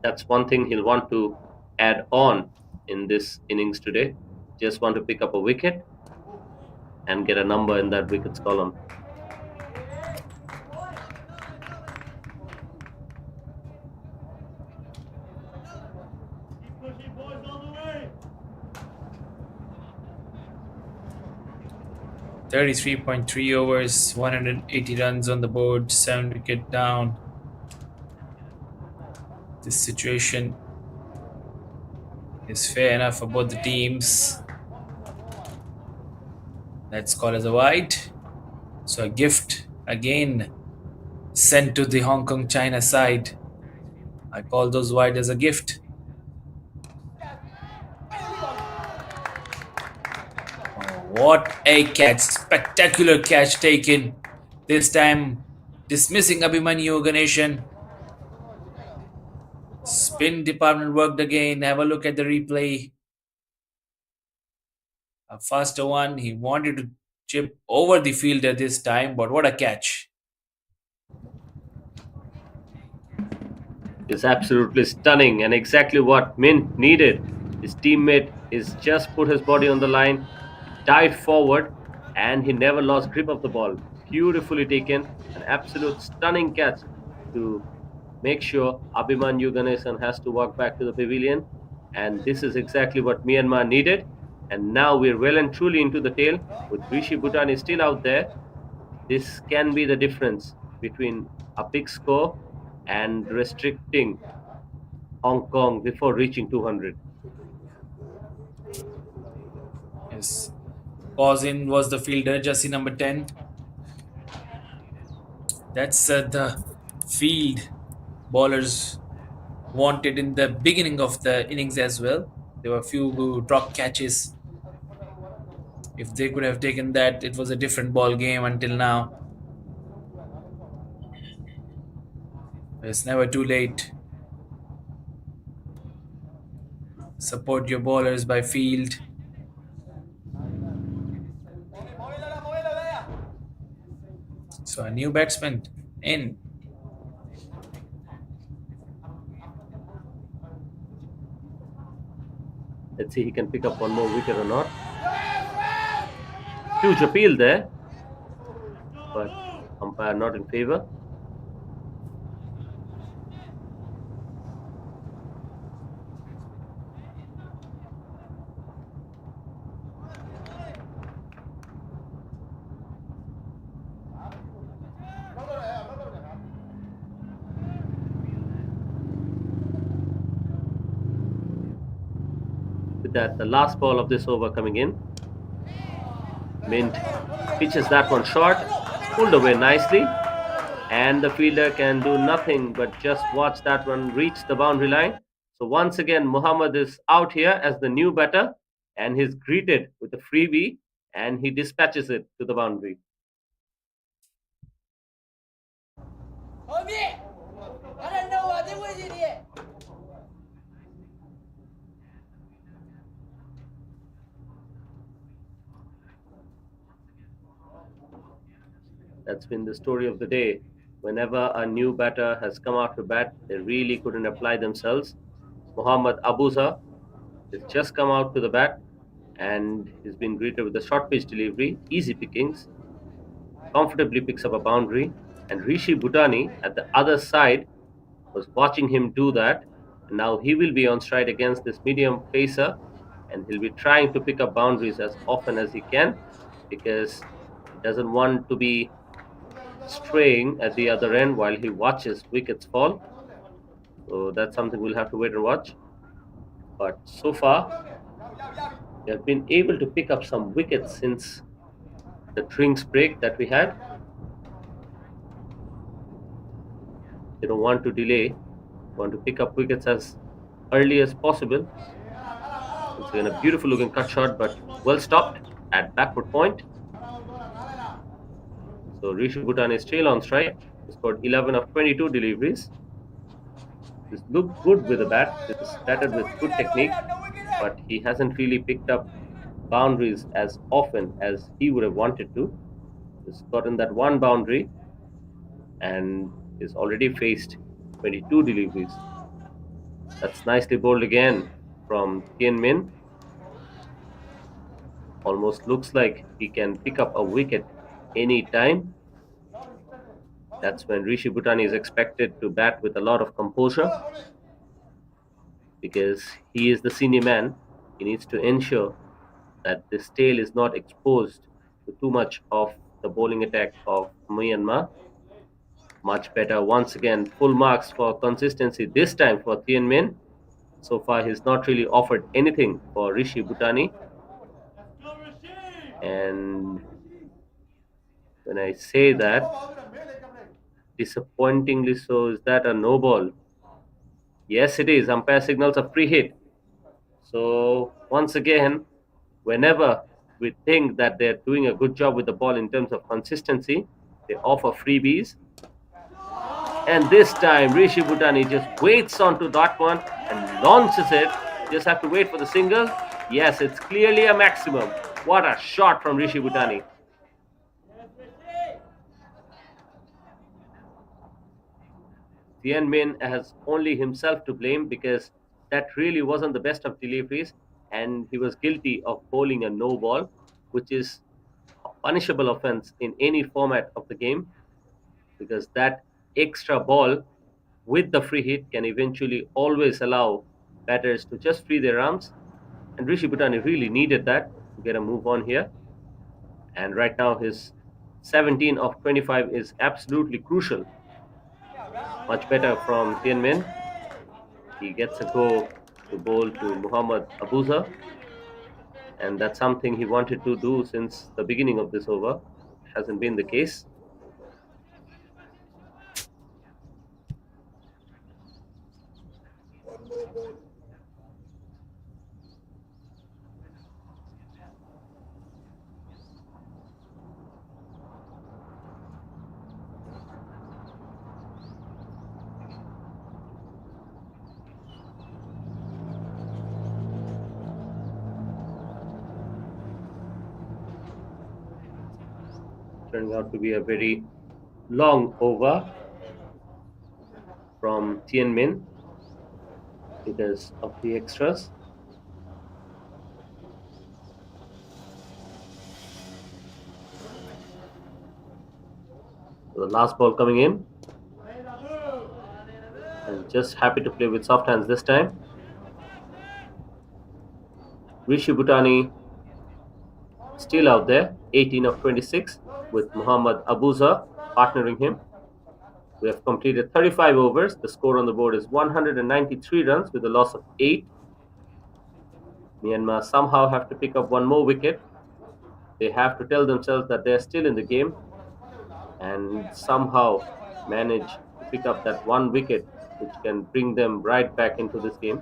that's one thing he'll want to add on in this innings today. Just want to pick up a wicket and get a number in that wickets column. – 33.3 overs, 180 runs on the board, 7 wicket down. This situation is fair enough for both the teams. Let's call as a wide. So a gift again sent to the Hong Kong China side. I call those wide as a gift. Oh, what a catch! Spectacular catch taken. This time dismissing Abhimanyu Ganeshan. Spin department worked again. Have a look at the replay. A faster one. He wanted to chip over the fielder this time, but what a catch. It's absolutely stunning and exactly what Mint needed. His teammate is just put his body on the line, dived forward, and he never lost grip of the ball. Beautifully taken, an absolute stunning catch to make sure Abhimanyu Ganesan has to walk back to the pavilion. And this is exactly what Myanmar needed. And now we're well and truly into the tail with Rishi Bhutani still out there. This can be the difference between a big score and restricting Hong Kong before reaching 200. Yes. Cousin was the fielder, jersey number 10. That's the field bowlers wanted in the beginning of the innings as well. There were a few drop catches. If they could have taken that, it was a different ball game until now. It's never too late. Support your bowlers by field. So a new batsman in. Let's see he can pick up one more wicket or not. Huge appeal there, but umpire not in favor. With that, the last ball of this over coming in. Mint pitches that one short, pulled away nicely, and the fielder can do nothing but just watch that one reach the boundary line. So once again, Muhammad is out here as the new batter, and he's greeted with a freebie, and he dispatches it to the boundary. That's been the story of the day. Whenever a new batter has come out to bat, they really couldn't apply themselves. Muhammad Abuza has just come out to the bat, and he's been greeted with a short pitch delivery, easy pickings, comfortably picks up a boundary, and Rishi Bhutani at the other side was watching him do that. And now he will be on stride against this medium pacer, and he'll be trying to pick up boundaries as often as he can because he doesn't want to be straying at the other end while he watches wickets fall. So that's something we'll have to wait and watch. But so far, they have been able to pick up some wickets since the drinks break that we had. They don't want to delay, want to pick up wickets as early as possible. It's again a beautiful looking cut shot, but well stopped at backward point. So Rishi Bhutan is still on strike. He scored 11 of 22 deliveries. He's looked good with the bat. He's batted with good technique, but he hasn't really picked up boundaries as often as he would have wanted to. He's gotten that one boundary and is already faced 22 deliveries. That's nicely bowled again from Tien Min. Almost looks like he can pick up a wicket any time. That's when Rishi Bhutani is expected to bat with a lot of composure because he is the senior man. He needs to ensure that this tail is not exposed to too much of the bowling attack of Myanmar. Much better. Once again, full marks for consistency this time for Tien Min. So far, he's not really offered anything for Rishi Bhutani. And when I say that, disappointingly so, is that a no ball? Yes, it is. Umpire signals a free hit. So once again, whenever we think that they're doing a good job with the ball in terms of consistency, they offer freebies. And this time, Rishi Bhutani just waits onto that one and launches it. Just have to wait for the single. Yes, it's clearly a maximum. What a shot from Rishi Bhutani. Tien Min has only himself to blame because that really wasn't the best of deliveries, and he was guilty of bowling a no ball, which is a punishable offense in any format of the game, because that extra ball with the free hit can eventually always allow batters to just free their arms. And Rishi Bhutani really needed that to get a move on here. And right now his 17 of 25 is absolutely crucial. Much better from Tien Min. He gets a go to bowl to Muhammad Abuza. And that's something he wanted to do since the beginning of this over. Hasn't been the case. Turning out to be a very long over from Tien Min because of the extras. So the last ball coming in, and just happy to play with soft hands this time. Rishi Bhutani still out there, 18 of 26 with Muhammad Abuza partnering him. We have completed 35 overs. The score on the board is 193 runs with a loss of 8. Myanmar somehow have to pick up one more wicket. They have to tell themselves that they're still in the game and somehow manage to pick up that one wicket which can bring them right back into this game.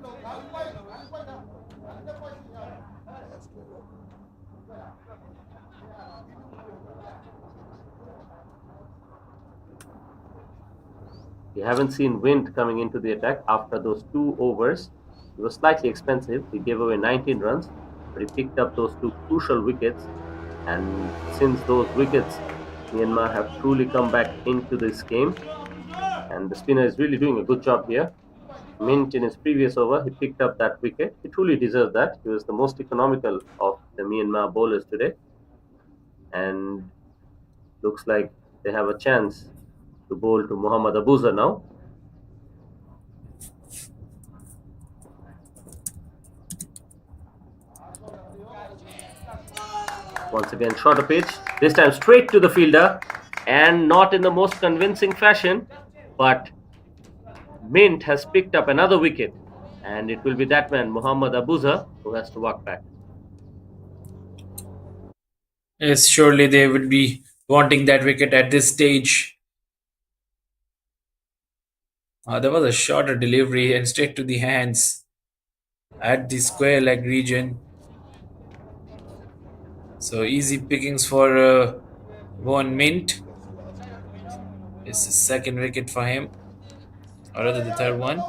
We haven't seen Wind coming into the attack after those 2 overs. It was slightly expensive. He gave away 19 runs, but he picked up those 2 crucial wickets. And since those wickets, Myanmar have truly come back into this game. And the spinner is really doing a good job here. Mint in his previous over, he picked up that wicket. He truly deserved that. He was the most economical of the Myanmar bowlers today. And looks like they have a chance to bowl to Muhammad Abuza now. Once again, shorter pitch. This time straight to the fielder, and not in the most convincing fashion, but Mint has picked up another wicket, and it will be that man, Muhammad Abuza, who has to walk back. Yes, surely they would be wanting that wicket at this stage. There was a shorter delivery and straight to the hands at the square leg region. So easy pickings for Von Mint. It's the second wicket for him, or rather the third one.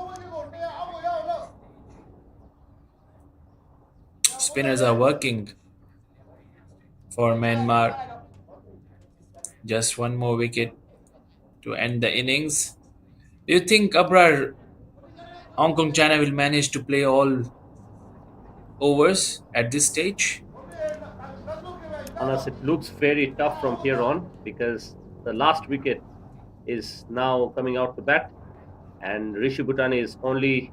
Spinners are working for Myanmar. Just one more wicket to end the innings. Do you think Abrar Hong Kong China will manage to play all overs at this stage? Honest, it looks very tough from here on because the last wicket is now coming out to bat, and Rishi Bhutani is only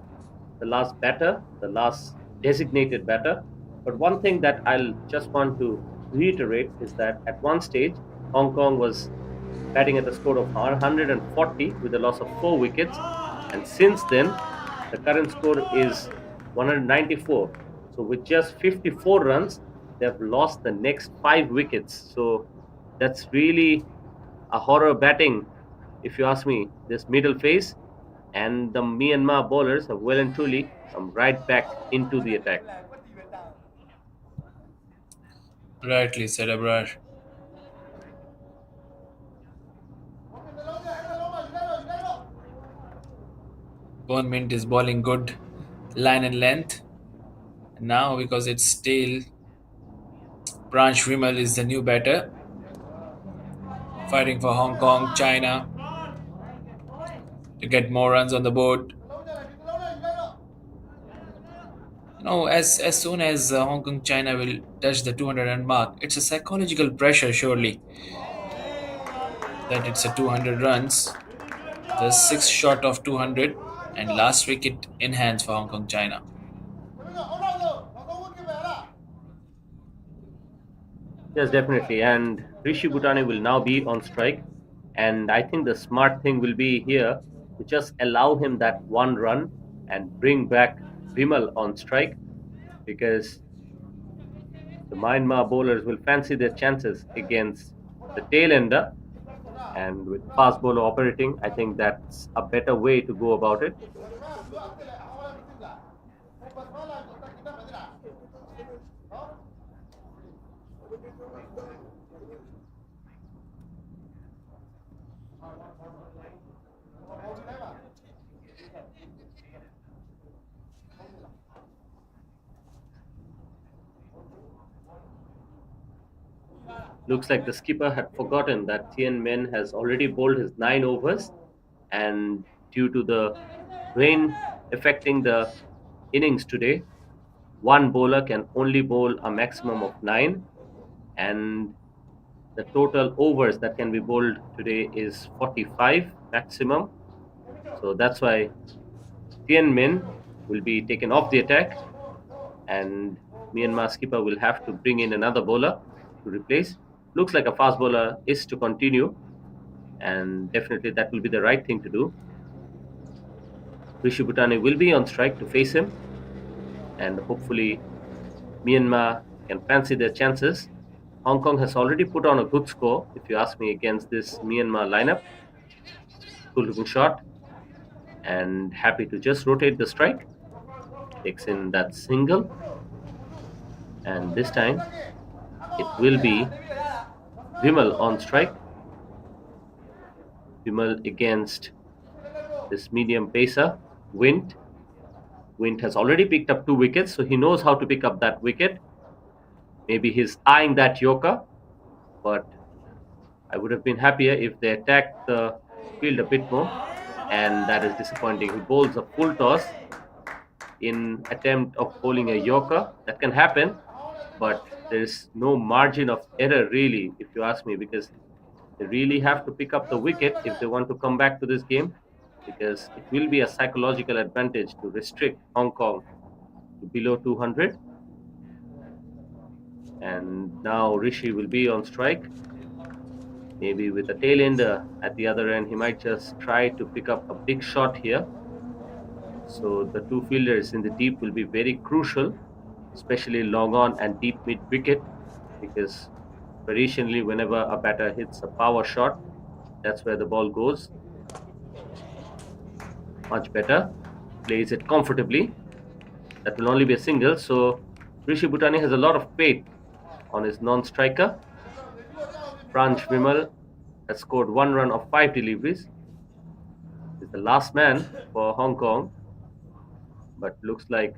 the last batter, the last designated batter. But one thing that I'll just want to reiterate is that at one stage, Hong Kong was batting at a score of 140 with a loss of 4 wickets, and since then, the current score is 194. So, with just 54 runs, they've lost the next 5 wickets. So, that's really a horror batting, if you ask me, this middle phase. And the Myanmar bowlers have well and truly come right back into the attack. Rightly said, Abrar. Von Mint is bowling good line and length. Now, because it's stale, Branch Vimal is the new batter, fighting for Hong Kong, China to get more runs on the board. As soon as Hong Kong, China will touch the 200 run mark, it's a psychological pressure, surely, that it's a 200 runs. The sixth shot of 200 and last wicket in hands for Hong Kong, China. Yes, definitely. And Rishi Bhutani will now be on strike. And I think the smart thing will be here to just allow him that one run and bring back Vimal on strike, because the Myanmar bowlers will fancy their chances against the tail ender. And with fast bowler operating, I think that's a better way to go about it. Looks like the skipper had forgotten that Tien Min has already bowled his 9 overs, and due to the rain affecting the innings today, one bowler can only bowl a maximum of 9, and the total overs that can be bowled today is 45 maximum. So that's why Tien Min will be taken off the attack, and Myanmar skipper will have to bring in another bowler to replace. Looks like a fast bowler is to continue, and definitely that will be the right thing to do. Rishi Bhutani will be on strike to face him, and hopefully Myanmar can fancy their chances. Hong Kong has already put on a good score, if you ask me, against this Myanmar lineup. Good looking shot, and happy to just rotate the strike. Takes in that single, and this time it will be Vimal on strike. Vimal against this medium pacer, Wind. Wind has already picked up 2 wickets, so he knows how to pick up that wicket. Maybe he's eyeing that Yorker, but I would have been happier if they attacked the field a bit more. and that is disappointing. He bowls a full toss in attempt of bowling a Yorker. That can happen, but there is no margin of error really, if you ask me, because they really have to pick up the wicket if they want to come back to this game, because it will be a psychological advantage to restrict Hong Kong to below 200. And now Rishi will be on strike. Maybe with a tail ender at the other end, he might just try to pick up a big shot here. So the two fielders in the deep will be very crucial, especially long on and deep mid wicket, because traditionally, whenever a batter hits a power shot, that's where the ball goes. Much better. Plays it comfortably. That will only be a single. So Rishi Bhutani has a lot of faith on his non-striker. Pranj Vimal has scored 1 run of 5 deliveries. He's the last man for Hong Kong, but looks like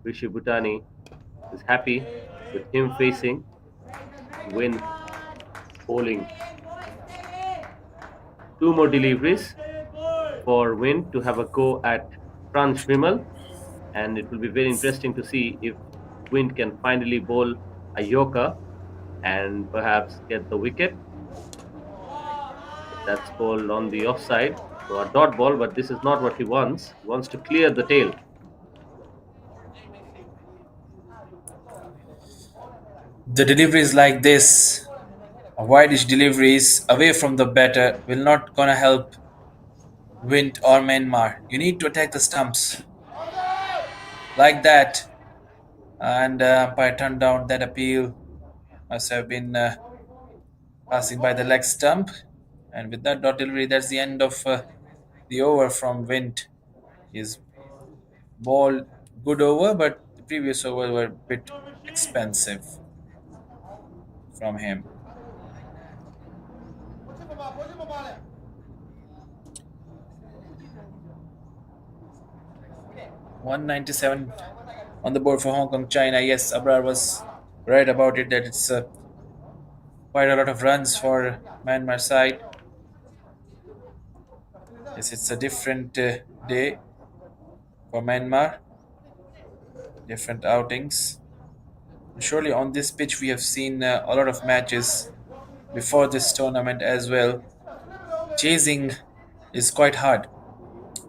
Rishi Bhutani is happy with him facing Win bowling. 2 more deliveries for Win to have a go at Pranj Vimal, and it will be very interesting to see if Win can finally bowl a Yorker and perhaps get the wicket. That's ball on the offside, so a dot ball, but this is not what he wants. He wants to clear the tail. The deliveries like this, wideish deliveries away from the batter, will not gonna help Wind or Myanmar. You need to attack the stumps like that. And umpire turned down that appeal. Must have been passing by the leg stump. And with that dot delivery, that's the end of the over from Wind. His ball good over, but the previous over were a bit expensive from him. 197 on the board for Hong Kong, China. Yes, Abrar was right about it that it's quite a lot of runs for Myanmar side. Yes, it's a different day for Myanmar, different outings. Surely on this pitch we have seen a lot of matches before this tournament as well. Chasing is quite hard.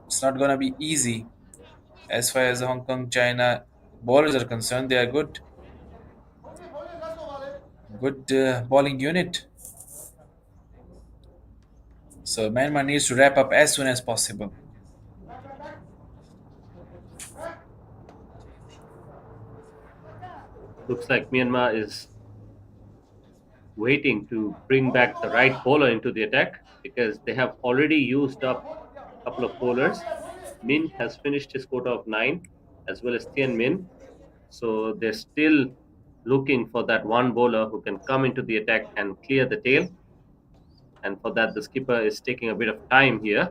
It's not gonna be easy as far as the Hong Kong China bowlers are concerned. They are good bowling unit. So Myanmar needs to wrap up as soon as possible. Looks like Myanmar is waiting to bring back the right bowler into the attack because they have already used up a couple of bowlers. Min has finished his quota of 9, as well as Tien Min. So they're still looking for that one bowler who can come into the attack and clear the tail. And for that, the skipper is taking a bit of time here.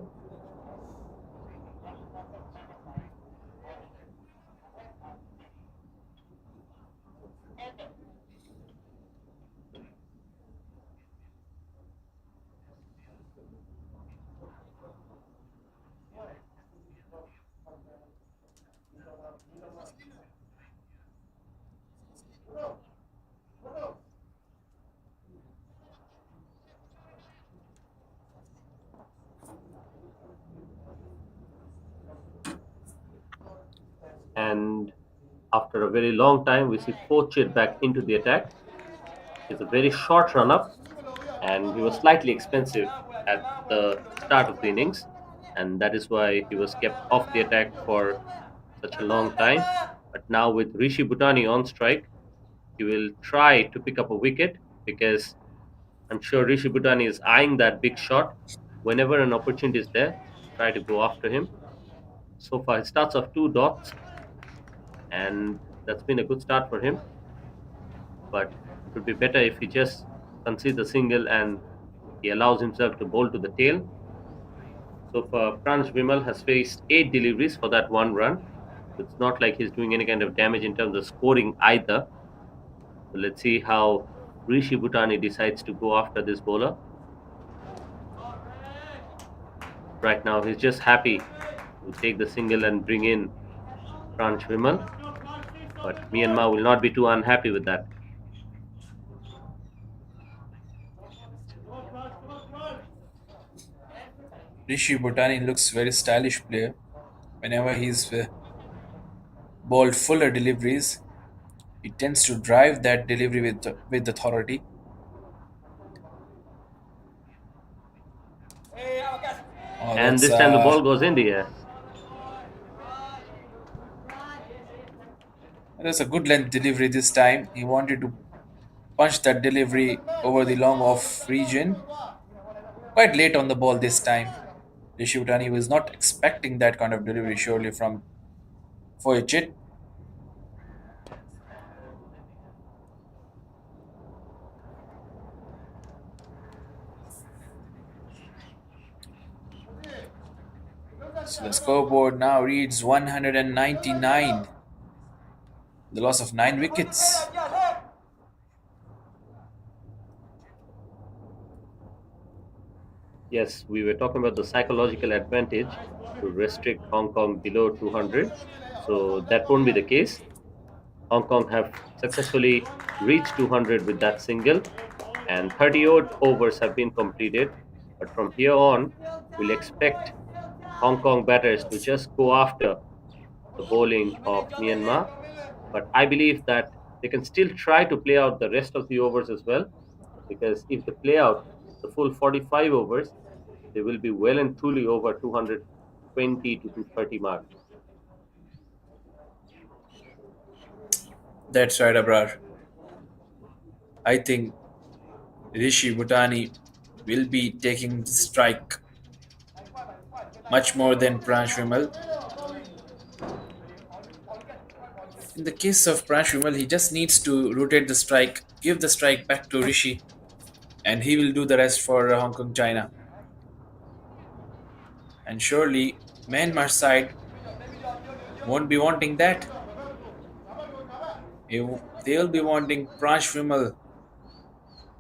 And after a very long time, we see Pochit back into the attack. It's a very short run up, and he was slightly expensive at the start of the innings, and that is why he was kept off the attack for such a long time. But now with Rishi Bhutani on strike, he will try to pick up a wicket because I'm sure Rishi Bhutani is eyeing that big shot. Whenever an opportunity is there, try to go after him. So far, he starts off 2 dots, and that's been a good start for him. But it would be better if he just concedes the single and he allows himself to bowl to the tail. So far, Pranj Vimal has faced 8 deliveries for that 1 run. It's not like he's doing any kind of damage in terms of scoring either. So let's see how Rishi Bhutani decides to go after this bowler. Right now, he's just happy to take the single and bring in Pranch Vimal, but Myanmar will not be too unhappy with that. Rishi Bhutani looks very stylish player. Whenever he's bowled fuller deliveries, he tends to drive that delivery with authority. Oh, And that's this time the ball goes in the air. a good length delivery this time. He wanted to punch that delivery over the long off region. Quite late on the ball this time. Rishi Bhutani was not expecting that kind of delivery surely from Foychit. So the scoreboard now reads 199. The loss of 9 wickets. Yes, we were talking about the psychological advantage to restrict Hong Kong below 200. So that won't be the case. Hong Kong have successfully reached 200 with that single, and 30 odd overs have been completed. But from here on, we'll expect Hong Kong batters to just go after the bowling of Myanmar. But I believe that they can still try to play out the rest of the overs as well, because if they play out the full 45 overs, they will be well and truly over 220 to 230 mark. That's right, Abrar. I think Rishi Bhutani will be taking the strike much more than Pransh Vimal. In the case of Pransh Vimal, he just needs to rotate the strike, give the strike back to Rishi, and he will do the rest for Hong Kong China. And surely Myanmar side won't be wanting that. They'll be wanting Pransh Vimal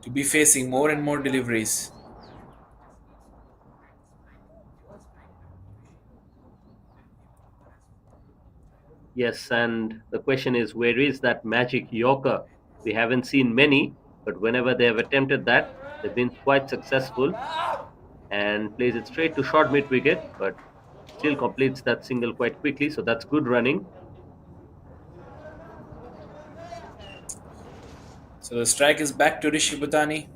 to be facing more and more deliveries. Yes, and the question is, where is that magic Yorker? We haven't seen many, but whenever they have attempted that, they've been quite successful, and plays it straight to short mid wicket, but still completes that single quite quickly. So that's good running. So the strike is back to Rishi Bhutani.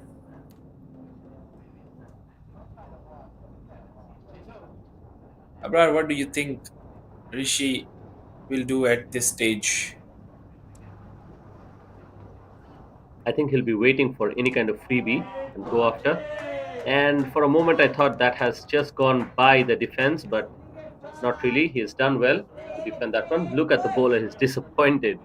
Abrar, what do you think Rishi will do at this stage? I think he'll be waiting for any kind of freebie and go after. And for a moment, I thought that has just gone by the defense, but not really. He has done well to defend that one. Look at the bowler, he's disappointed.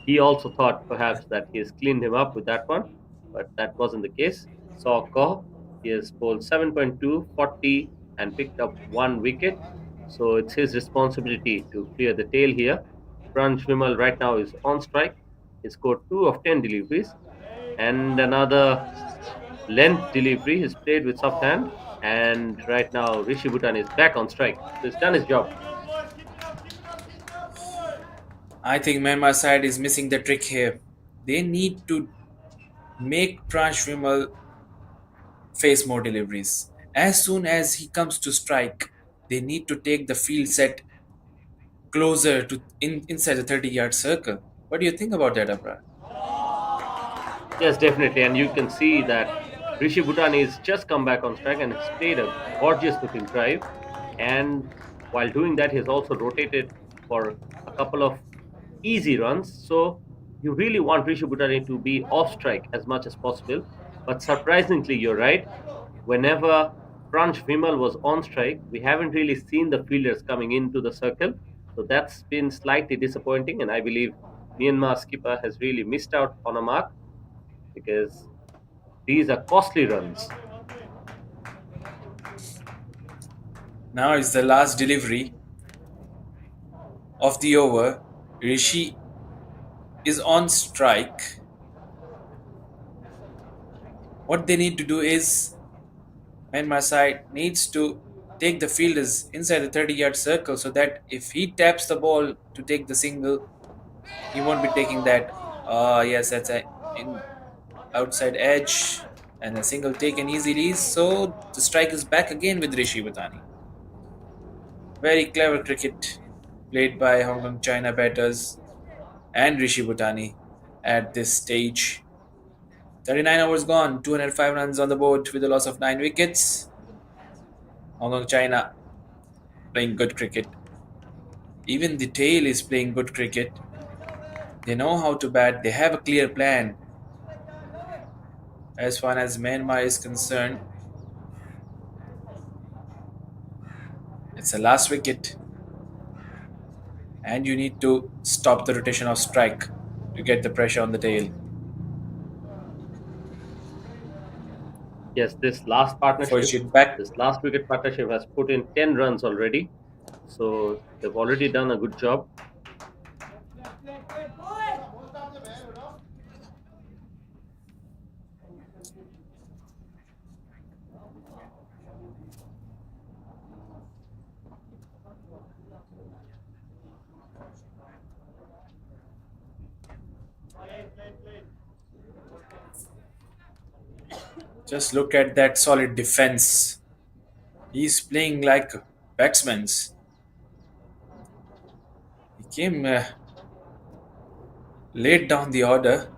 He also thought perhaps that he has cleaned him up with that one, but that wasn't the case. Saw Koh, he has bowled 7.2, 40, and picked up one wicket. So it's his responsibility to clear the tail here. Pranch Vimal right now is on strike. He scored 2 of 10 deliveries, and another length delivery. He's played with soft hand, and right now Rishi Bhutan is back on strike. So he's done his job. I think Myanmar side is missing the trick here. They need to make Pransh Vimal face more deliveries. As soon as he comes to strike, they need to take the field set closer to inside the 30-yard circle. What do you think about that, Abrar? Yes, definitely. And you can see that Rishi Bhutani has just come back on strike and has played a gorgeous looking drive. And while doing that, he has also rotated for a couple of easy runs. So you really want Rishi Bhutani to be off strike as much as possible. But surprisingly, you're right. Whenever Pranch Vimal was on strike, we haven't really seen the fielders coming into the circle. So that's been slightly disappointing. And I believe Myanmar skipper has really missed out on a mark because these are costly runs. Now is the last delivery of the over. Rishi is on strike. What they need to do is Myanmar side needs to take the fielders inside the 30-yard circle so that if he taps the ball to take the single, he won't be taking that. Yes, that's a in outside edge and a single taken easily. So the strike is back again with Rishi Bhatani. Very clever cricket played by Hong Kong China batters and Rishi Bhatani at this stage. 39 overs gone, 205 runs on the board with a loss of 9 wickets. Hong Kong China playing good cricket. Even the tail is playing good cricket. They know how to bat, they have a clear plan. As far as Myanmar is concerned, it's the last wicket, and you need to stop the rotation of strike to get the pressure on the tail. Yes, this last partnership, Fortune back. this last wicket partnership has put in 10 runs already. So they've already done a good job. Just look at that solid defense. He's playing like batsmen. He came laid down the order,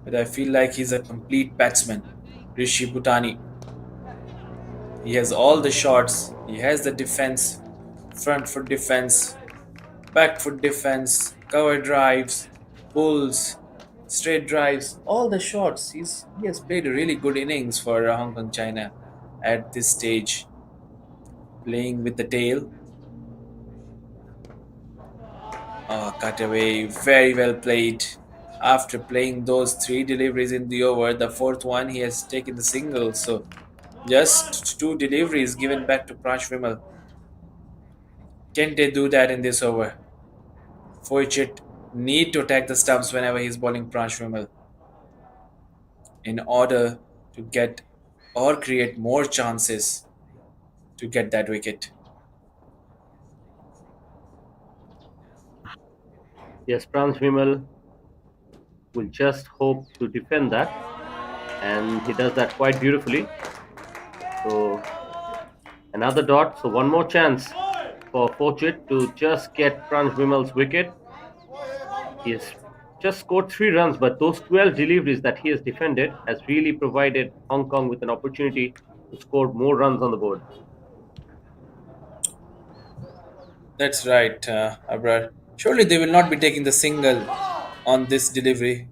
but I feel like he's a complete batsman. Rishi Bhutani. He has all the shots. He has the defense, front foot defense, back foot defense, cover drives, pulls, straight drives, all the shots. He has played a really good innings for Hong Kong China at this stage, playing with the tail. Cut away, very well played. After playing those 3 deliveries in the over, the fourth one he has taken the single. So just 2 deliveries given back to Prash Vimal. Can they do that in this over? Foychit need to attack the stumps whenever he's bowling Prash Vimal in order to get or create more chances to get that wicket. Yes, Pransh Vimal will just hope to defend that, and he does that quite beautifully. So another dot. So one more chance for Fortune to just get Pransh Vimal's wicket. He has just scored 3 runs, but those 12 deliveries that he has defended has really provided Hong Kong with an opportunity to score more runs on the board. That's right, Abrar. Surely they will not be taking the single on this delivery.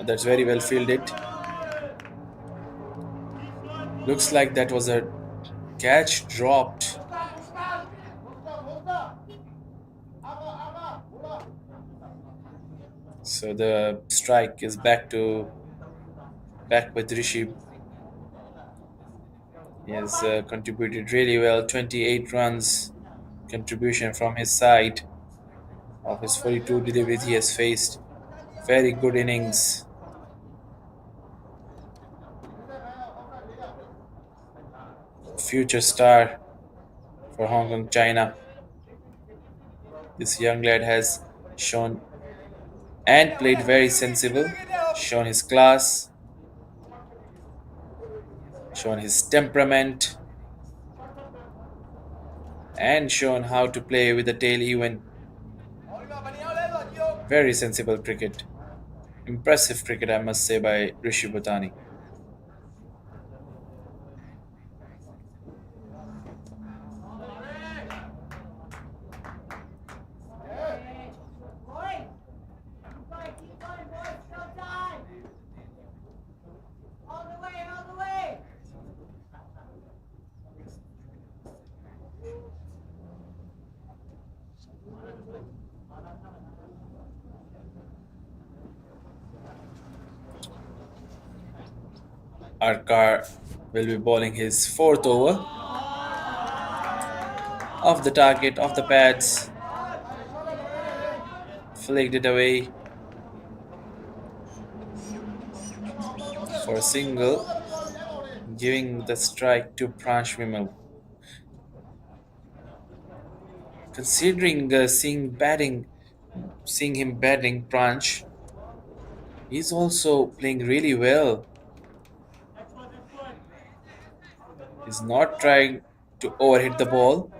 That's very well fielded. Looks like that was a catch dropped. So the strike is back with Rishi. He has contributed really well. 28 runs contribution from his side of his 42 deliveries he has faced. Very good innings. Future star for Hong Kong China. This young lad has shown and played very sensible, shown his class, shown his temperament, and shown how to play with the tail even. Very sensible cricket. Impressive cricket, I must say, by Rishi Bhatani. Arkar will be bowling his fourth over. Off the target, off the pads. Flicked it away for a single. giving the strike to Pransh Vimal. Considering seeing him batting, Pransh, he's also playing really well. He's not trying to overhit the ball.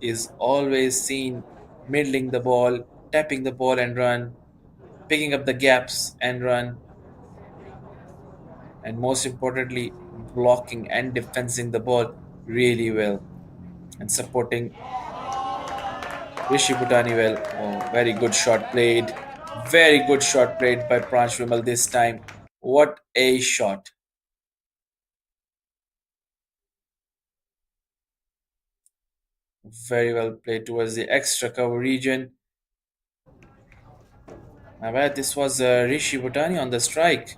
Is always seen middling the ball, tapping the ball and run, picking up the gaps and run, and most importantly, blocking and defending the ball really well and supporting Rishi Bhutani well. Oh, very good shot played. Very good shot played by Pransh Vimal this time. What a shot. Very well played towards the extra cover region. My bad, this was Rishi Bhutani on the strike,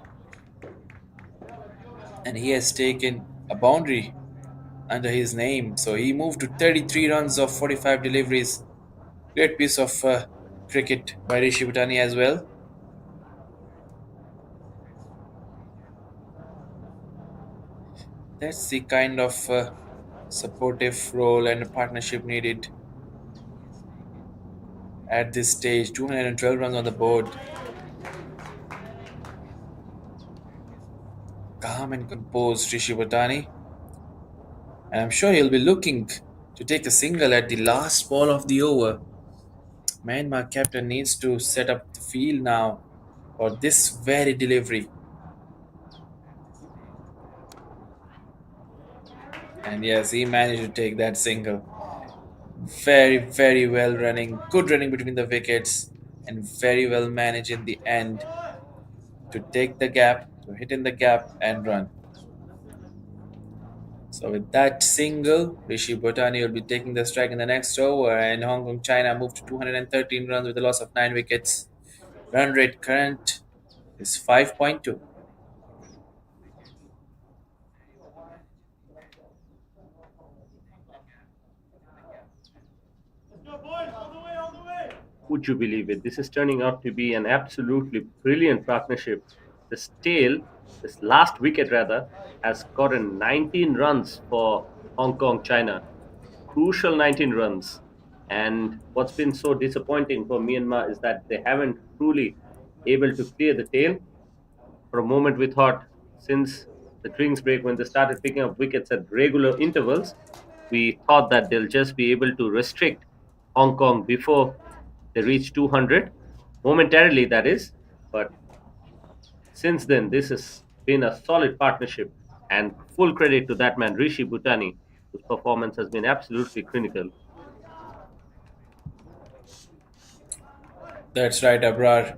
and he has taken a boundary under his name. So he moved to 33 runs of 45 deliveries. Great piece of cricket by Rishi Bhutani as well. That's the kind of supportive role and partnership needed at this stage. 212 runs on the board. Calm and composed Rishi Bhutani. And I'm sure he'll be looking to take a single at the last ball of the over. Myanmar captain needs to set up the field now for this very delivery. And yes, he managed to take that single. Very, very well running. Good running between the wickets. And very well managed in the end to take the gap, to hit in the gap and run. So with that single, Rishi Bhutani will be taking the strike in the next over, and Hong Kong China moved to 213 runs with a loss of 9 wickets. Run rate current is 5.2. Would you believe it? This is turning out to be an absolutely brilliant partnership. This tail, this last wicket rather, has gotten 19 runs for Hong Kong China. Crucial 19 runs. And what's been so disappointing for Myanmar is that they haven't truly able to clear the tail. For a moment, we thought since the drinks break, when they started picking up wickets at regular intervals, we thought that they'll just be able to restrict Hong Kong before they reach 200, momentarily, that is. But since then, this has been a solid partnership, and full credit to that man, Rishi Bhutani, whose performance has been absolutely clinical. That's right, Abrar.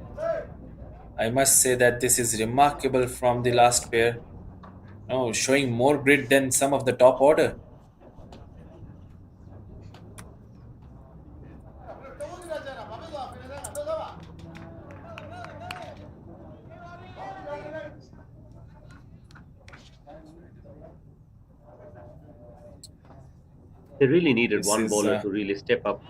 I must say that this is remarkable from the last pair. Oh, showing more grit than some of the top order. They really needed This one is bowler to really step up.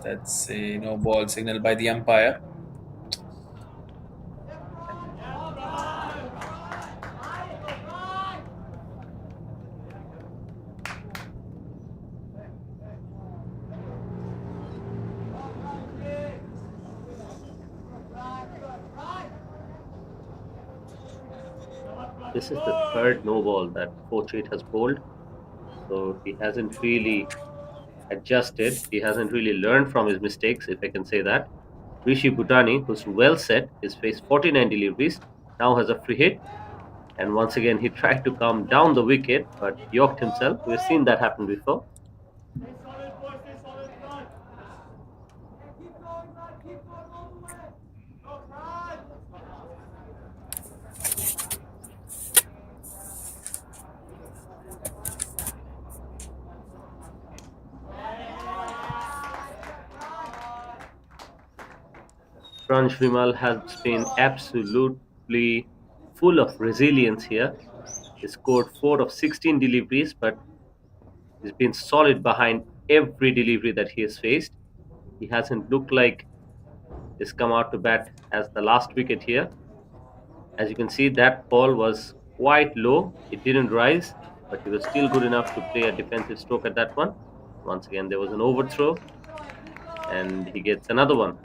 that's a no ball signal by the umpire. This is the third no ball that Pochit has bowled, so he hasn't really adjusted. He hasn't really learned from his mistakes, if I can say that. Rishi Bhutani, who's well set, he's faced 49 deliveries, now has a free hit. And once again, he tried to come down the wicket, but yoked himself. We've seen that happen before. Pransh Vimal has been absolutely full of resilience here. He scored 4 of 16 deliveries, but he's been solid behind every delivery that he has faced. He hasn't looked like he's come out to bat as the last wicket here. As you can see, that ball was quite low. It didn't rise, but he was still good enough to play a defensive stroke at that one. Once again, there was an overthrow, and he gets another one.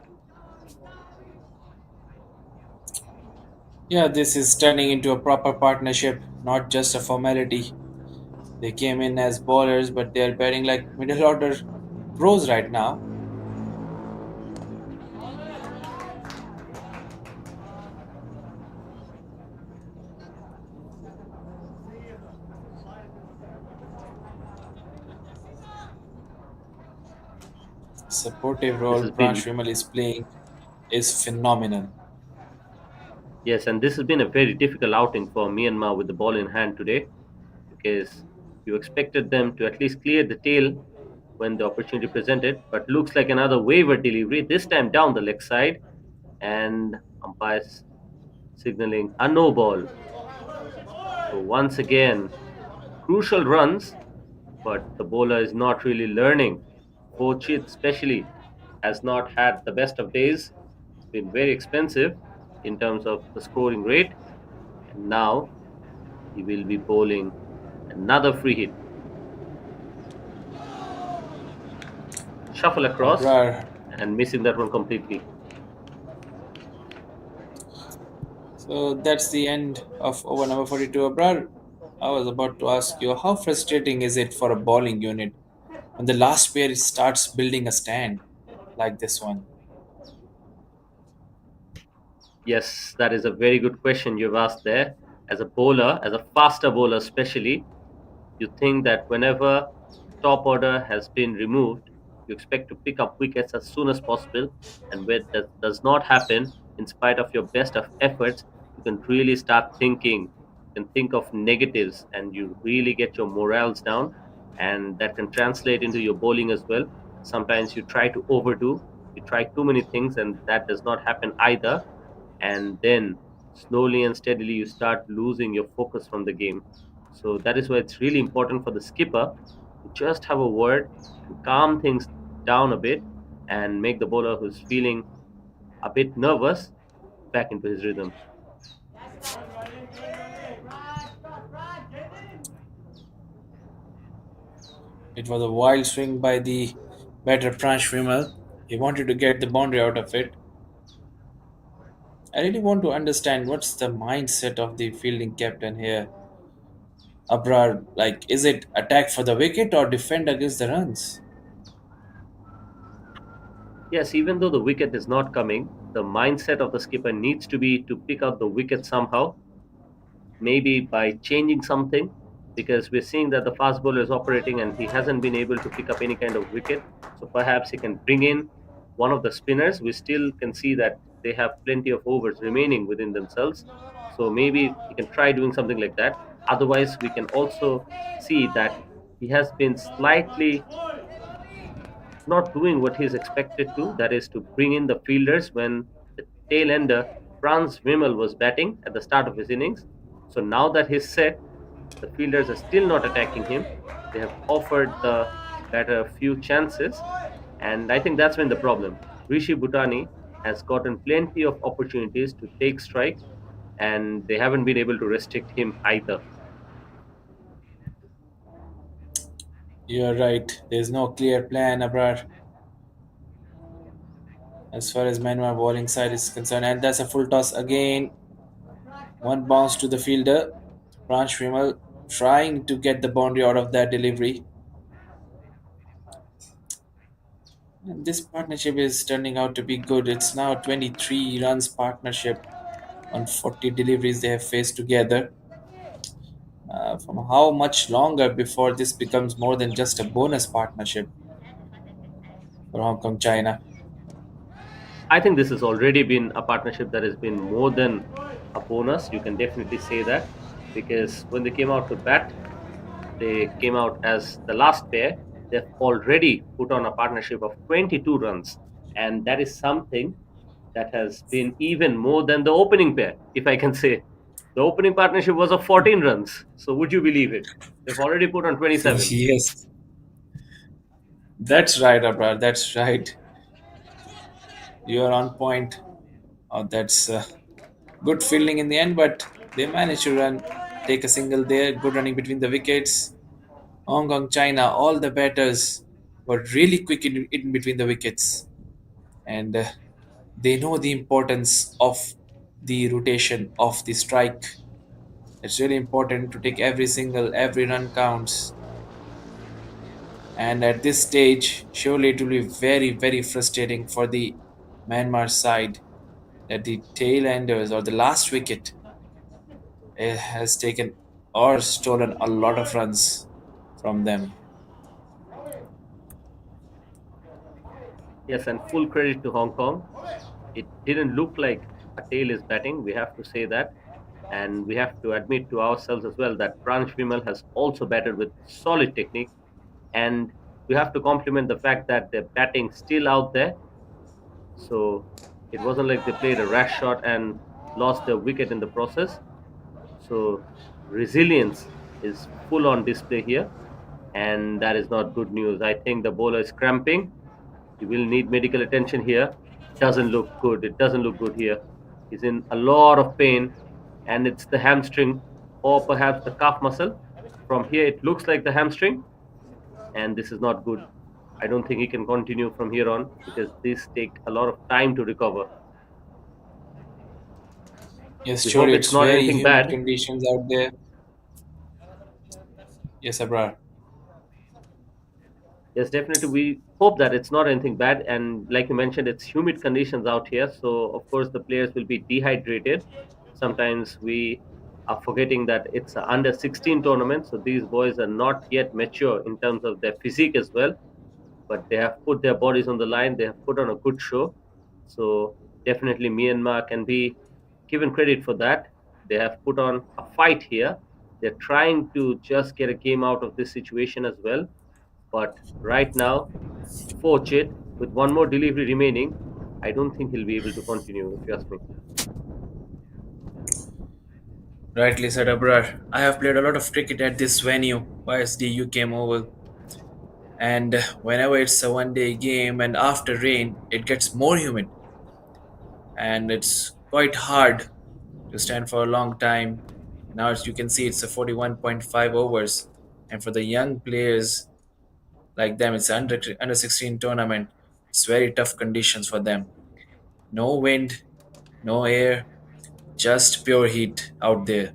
Yeah, this is turning into a proper partnership, not just a formality. They came in as bowlers, but they are batting like middle order pros right now. Supportive This role has Pransh been Vimal is playing is phenomenal. Yes, and this has been a very difficult outing for Myanmar with the ball in hand today because you expected them to at least clear the tail when the opportunity presented, but looks like another waiver delivery, this time down the leg side, and umpires signaling a no ball. So once again, crucial runs, but the bowler is not really learning. Forchit especially has not had the best of days. It's been very expensive in terms of the scoring rate, and now he will be bowling another free hit. Shuffle across Abrar. and missing that one completely. So that's the end of over number 42. Abrar, I was about to ask you how frustrating is it for a bowling unit when the last pair starts building a stand like this one? Yes, that is a very good question you've asked there. As a bowler, as a faster bowler especially, you think that whenever the top order has been removed, you expect to pick up wickets as soon as possible. And when that does not happen, in spite of your best of efforts, you can really start thinking, you can think of negatives, and you really get your morals down. And that can translate into your bowling as well. Sometimes you try to overdo, you try too many things, and that does not happen either. And then slowly and steadily you start losing your focus from the game. So that is why it's really important for the skipper to just have a word and calm things down a bit and make the bowler who's feeling a bit nervous back into his rhythm. It was a wild swing by the batter Pransh Vimal. He wanted to get the boundary out of it. I really want to understand what's the mindset of the fielding captain here. Abrar, like, is it attack for the wicket or defend against the runs? Yes, even though the wicket is not coming, the mindset of the skipper needs to be to pick out the wicket somehow, maybe by changing something, because we're seeing that the fast bowler is operating and he hasn't been able to pick up any kind of wicket. So perhaps he can bring in one of the spinners. We still can see that they have plenty of overs remaining within themselves. So maybe he can try doing something like that. Otherwise, we can also see that he has been slightly not doing what he's expected to, that is to bring in the fielders when the tail ender Franz Wimmel was batting at the start of his innings. So now that he's set, the fielders are still not attacking him. They have offered the batter a few chances, and I think that's been the problem. Rishi Bhutani has gotten plenty of opportunities to take strike, and they haven't been able to restrict him either. You're right. There's no clear plan, Abrar, as far as Myanmar bowling side is concerned. And that's a full toss again. One bounce to the fielder. Pransh Vimal trying to get the boundary out of that delivery. And this partnership is turning out to be good. It's now 23 runs partnership on 40 deliveries they have faced together. From how much longer before this becomes more than just a bonus partnership for Hong Kong China? I think this has already been a partnership that has been more than a bonus. You can definitely say that because when they came out to bat, they came out as the last pair. They've already put on a partnership of 22 runs, and that is something that has been even more than the opening pair, if I can say. The opening partnership was of 14 runs. So would you believe it? They've already put on 27. Yes, that's right, Abrar. That's right. You are on point. Oh, that's Good fielding in the end, but they managed to run, take a single there. Good running between the wickets. Hong Kong, China, all the batters were really quick in between the wickets, and they know the importance of the rotation of the strike. It's really important to take every run counts. And at this stage, surely it will be very, very frustrating for the Myanmar side that the tail enders or the last wicket has taken or stolen a lot of runs from them. Yes, and full credit to Hong Kong. It didn't look like a tail is batting. We have to say that. And we have to admit to ourselves as well that Pransh Vimal has also batted with solid technique. And we have to compliment the fact that they're batting still out there. So it wasn't like they played a rash shot and lost their wicket in the process. So resilience is full on display here. And that is not good news. I think the bowler is cramping. He will need medical attention here. Doesn't look good. It doesn't look good here. He's in a lot of pain, and it's the hamstring or perhaps the calf muscle. From here, it looks like the hamstring, and this is not good. I don't think he can continue from here on because this take a lot of time to recover. Yes, We hope surely it's it's not very anything humid bad. conditions out there. Yes, Abrar. Yes, definitely. We hope that it's not anything bad. And like you mentioned, it's humid conditions out here. So, of course, the players will be dehydrated. Sometimes we are forgetting that it's an under 16 tournament. So, these boys are not yet mature in terms of their physique as well. But they have put their bodies on the line. They have put on a good show. So, definitely Myanmar can be given credit for that. They have put on a fight here. They're trying to just get a game out of this situation as well. But right now, Forchit, with one more delivery remaining, I don't think he'll be able to continue, if you ask me. Rightly said, Abrar. I have played a lot of cricket at this venue, YSD UKM Oval, and whenever it's a one-day game and after rain, it gets more humid, and it's quite hard to stand for a long time. Now, as you can see, it's a 41.5 overs, and for the young players like them, it's under 16 tournament. It's very tough conditions for them. No wind, no air, just pure heat out there.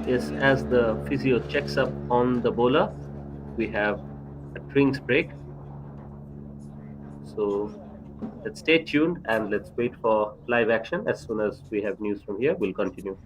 Yes, as the physio checks up on the bowler, we have a drinks break. So let's stay tuned and let's wait for live action. As soon as we have news from here, we'll continue.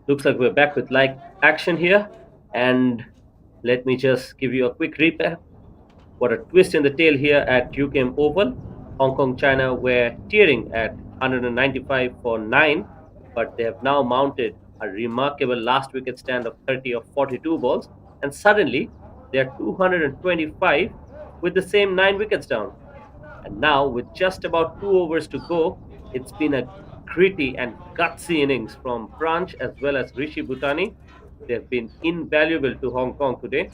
Looks like we're back with live action here. And let me just give you a quick recap. What a twist in the tail here at UKM Oval. Hong Kong, China were tearing at 195 for 9, but they have now mounted a remarkable last wicket stand of 30 of 42 balls, and suddenly they are 225 with the same 9 wickets down. And now, with just about 2 overs to go, it's been a gritty and gutsy innings from Pranch as well as Rishi Bhutani. They've been invaluable to Hong Kong today.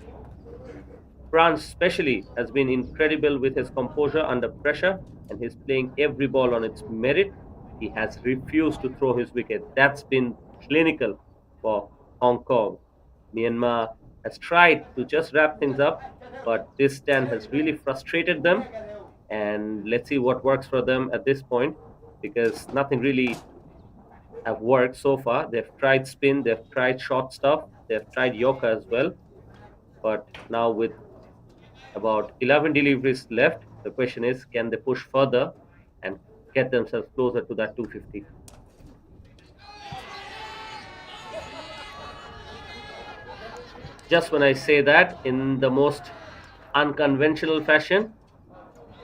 Pranch, especially, has been incredible with his composure under pressure and he's playing every ball on its merit. He has refused to throw his wicket. That's been clinical for Hong Kong. Myanmar has tried to just wrap things up, but this stand has really frustrated them. And let's see what works for them at this point, because nothing really have worked so far. They've tried spin, they've tried short stuff, they've tried Yorker as well. But now with about 11 deliveries left, the question is, can they push further and get themselves closer to that 250? Just when I say that, in the most unconventional fashion,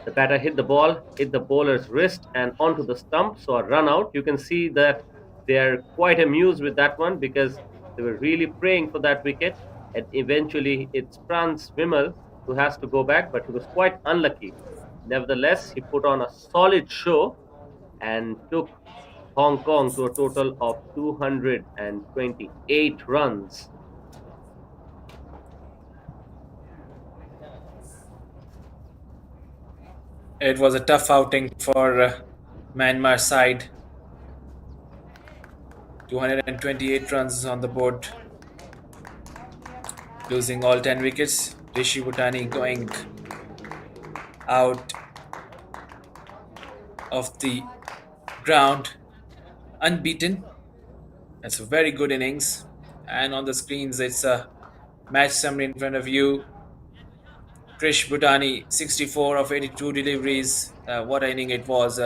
the batter hit the ball, hit the bowler's wrist, and onto the stump. So a run out. You can see that they're quite amused with that one because they were really praying for that wicket. And eventually, it's Franz Wimmel who has to go back, but he was quite unlucky. Nevertheless, he put on a solid show and took Hong Kong to a total of 228 runs. It was a tough outing for Myanmar side. 228 runs on the board, losing all 10 wickets. Rishi Bhutani going out of the ground unbeaten. That's a very good innings. And on the screens, it's a match summary in front of you. Krish Bhutani, 64 of 82 deliveries. What an inning it was.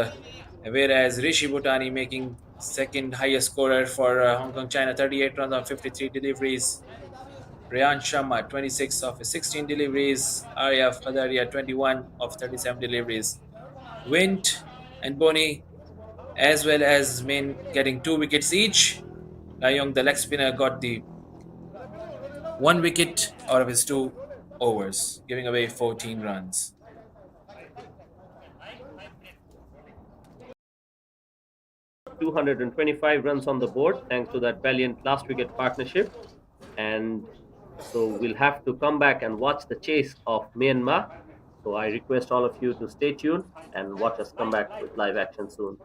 Whereas Rishi Bhutani making second highest scorer for Hong Kong China, 38 runs on 53 deliveries. Rayan Sharma, 26 of 16 deliveries. Arya Fadaria, 21 of 37 deliveries. Wint and Boni, as well as Min, getting 2 wickets each. Young, the leg spinner, got the 1 wicket out of his 2 overs, giving away 14 runs. 225 runs on the board thanks to that Valiant last wicket partnership. And so we'll have to come back and watch the chase of Myanmar. So I request all of you to stay tuned and watch us come back with live action soon.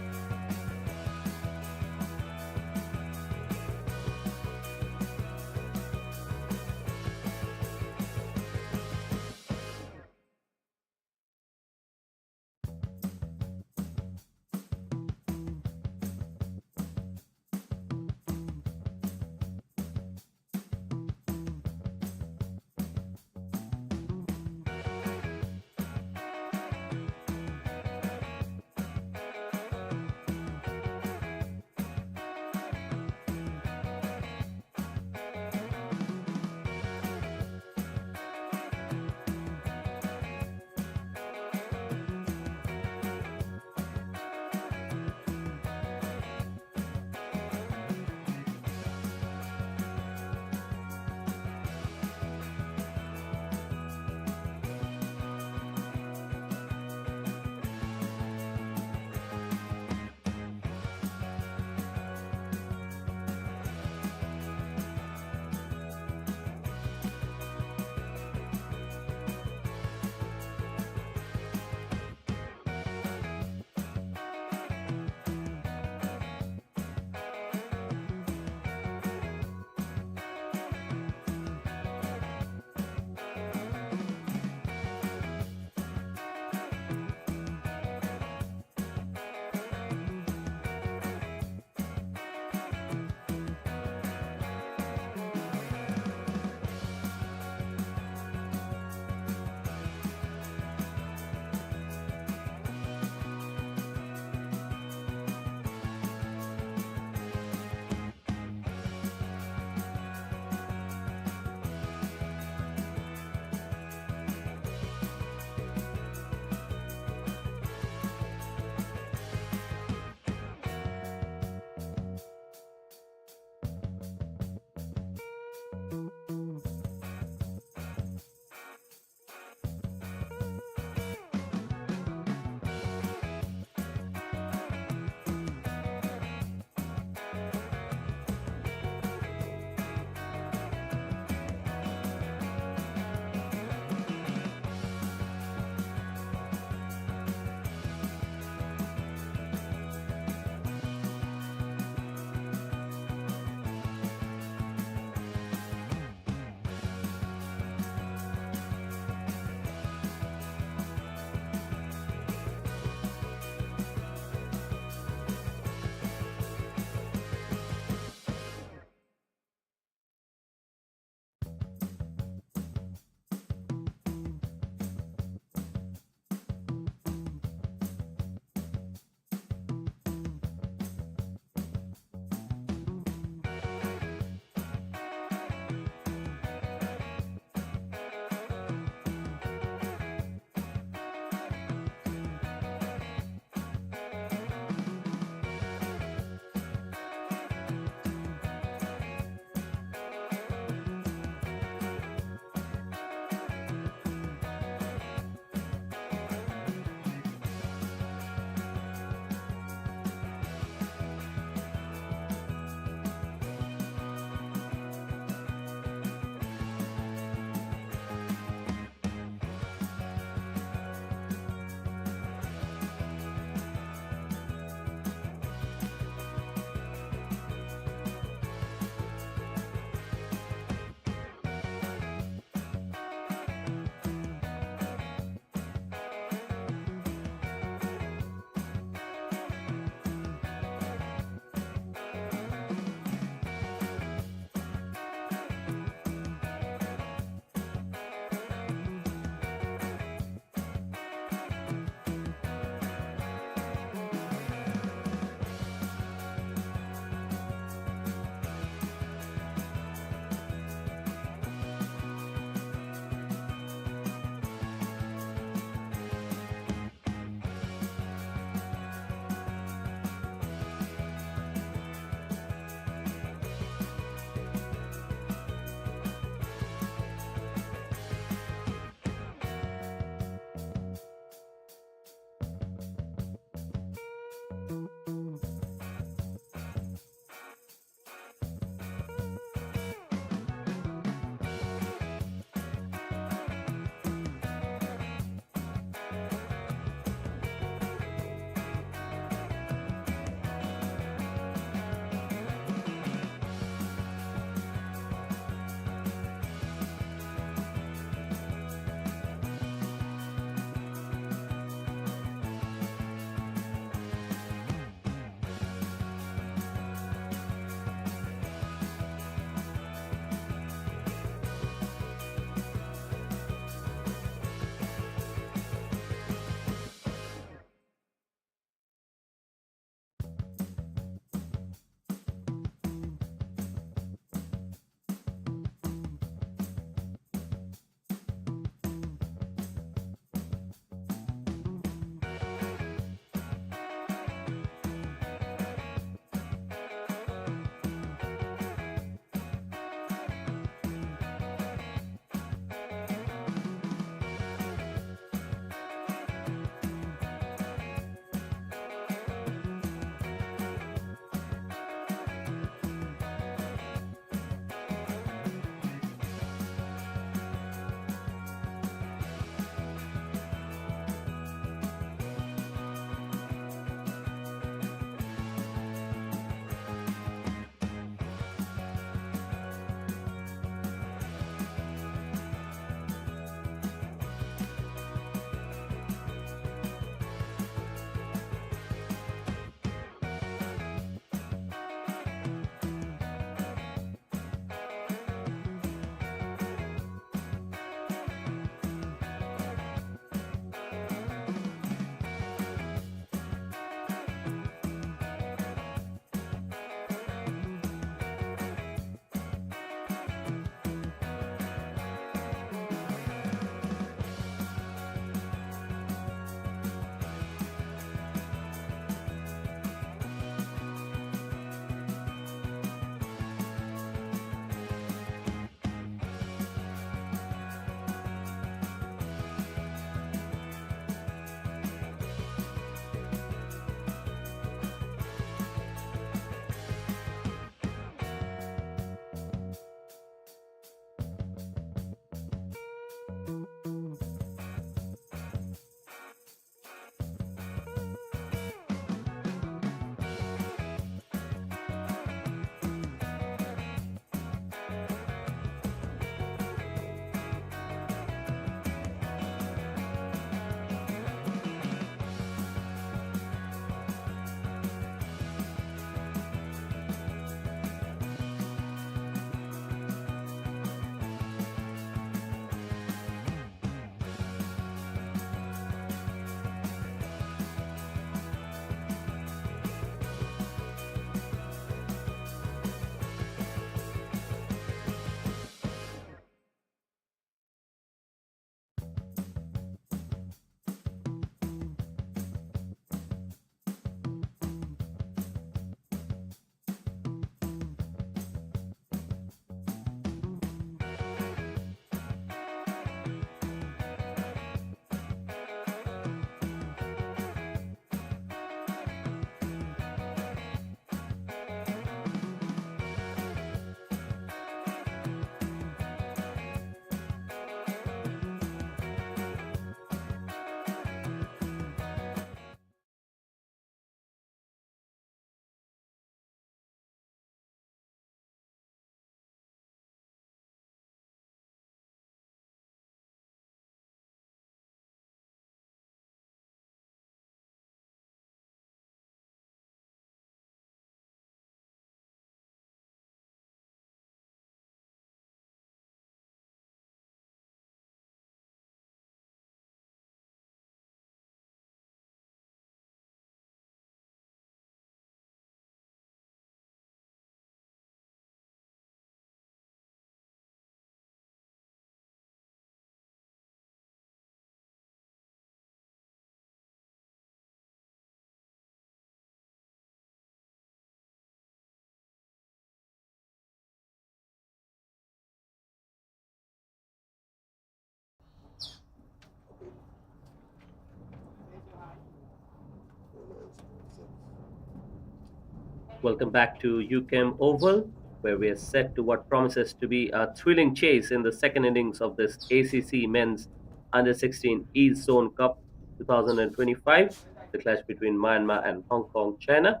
Welcome back to UKM Oval, where we are set to what promises to be a thrilling chase in the second innings of this ACC Men's Under 16 East Zone Cup 2025, the clash between Myanmar and Hong Kong, China.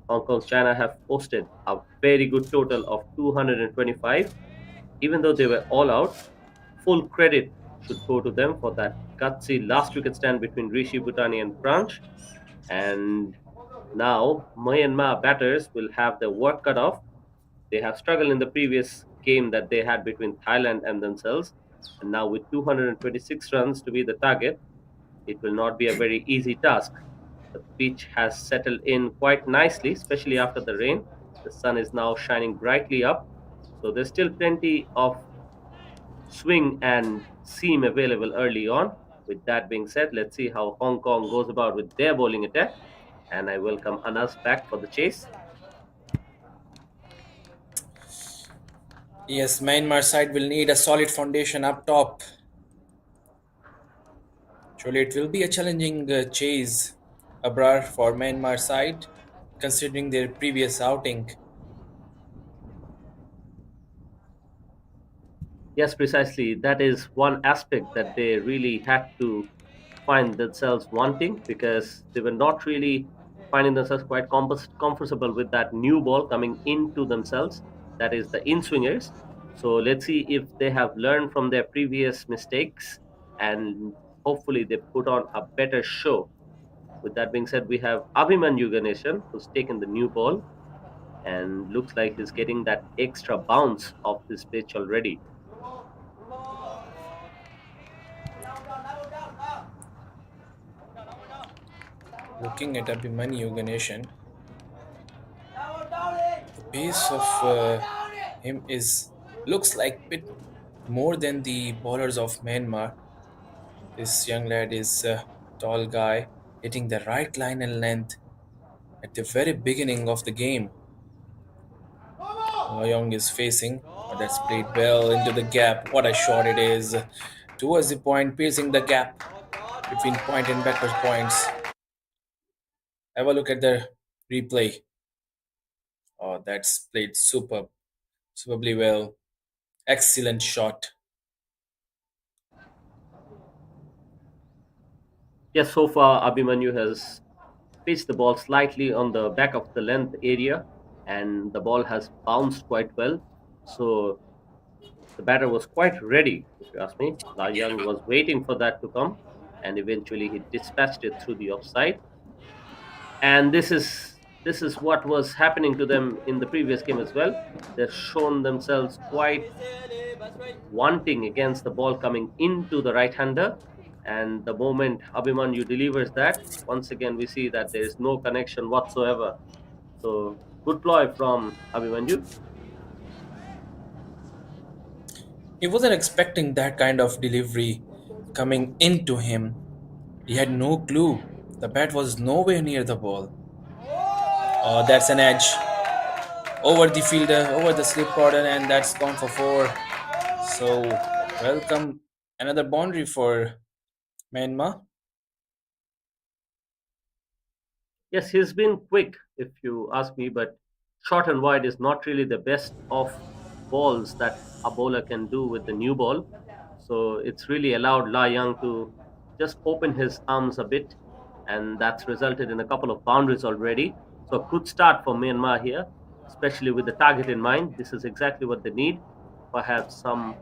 Hong Kong, China have posted a very good total of 225. Even though they were all out, full credit should go to them for that gutsy last wicket stand between Rishi Bhutani and Pranch. And now, Myanmar batters will have their work cut off. They have struggled in the previous game that they had between Thailand and themselves. And now, with 226 runs to be the target, it will not be a very easy task. The pitch has settled in quite nicely, especially after the rain. The sun is now shining brightly up. So, there's still plenty of swing and seam available early on. With that being said, let's see how Hong Kong goes about with their bowling attack. And I welcome Anas back for the chase. Yes, Myanmar side will need a solid foundation up top. Surely it will be a challenging chase, Abrar, for Myanmar side, considering their previous outing. Yes, precisely. That is one aspect that they really had to find themselves wanting because they were not really finding themselves quite comfortable with that new ball coming into themselves. That is the in swingers. So let's see if they have learned from their previous mistakes and hopefully they put on a better show. With that being said, we have Abhimanyu Ganeshan who's taken the new ball and looks like he's getting that extra bounce off this pitch already. Looking at Abhimanyu Ganeshan, the pace of him is looks like bit more than the bowlers of Myanmar. This young lad is a tall guy, hitting the right line and length at the very beginning of the game. Loyong is facing, but that's played well into the gap. What a shot it is! Towards the point, piercing the gap between point and backward points. Have a look at the replay. Oh, that's played superbly well. Excellent shot. Yes, so far Abhimanyu has pitched the ball slightly on the back of the length area, and the ball has bounced quite well. So the batter was quite ready, if you ask me. La Young was waiting for that to come, and eventually he dispatched it through the offside. And this is what was happening to them in the previous game as well. They've shown themselves quite wanting against the ball coming into the right hander. And the moment Abhimanyu delivers that, once again we see that there is no connection whatsoever. So good ploy from Abhimanyu. He wasn't expecting that kind of delivery coming into him. He had no clue. The bat was nowhere near the ball. Oh, that's an edge. Over the fielder, over the slip cordon, and that's gone for four. So, welcome another boundary for Myanmar. Yes, he's been quick, if you ask me, but short and wide is not really the best of balls that a bowler can do with the new ball. So it's really allowed La Young to just open his arms a bit, and that's resulted in a couple of boundaries already. So a good start for Myanmar here, especially with the target in mind. This is exactly what they need. Perhaps some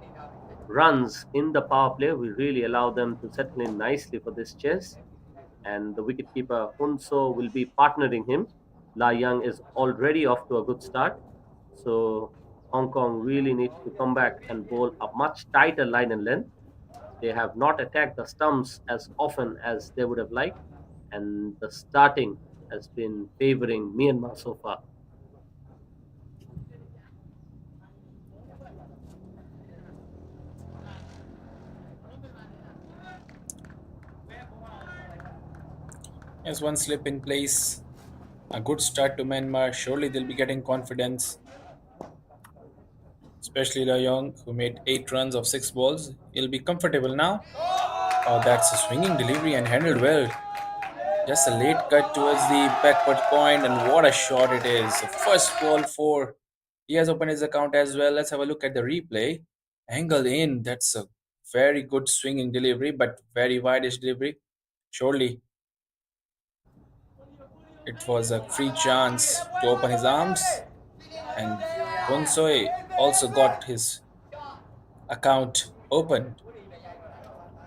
runs in the power play will really allow them to settle in nicely for this chase, and the wicketkeeper Hunso will be partnering him. La Young is already off to a good start, so Hong Kong really needs to come back and bowl a much tighter line and length. They have not attacked the stumps as often as they would have liked, and the starting has been favoring Myanmar so far. As one slip in place, a good start to Myanmar. Surely they'll be getting confidence, especially La Young, who made 8 runs of 6 balls. He'll be comfortable now. Oh, that's a swinging delivery and handled well. Just a late cut towards the backward point, and what a shot it is. First ball four. He has opened his account as well. Let's have a look at the replay. Angle in. That's a very good swinging delivery, but very wideish delivery. Surely it was a free chance to open his arms, and Bonsoi also got his account open.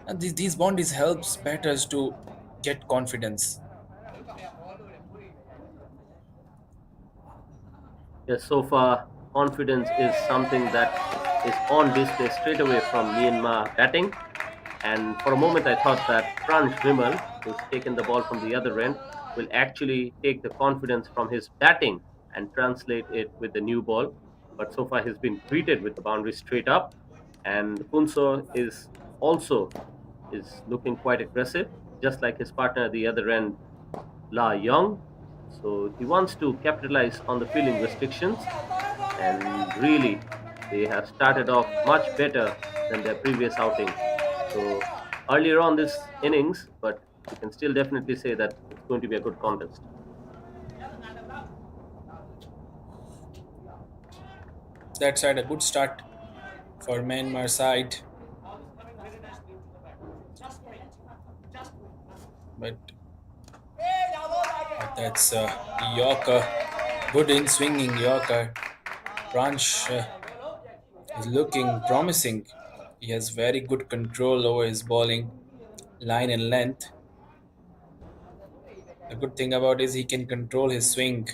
And these boundaries helps batters to get confidence. Yes, so far, confidence is something that is on display straight away from Myanmar batting. And for a moment, I thought that Pransh Vimal, who's taken the ball from the other end, will actually take the confidence from his batting and translate it with the new ball. But so far, he's been greeted with the boundary straight up. And Punso is also is looking quite aggressive, just like his partner at the other end, La Young. So he wants to capitalize on the fielding restrictions, and really, they have started off much better than their previous outing. So earlier on this innings, but we can still definitely say that it's going to be a good contest. That side a good start for Myanmar side, but that's Yorker, good in swinging Yorker. Branch is looking promising. He has very good control over his bowling, line and length. The good thing about is he can control his swing.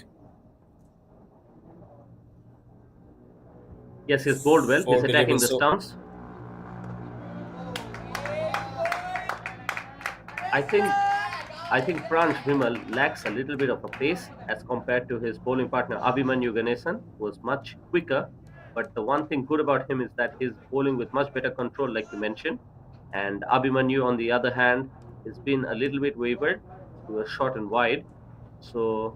Yes, he's bowled well. He's For attacking delivers the so stumps. I think I think Pransh Vimal lacks a little bit of a pace as compared to his bowling partner Abhimanyu Ganesan, who was much quicker. But the one thing good about him is that he's bowling with much better control, like you mentioned. And Abhimanyu, on the other hand, has been a little bit wavered. He was short and wide. So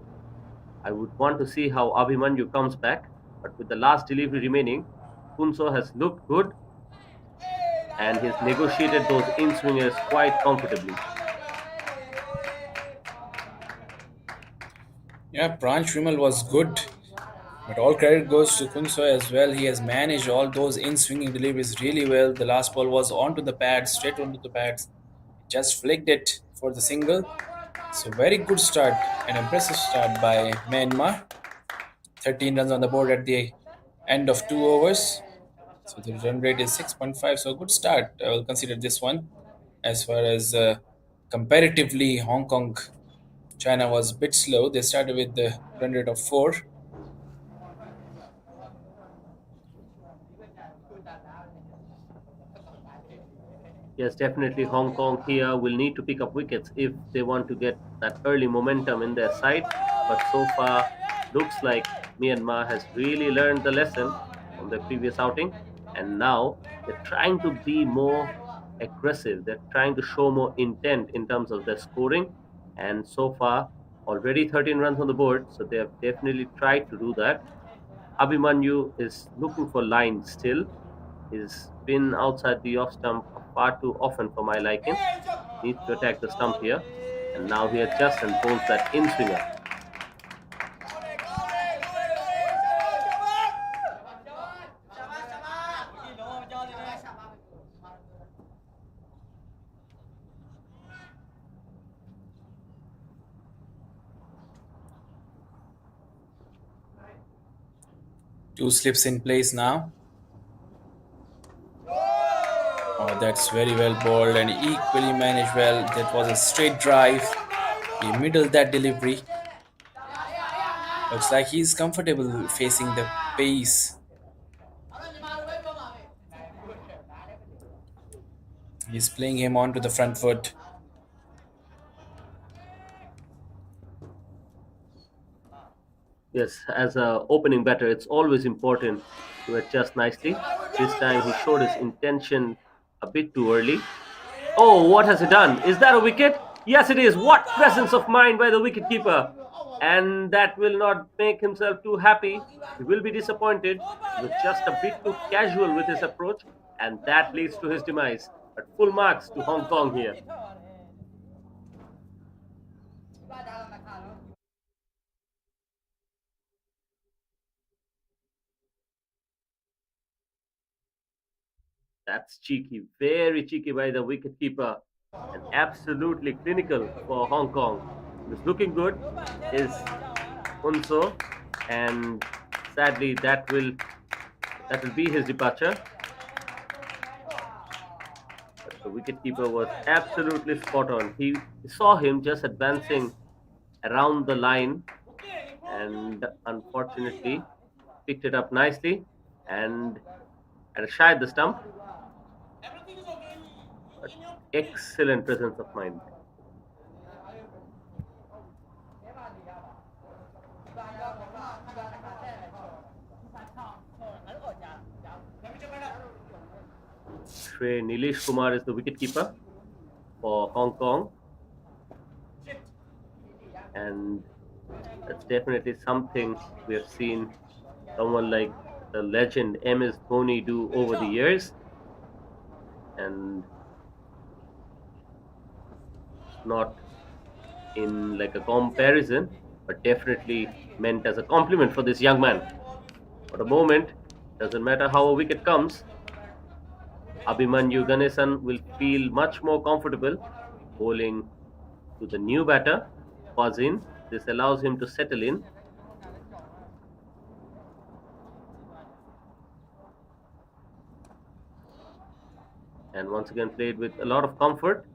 I would want to see how Abhimanyu comes back. But with the last delivery remaining, Punso has looked good and he's negotiated those in swingers quite comfortably. yeah, Branch Vimal was good, but all credit goes to Kunso as well. He has managed all those in swinging deliveries really well. The last ball was onto the pads, straight onto the pads. Just flicked it for the single. So very good start, an impressive start by Myanmar. 13 runs on the board at the end of 2 overs. So the run rate is 6.5. So a good start. I will consider this one. As far as comparatively, Hong Kong, China was a bit slow. They started with the run rate of 4. Yes, definitely Hong Kong here will need to pick up wickets if they want to get that early momentum in their side. But so far, looks like Myanmar has really learned the lesson from their previous outing, and now they're trying to be more aggressive. They're trying to show more intent in terms of their scoring, and so far, already 13 runs on the board, so they have definitely tried to do that. Abhimanyu is looking for lines still. He's been outside the off stump far too often for my liking. Needs to attack the stump here. And now he adjusts and bowls that in swinger. Two slips in place now. Oh, that's very well bowled and equally managed well. That was a straight drive. He middled that delivery. Looks like he's comfortable facing the pace. He's playing him onto the front foot. Yes, as a opening batter, it's always important to adjust nicely. This time he showed his intention a bit too early. Oh, what has he done? Is that a wicket? Yes, it is. What presence of mind by the wicketkeeper! And that will not make himself too happy. He will be disappointed. He was just a bit too casual with his approach, and that leads to his demise. But full marks to Hong Kong here. That's cheeky, very cheeky by the wicketkeeper, and absolutely clinical for Hong Kong. Who's looking good is Unso, and sadly that will be his departure. But the wicketkeeper was absolutely spot on. He saw him just advancing around the line, and unfortunately picked it up nicely and had a shy at the stump. But excellent presence of mind. Shre Nilesh Kumar is the wicketkeeper for Hong Kong, and that's definitely something we have seen someone like the legend MS Dhoni do over the years, and not in like a comparison, but definitely meant as a compliment for this young man. For the moment, doesn't matter how a wicket comes, Abhimanyu Ganesan will feel much more comfortable bowling to the new batter, Fazin. This allows him to settle in. And once again played with a lot of comfort.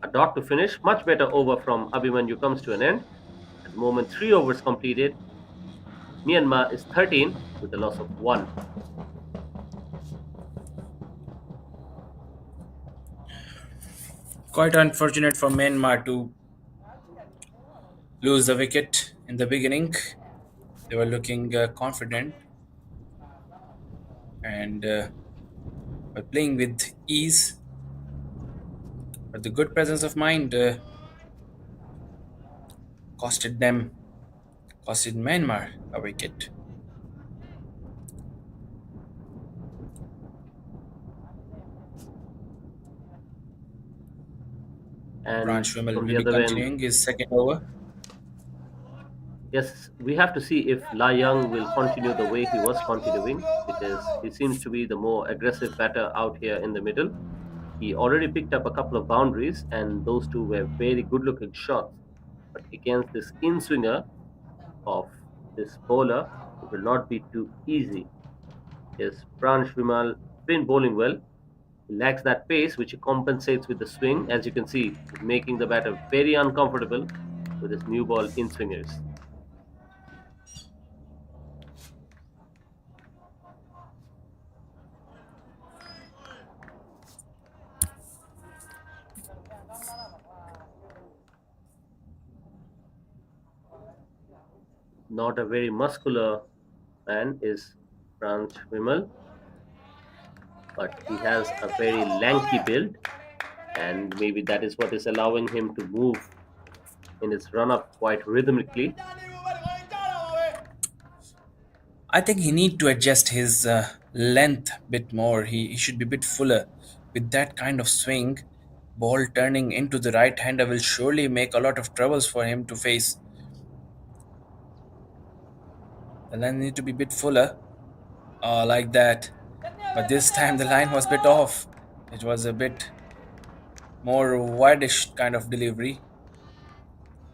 A dot to finish. Much better over from Abhimanyu comes to an end. At the moment, 3 overs completed. Myanmar is 13 with a loss of 1. Quite unfortunate for Myanmar to lose the wicket in the beginning. They were looking confident and were playing with ease, but the good presence of mind costed them, costed Myanmar a wicket. And Branch Wimmel from will the be other end, continuing his second over. yes, we have to see if La Young will continue the way he was continuing because he seems to be the more aggressive batter out here in the middle. He already picked up a couple of boundaries, and those two were very good looking shots. But against this in swinger of this bowler, it will not be too easy. Yes, Pransh Vimal been bowling well. He lacks that pace, which he compensates with the swing. As you can see, he's making the batter very uncomfortable with his new ball in swingers. Not a very muscular man is Pransh Vimal, but he has a very lanky build, and maybe that is what is allowing him to move in his run up quite rhythmically. I think he need to adjust his length a bit more. He should be a bit fuller. With that kind of swing, ball turning into the right hander will surely make a lot of troubles for him to face. The line need to be a bit fuller, like that. But this time the line was a bit off. It was a bit more wideish kind of delivery.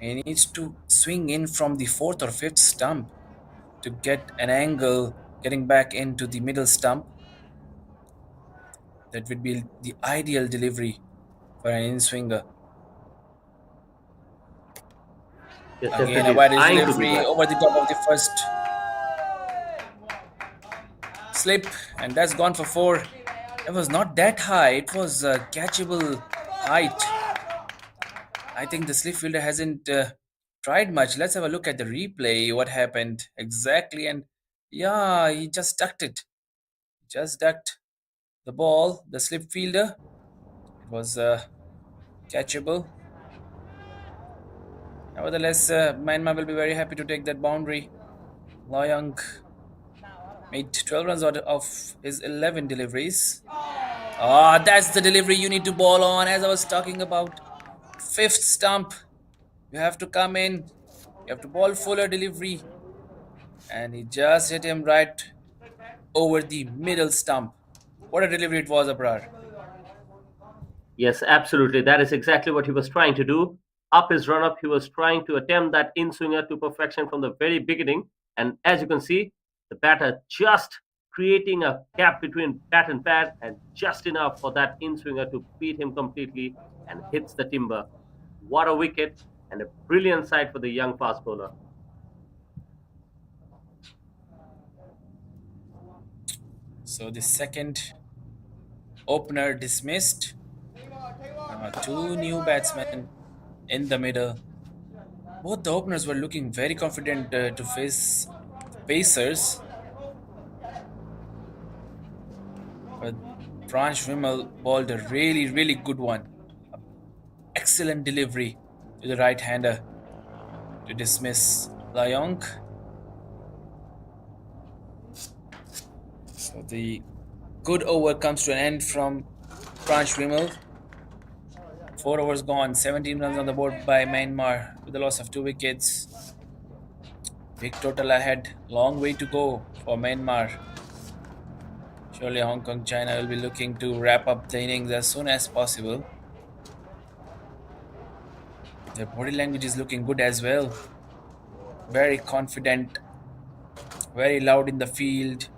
He needs to swing in from the fourth or fifth stump to get an angle getting back into the middle stump. That would be the ideal delivery for an in swinger. Yes, Again, a definitely is wide trying to do delivery that. over the top of the first slip, and that's gone for four. It was not that high, it was a catchable height. I think the slip fielder hasn't tried much. Let's have a look at the replay, what happened exactly. And yeah, he just ducked it. Just ducked the ball, the slip fielder. It was catchable. Nevertheless, Myanmar will be very happy to take that boundary. Loyang made 12 runs out of his 11 deliveries. Ah, that's the delivery you need to ball on, as I was talking about. Fifth stump. You have to come in. You have to ball fuller delivery. And he just hit him right over the middle stump. What a delivery it was, Abrar. Yes, absolutely. That is exactly what he was trying to do. Up his run up, he was trying to attempt that in swinger to perfection from the very beginning. And as you can see, the batter just creating a gap between bat and pad, and just enough for that in swinger to beat him completely and hits the timber. What a wicket and a brilliant sight for the young fast bowler. So the second opener dismissed. Two new batsmen in the middle. Both the openers were looking very confident to face the Pacers, but Branch Wimmel bowled a really good one. Excellent delivery to the right-hander to dismiss Layong. So the good over comes to an end from Branch Wimmel. 4 overs gone, 17 runs on the board by Myanmar with the loss of 2 wickets. Big total ahead, long way to go for Myanmar. Surely Hong Kong China will be looking to wrap up the innings as soon as possible. Their body language is looking good as well. Very confident, very loud in the field.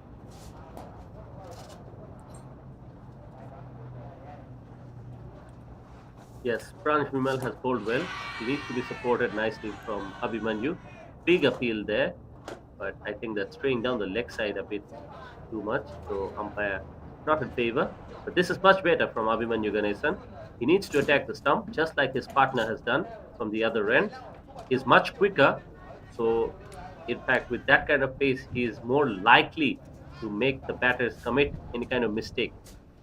Yes, Pranj Vimal has bowled well. He needs to be supported nicely from Abhimanyu. Big appeal there, but I think that's straying down the leg side a bit too much. So umpire not in favor. But this is much better from Abhimanyu Ganesan. He needs to attack the stump just like his partner has done from the other end. He's much quicker. So in fact, with that kind of pace, he is more likely to make the batters commit any kind of mistake.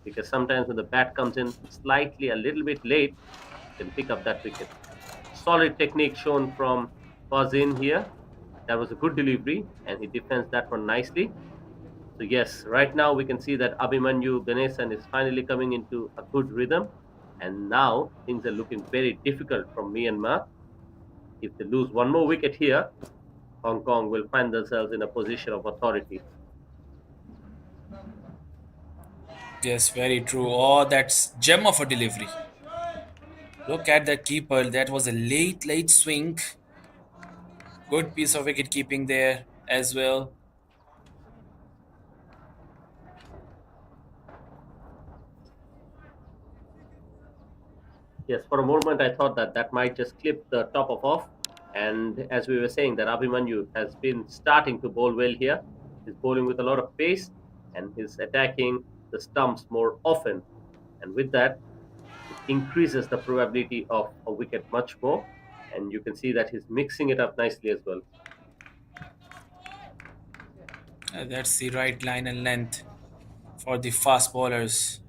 Because sometimes when the bat comes in slightly a little bit late, you can pick up that wicket. Solid technique shown from Fazin here. That was a good delivery, and he defends that one nicely. So yes, right now we can see that Abhimanyu Ganesan is finally coming into a good rhythm, and now things are looking very difficult from Myanmar. If they lose one more wicket here, Hong Kong will find themselves in a position of authority. Yes, very true. Oh, that's gem of a delivery. Look at the keeper. That was a late swing. Good piece of wicket keeping there as well. Yes, for a moment I thought that that might just clip the top of off. And as we were saying, that Abhimanyu has been starting to bowl well here. He's bowling with a lot of pace, and he's attacking the stumps more often. And with that, it increases the probability of a wicket much more. And you can see that he's mixing it up nicely as well. That's the right line and length for the fast bowlers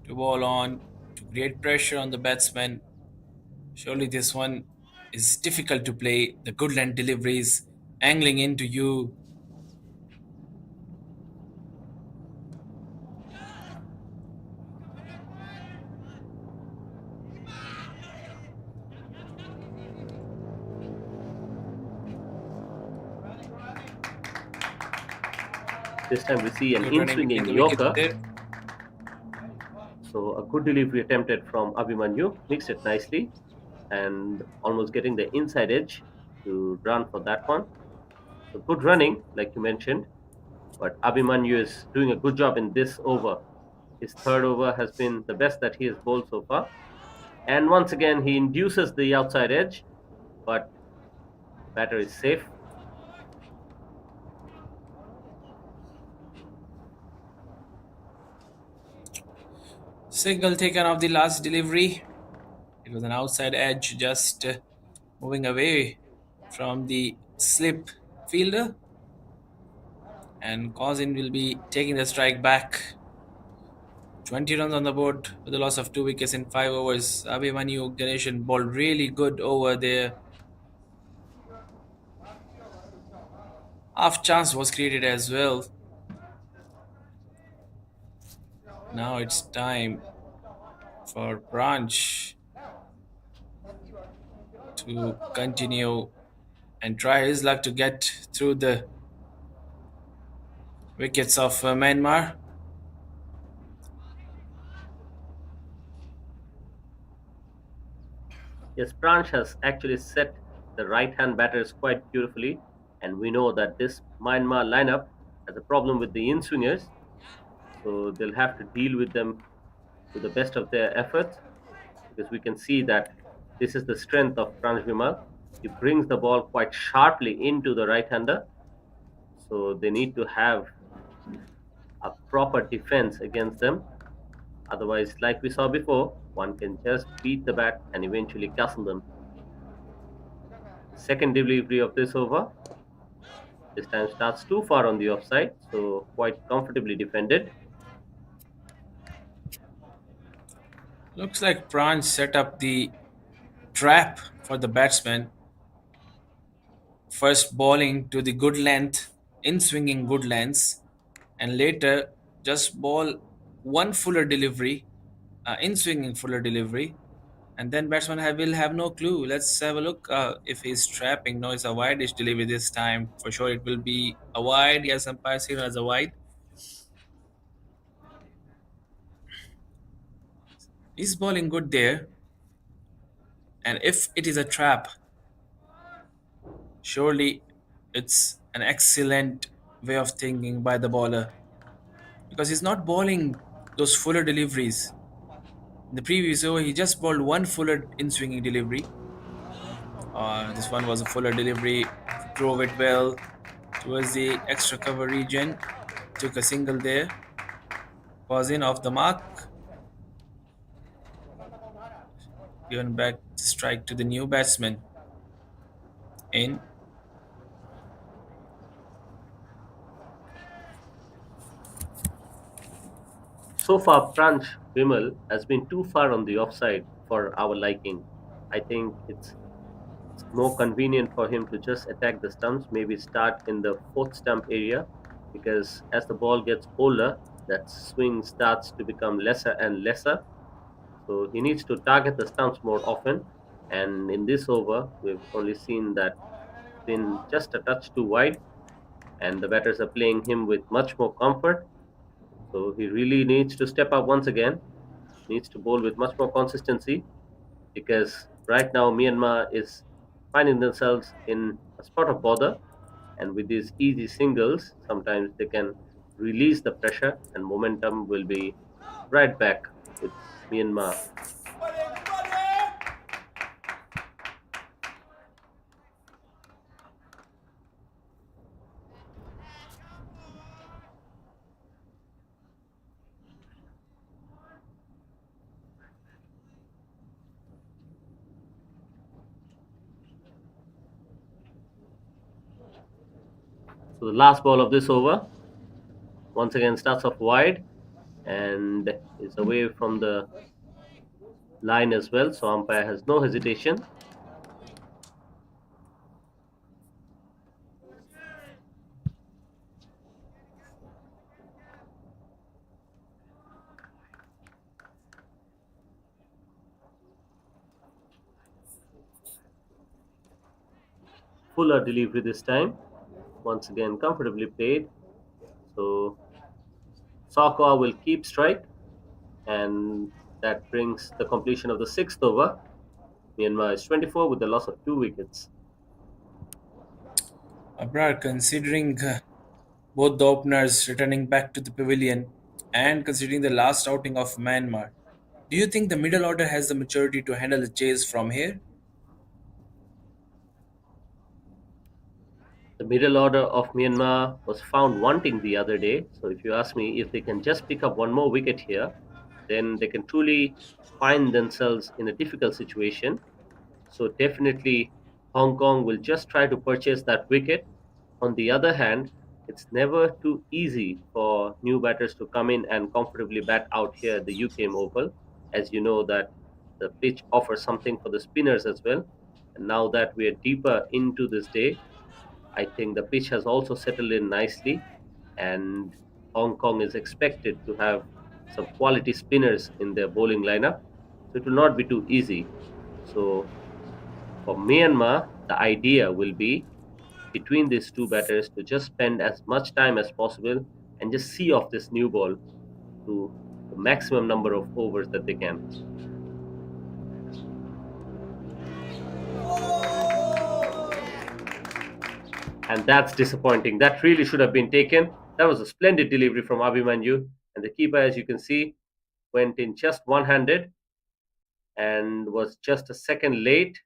to bowl on, to create pressure on the batsmen. Surely this one is difficult to play. The good length deliveries angling into you. This time we see an Good in running between swinging the wickets Yorker. there. So a good delivery attempted from Abhimanyu, mixed it nicely, and almost getting the inside edge to run for that one. So good running, like you mentioned, but Abhimanyu is doing a good job in this over. His third over has been the best that he has bowled so far. And once again, he induces the outside edge, but batter is safe. Single taken off the last delivery. It was an outside edge, just moving away from the slip fielder. And Cousin will be taking the strike back. 20 runs on the board with the loss of 2 wickets in 5 overs. Abhimanyu Ganeshan bowled really good over there. Half chance was created as well. Now it's time for Branch to continue and try his luck to get through the wickets of Myanmar. Yes, Pranch has actually set the right-hand batters quite beautifully, and we know that this Myanmar lineup has a problem with the in-swingers, so they'll have to deal with them to the best of their efforts, because we can see that this is the strength of Pranch Vimal. He brings the ball quite sharply into the right-hander, so they need to have a proper defense against them. Otherwise, like we saw before, one can just beat the bat and eventually castle them. The second delivery of this over this time starts too far on the offside, so quite comfortably defended. Looks like Pranch set up the trap for the batsman, first bowling to the good length, in swinging good lengths, and later just ball one fuller delivery, in swinging fuller delivery, and then batsman will have no clue. Let's have a look if he's trapping. No, it's a wide-ish delivery this time. For sure, it will be a wide. Yes, umpire seen as a wide. He's bowling good there, and if it is a trap, surely it's an excellent way of thinking by the bowler because he's not bowling those fuller deliveries. In the previous over, he just bowled one fuller in swinging delivery. This one was a fuller delivery, drove it well towards the extra cover region, took a single there, was in off the mark, given back the strike to the new batsman. In So far, Pranch Vimal has been too far on the offside for our liking. I think it's more convenient for him to just attack the stumps, maybe start in the fourth stump area, because as the ball gets older, that swing starts to become lesser and lesser. So he needs to target the stumps more often. And in this over, we've only seen that it's been just a touch too wide, and the batters are playing him with much more comfort. So he really needs to step up once again, needs to bowl with much more consistency, because right now Myanmar is finding themselves in a spot of bother, and with these easy singles, sometimes they can release the pressure and momentum will be right back with Myanmar. So the last ball of this over once again starts off wide and is away from the line as well. So umpire has no hesitation. Fuller delivery this time. Once again comfortably played. So Sakwa will keep strike, and that brings the completion of the sixth over. Myanmar is 24 with the loss of 2 wickets. Abrar, considering both the openers returning back to the pavilion and considering the last outing of Myanmar, do you think the middle order has the maturity to handle the chase from here? The middle order of Myanmar was found wanting the other day. So if you ask me if they can just pick up one more wicket here, then they can truly find themselves in a difficult situation. So definitely Hong Kong will just try to purchase that wicket. On the other hand, it's never too easy for new batters to come in and comfortably bat out here at the UKM Oval. As you know that the pitch offers something for the spinners as well. And now that we are deeper into this day, I think the pitch has also settled in nicely, and Hong Kong is expected to have some quality spinners in their bowling lineup. So it will not be too easy. So for Myanmar, the idea will be between these two batters to just spend as much time as possible and just see off this new ball to the maximum number of overs that they can. And that's disappointing. That really should have been taken. That was a splendid delivery from Abhimanyu. And the keeper, as you can see, went in just one-handed and was just a second late.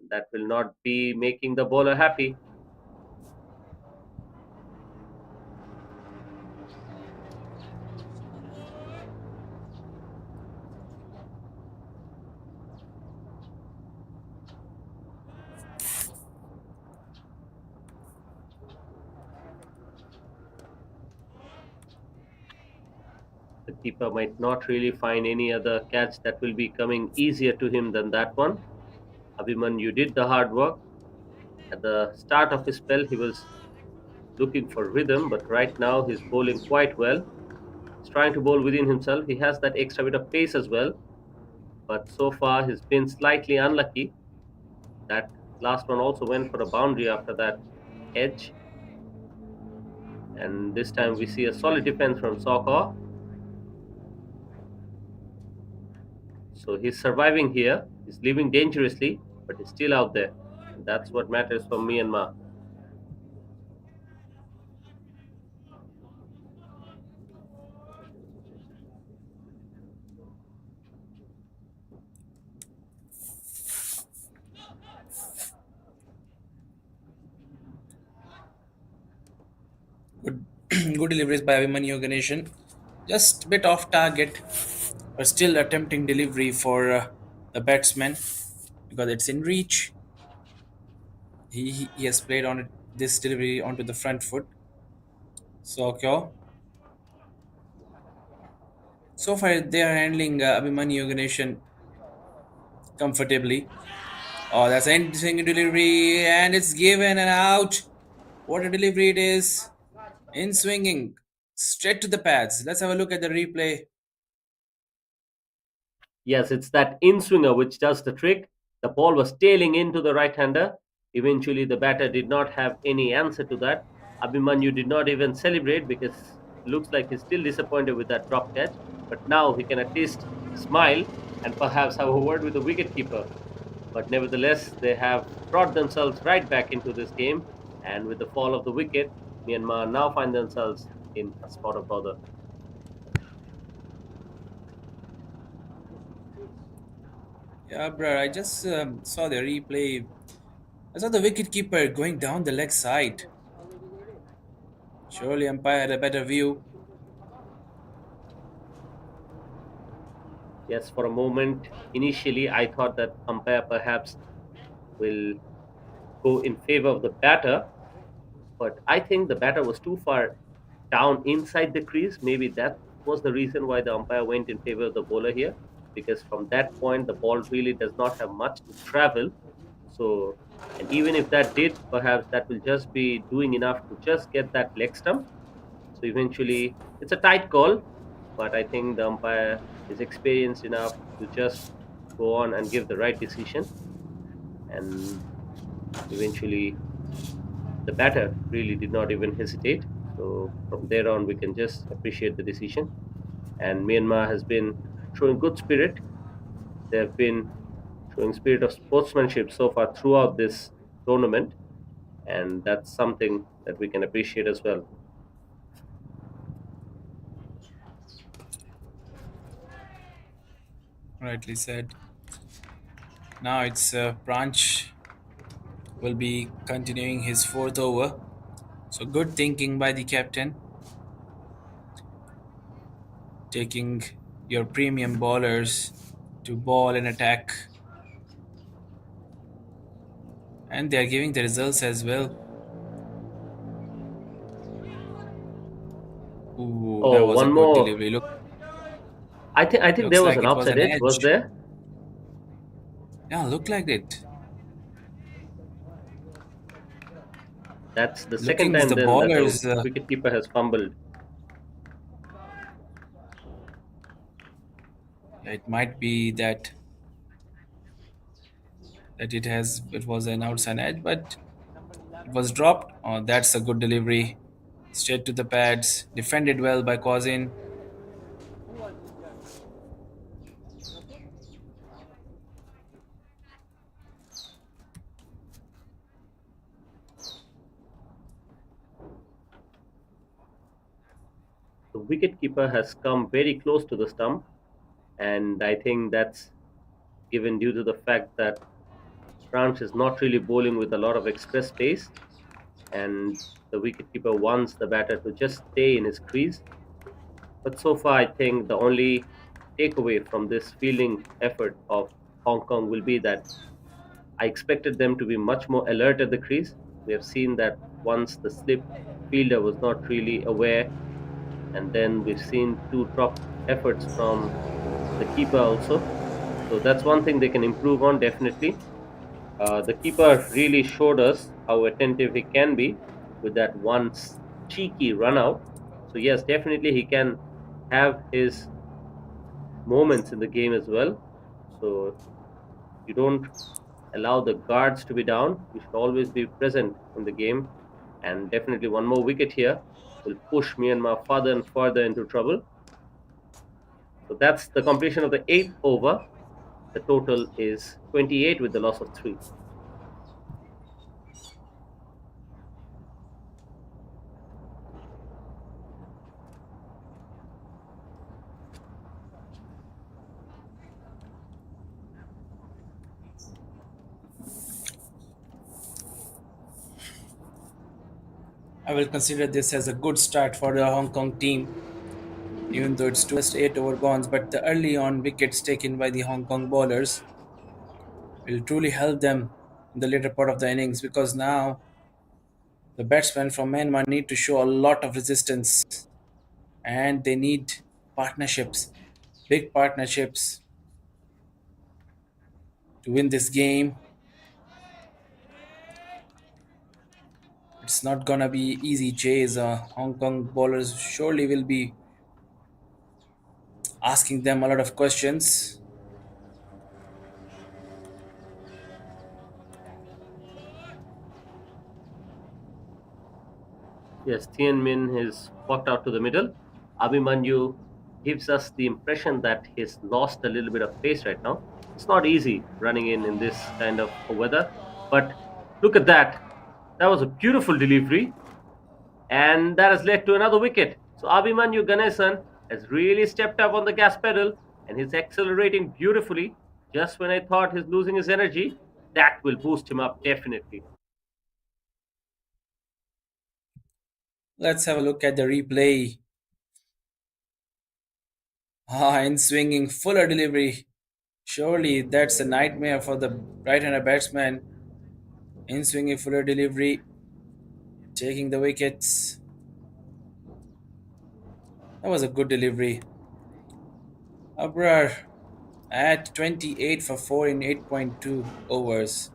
That will not be making the bowler happy. The keeper might not really find any other catch that will be coming easier to him than that one. Abhimanyu did the hard work. At the start of his spell, he was looking for rhythm, but right now he's bowling quite well. He's trying to bowl within himself. He has that extra bit of pace as well, but so far he's been slightly unlucky. That last one also went for a boundary after that edge. And this time we see a solid defense from Sokor. So he's surviving here. He's leaving dangerously, but he's still out there. And that's what matters for Myanmar. Good, good deliveries by Abhimanyu Ganeshan. Just a bit off target, but still a tempting delivery for the batsman because it's in reach. He has played on it, this delivery onto the front foot. So okay. So far they are handling Abhimanyu Ganeshan comfortably. Oh, that's an interesting delivery, and it's given and out. What a delivery it is! In swinging, straight to the pads. Let's have a look at the replay. Yes, it's that in swinger which does the trick. The ball was tailing into the right hander. Eventually, the batter did not have any answer to that. Abhimanyu did not even celebrate because it looks like he's still disappointed with that drop catch. But now he can at least smile and perhaps have a word with the wicketkeeper. But nevertheless, they have brought themselves right back into this game. And with the fall of the wicket, Myanmar now find themselves in a spot of bother. Yeah, bro, I just saw the replay. I saw the wicketkeeper going down the leg side. Surely umpire had a better view. Yes, for a moment, initially I thought that umpire perhaps will go in favor of the batter, but I think the batter was too far down inside the crease. Maybe that was the reason why the umpire went in favor of the bowler here, because from that point the ball really does not have much to travel. So, and even if that did, perhaps that will just be doing enough to just get that leg stump. So eventually, it's a tight call, but I think the umpire is experienced enough to just go on and give the right decision. And eventually, the batter really did not even hesitate. So from there on, we can just appreciate the decision. And Myanmar has been showing good spirit. They have been showing spirit of sportsmanship so far throughout this tournament, and that's something that we can appreciate as well. Rightly said. Now it's Branch will be continuing his fourth over. So good thinking by the captain, taking your premium bowlers to ball and attack, and they are giving the results as well. Ooh, that Oh, was a one good more. delivery. I think there Looks was like an it was outside an edge. Was edge. there? Yeah, looked like it. That's the second Looking as time the then that the bowlers, wicketkeeper has fumbled. it might be that it was an outside edge, but it was dropped. Oh, that's a good delivery, straight to the pads, defended well by Cousin. the wicketkeeper has come very close to the stump, and I think that's given due to the fact that France is not really bowling with a lot of express pace, and the wicketkeeper wants the batter to just stay in his crease. But so far, I think the only takeaway from this fielding effort of Hong Kong will be that I expected them to be much more alert at the crease. We have seen that once the slip fielder was not really aware, and then we've seen two drop efforts from the keeper also. So that's one thing they can improve on definitely. The keeper really showed us how attentive he can be with that one cheeky run out. So yes, definitely he can have his moments in the game as well. So you don't allow the guards to be down. You should always be present in the game. And definitely one more wicket here will push Myanmar further and further into trouble. So that's the completion of the eighth over. The total is 28 with the loss of 3. I will consider this as a good start for the Hong Kong team, even though it's just 8 over gone. But the early on wickets taken by the Hong Kong bowlers will truly help them in the later part of the innings, because now the batsmen from Myanmar need to show a lot of resistance, and they need partnerships, big partnerships, to win this game. It's not gonna be easy chase. Hong Kong bowlers surely will be asking them a lot of questions. Yes, Tien Min is walked out to the middle. Abhimanyu gives us the impression that he's lost a little bit of pace right now. It's not easy running in this kind of weather, but look at that. That was a beautiful delivery, and that has led to another wicket. So Abhimanyu Ganesan has really stepped up on the gas pedal, and he's accelerating beautifully. Just when I thought he's losing his energy, that will boost him up definitely. Let's have a look at the replay. In swinging fuller delivery. Surely that's a nightmare for the right-hander batsman. In swinging fuller delivery, taking the wickets. That was a good delivery. Abrar at 28 for 4 in 8.2 overs.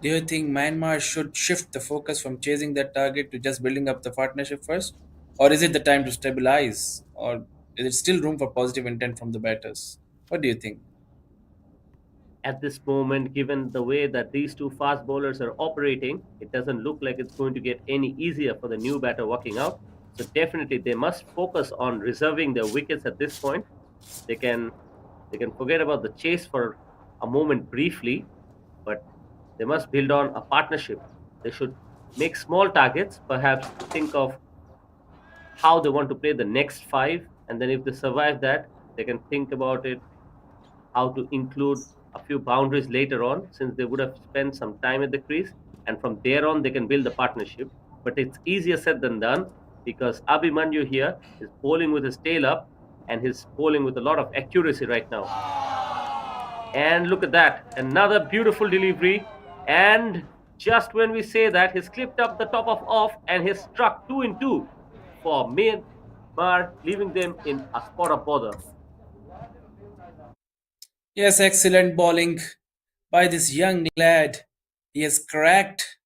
Do you think Myanmar should shift the focus from chasing that target to just building up the partnership first? Or is it the time to stabilize? Or is there still room for positive intent from the batters? What do you think? At this moment, given the way that these two fast bowlers are operating, it doesn't look like it's going to get any easier for the new batter walking out. So definitely they must focus on reserving their wickets at this point. They can they can forget about the chase for a moment briefly, but they must build on a partnership. They should make small targets, perhaps think of how they want to play the next 5, and then if they survive that, they can think about it how to include a few boundaries later on, since they would have spent some time at the crease, and from there on they can build the partnership. But it's easier said than done, because Abhimanyu here is bowling with his tail up, and he's bowling with a lot of accuracy right now. And look at that, another beautiful delivery. And just when we say that, he's clipped up the top of off and he's struck 2 in 2 for Myanmar, leaving them in a spot of bother. Yes, excellent bowling by this young lad. He has cracked.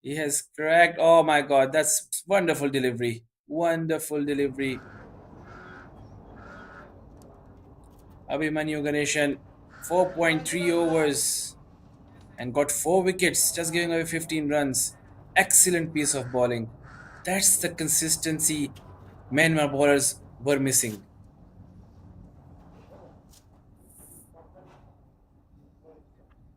He has cracked. Oh my god, that's wonderful delivery. Wonderful delivery. Abhimanyu Ganeshan, 4.3 overs and got 4 wickets, just giving away 15 runs. Excellent piece of bowling. That's the consistency Myanmar bowlers were missing.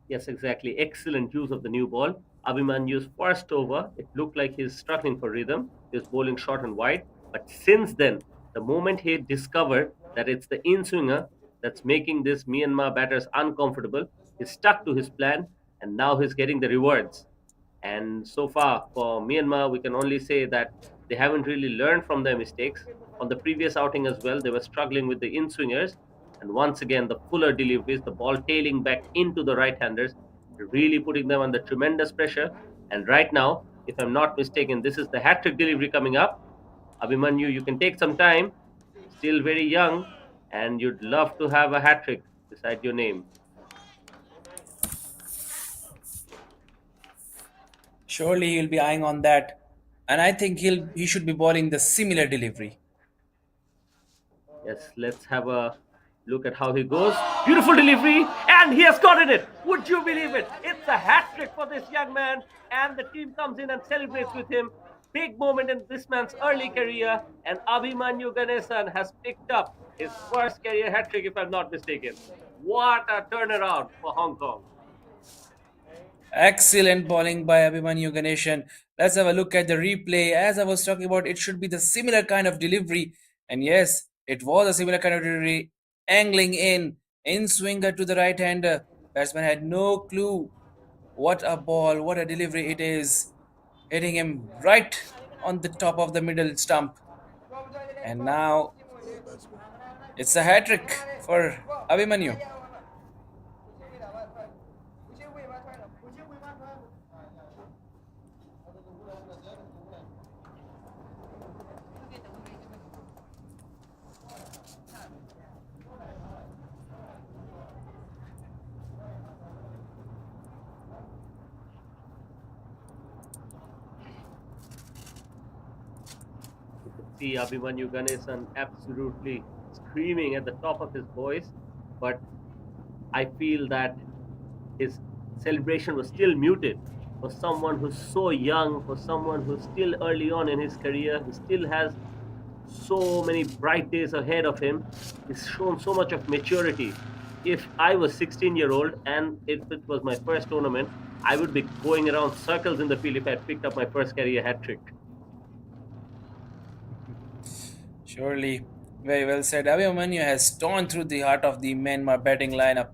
Yes, exactly. Excellent use of the new ball. Abhimanyu's first over, it looked like he's struggling for rhythm. He was bowling short and wide. But since then, The moment he discovered that it's the in swinger that's making this Myanmar batters uncomfortable, he stuck to his plan and now he's getting the rewards. And so far for Myanmar, we can only say that they haven't really learned from their mistakes. On the previous outing as well, they were struggling with the in swingers. And once again, the fuller deliveries, the ball tailing back into the right handers, really putting them under tremendous pressure. And right now, if I'm not mistaken, this is the hat trick delivery coming up. Abhimanyu, you can take some time, still very young, and you'd love to have a hat trick beside your name. Surely he'll be eyeing on that, and I think he should be bowling the similar delivery. Yes, let's have a look at how he goes. Beautiful delivery, and he has gotten it. Would you believe it? It's a hat trick for this young man, and the team comes in and celebrates with him. Big moment in this man's early career, and Abhimanyu Ganesan has picked up his first career hat trick, if I'm not mistaken. What a turnaround for Hong Kong. Excellent bowling by Abhimanyu Ganeshan. Let's have a look at the replay. As I was talking about, it should be the similar kind of delivery. And yes, it was a similar kind of delivery. Angling in swinger to the right hander. Batsman had no clue what a ball, what a delivery it is. Hitting him right on the top of the middle stump. And now it's a hat trick for Abhimanyu. You could see Abhimanyu Ganesan absolutely screaming at the top of his voice, but I feel that his celebration was still muted for someone who's so young, for someone who's still early on in his career. He still has so many bright days ahead of him. He's shown so much of maturity. If I was 16-year-old and if it was my first tournament, I would be going around circles in the field if I had picked up my first career hat trick. Surely, very well said. Abhimanyu has torn through the heart of the Myanmar batting lineup.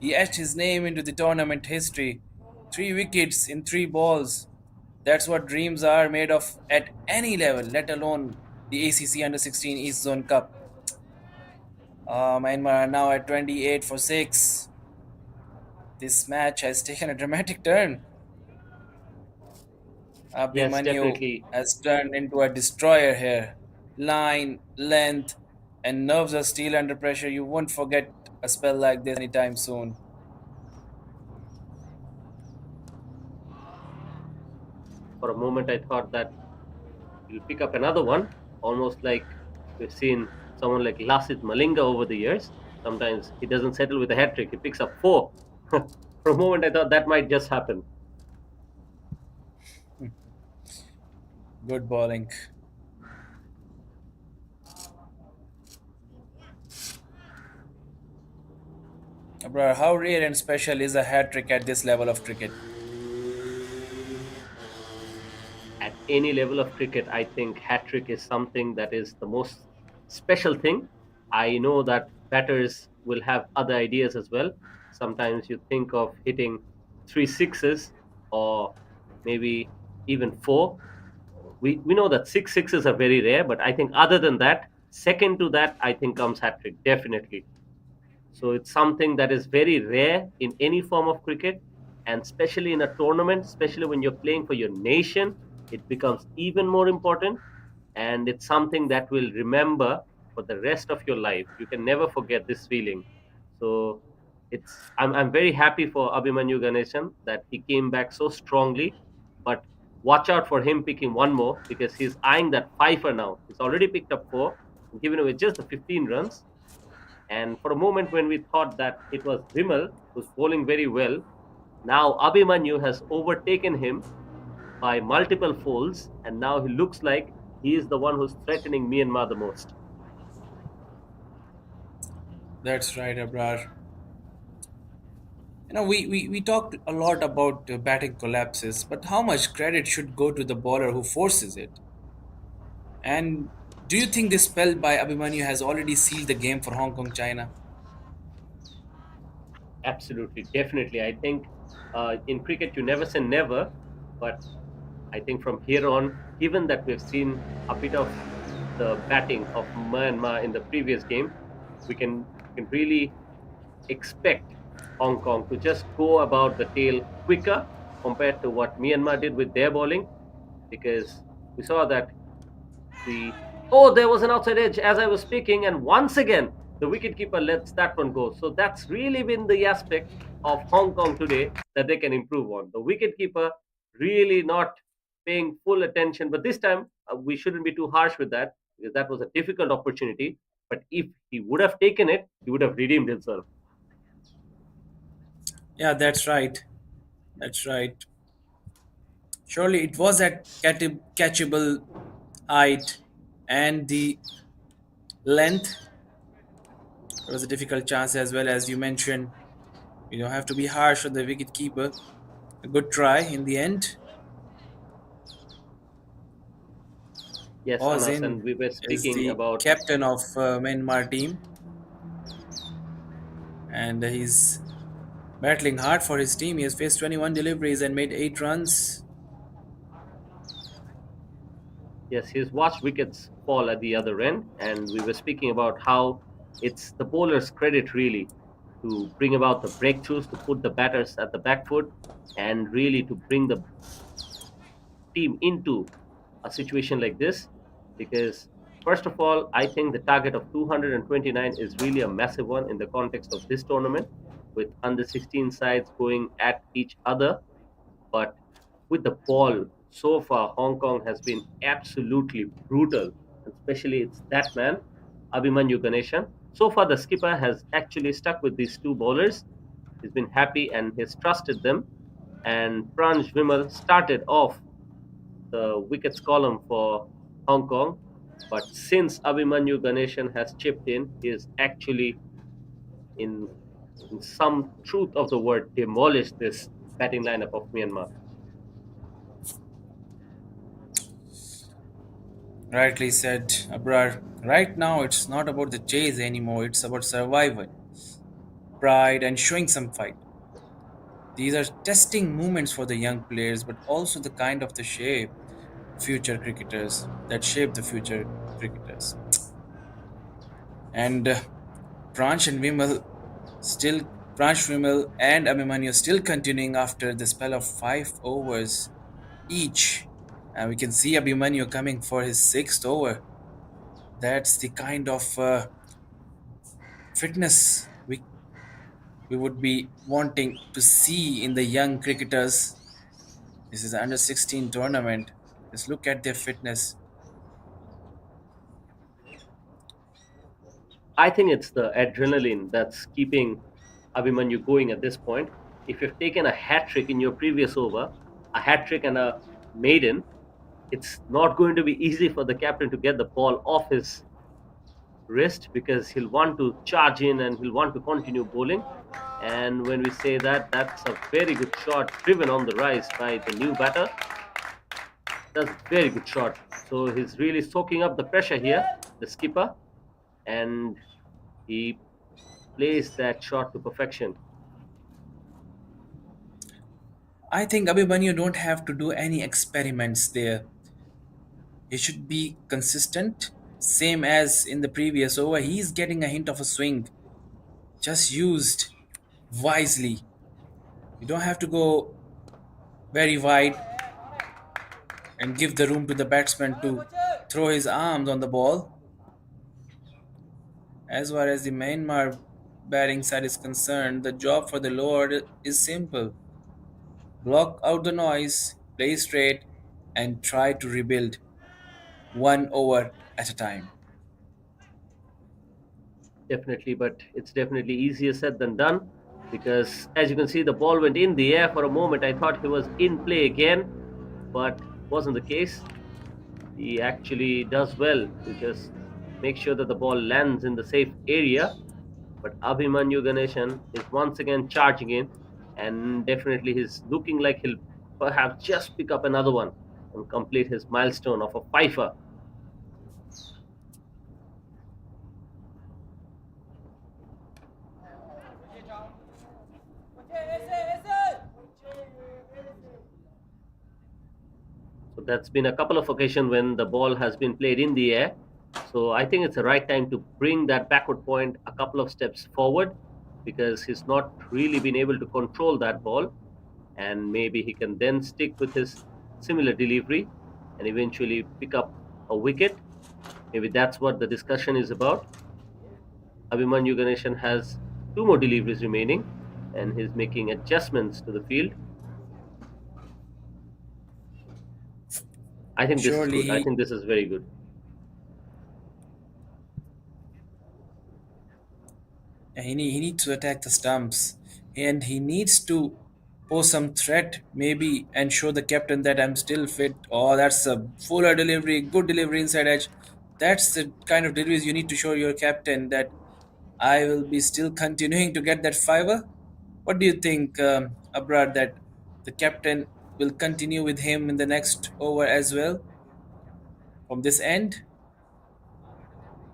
He etched his name into the tournament history. 3 wickets in 3 balls. That's what dreams are made of at any level, let alone the ACC Under 16 East Zone Cup. Myanmar are now at 28 for 6. This match has taken a dramatic turn. Yes, Abhimanyu definitely. has turned into a destroyer here. Line, length, and nerves of steel under pressure. You won't forget a spell like this anytime soon. For a moment, I thought that he'll pick up another one, almost like we've seen someone like Lasit Malinga over the years. Sometimes he doesn't settle with a hat trick, he picks up four. For a moment, I thought that might just happen. Good bowling. Bro, how rare and special is a hat trick at this level of cricket? At any level of cricket, I think hat trick is something that is the most special thing. I know that batters will have other ideas as well. Sometimes you think of hitting three sixes or maybe even four. We know that six sixes are very rare, but I think other than that, second to that, I think comes hat trick, definitely. So it's something that is very rare in any form of cricket, and especially in a tournament, especially when you're playing for your nation, it becomes even more important. And it's something that will remember for the rest of your life. You can never forget this feeling. So I'm very happy for Abhimanyu Ganesan that he came back so strongly. But watch out for him picking one more because he's eyeing that fifer now. He's already picked up four, given away just the 15 runs. And for a moment, when we thought that it was Vimal who's bowling very well, now Abhimanyu has overtaken him by multiple folds, and now he looks like he is the one who's threatening Myanmar the most. That's right, Abrar. We talked a lot about batting collapses, but how much credit should go to the bowler who forces it? And Do you think this spell by Abhimanyu has already sealed the game for Hong Kong China? Absolutely, definitely. I think in cricket you never say never, but I think from here on, given that we've seen a bit of the batting of Myanmar in the previous game, we can really expect Hong Kong to just go about the tail quicker compared to what Myanmar did with their bowling, because we saw that the there was an outside edge as I was speaking, and once again the wicketkeeper lets that one go. So that's really been the aspect of Hong Kong today that they can improve on. The wicketkeeper really not paying full attention, but this time we shouldn't be too harsh with that because that was a difficult opportunity. But if he would have taken it, he would have redeemed himself. Yeah, that's right. That's right. Surely it was at catchable height and the length. It was a difficult chance as well as you mentioned. You don't have to be harsh on the wicket keeper. A good try in the end. Yes, Was Anas, in and we were is speaking the about captain of Myanmar team, and he's battling hard for his team. He has faced 21 deliveries and made 8 runs. yes, he's watched wickets fall at the other end, and we were speaking about how it's the bowler's credit really to bring about the breakthroughs, to put the batters at the back foot, and really to bring the team into a situation like this. Because, first of all, I think the target of 229 is really a massive one in the context of this tournament, with under 16 sides going at each other. But with the ball, so far, Hong Kong has been absolutely brutal, especially it's that man, Abhimanyu Ganeshan. So far, the skipper has actually stuck with these two bowlers. He's been happy and he's trusted them. And Pranj Vimal started off the wickets column for Hong Kong. But since Abhimanyu Ganeshan has chipped in, he is actually, in, in some truth of the word, demolished this batting lineup of Myanmar. Rightly said, Abrar. Right now, it's not about the chase anymore. It's about survival, pride, and showing some fight. These are testing moments for the young players, but also the kind of the future cricketers that shape the future cricketers. And Pransh and Vimal still Pransh Vimal and Abhimanyu still continuing after the spell of 5 overs each. And we can see Abhimanyu coming for his sixth over. That's the kind of fitness we would be wanting to see in the young cricketers. This is the under 16 tournament. Just look at their fitness. I think it's the adrenaline that's keeping Abhimanyu going at this point. If you've taken a hat trick in your previous over, a hat trick and a maiden, it's not going to be easy for the captain to get the ball off his wrist because he'll want to charge in and he'll want to continue bowling. And when we say that, that's a very good shot driven on the rise by the new batter. That's a very good shot. So he's really soaking up the pressure here, the skipper, and he plays that shot to perfection. I think Abhimanyu don't have to do any experiments there. He should be consistent, same as in the previous over. He's getting a hint of a swing, just used wisely. You don't have to go very wide and give the room to the batsman to throw his arms on the ball. As far as the Myanmar batting side is concerned, the job for the lower order is simple: block out the noise, play straight, and try to rebuild 1 over at a time. Definitely, but it's definitely easier said than done because as you can see, the ball went in the air for a moment. I thought he was in play again, but wasn't the case. He actually does well to just make sure that the ball lands in the safe area. But Abhimanyu Ganeshan is once again charging in, and definitely he's looking like he'll perhaps just pick up another one and complete his milestone of a fifer. So that's been a couple of occasions when the ball has been played in the air. So I think it's the right time to bring that backward point a couple of steps forward because he's not really been able to control that ball. And maybe he can then stick with his similar delivery and eventually pick up a wicket. Maybe that's what the discussion is about. Abhimanyu Ganeshan has two more deliveries remaining and he's making adjustments to the field. I think this is Surely good. I think this is very good. he needs to attack the stumps, and he needs to pose some threat maybe and show the captain that I'm still fit. Oh, that's a fuller delivery, good delivery inside edge. That's the kind of deliveries you need to show your captain that I will be still continuing to get that fiver. What do you think, Abrar, that the captain will continue with him in the next over as well from this end?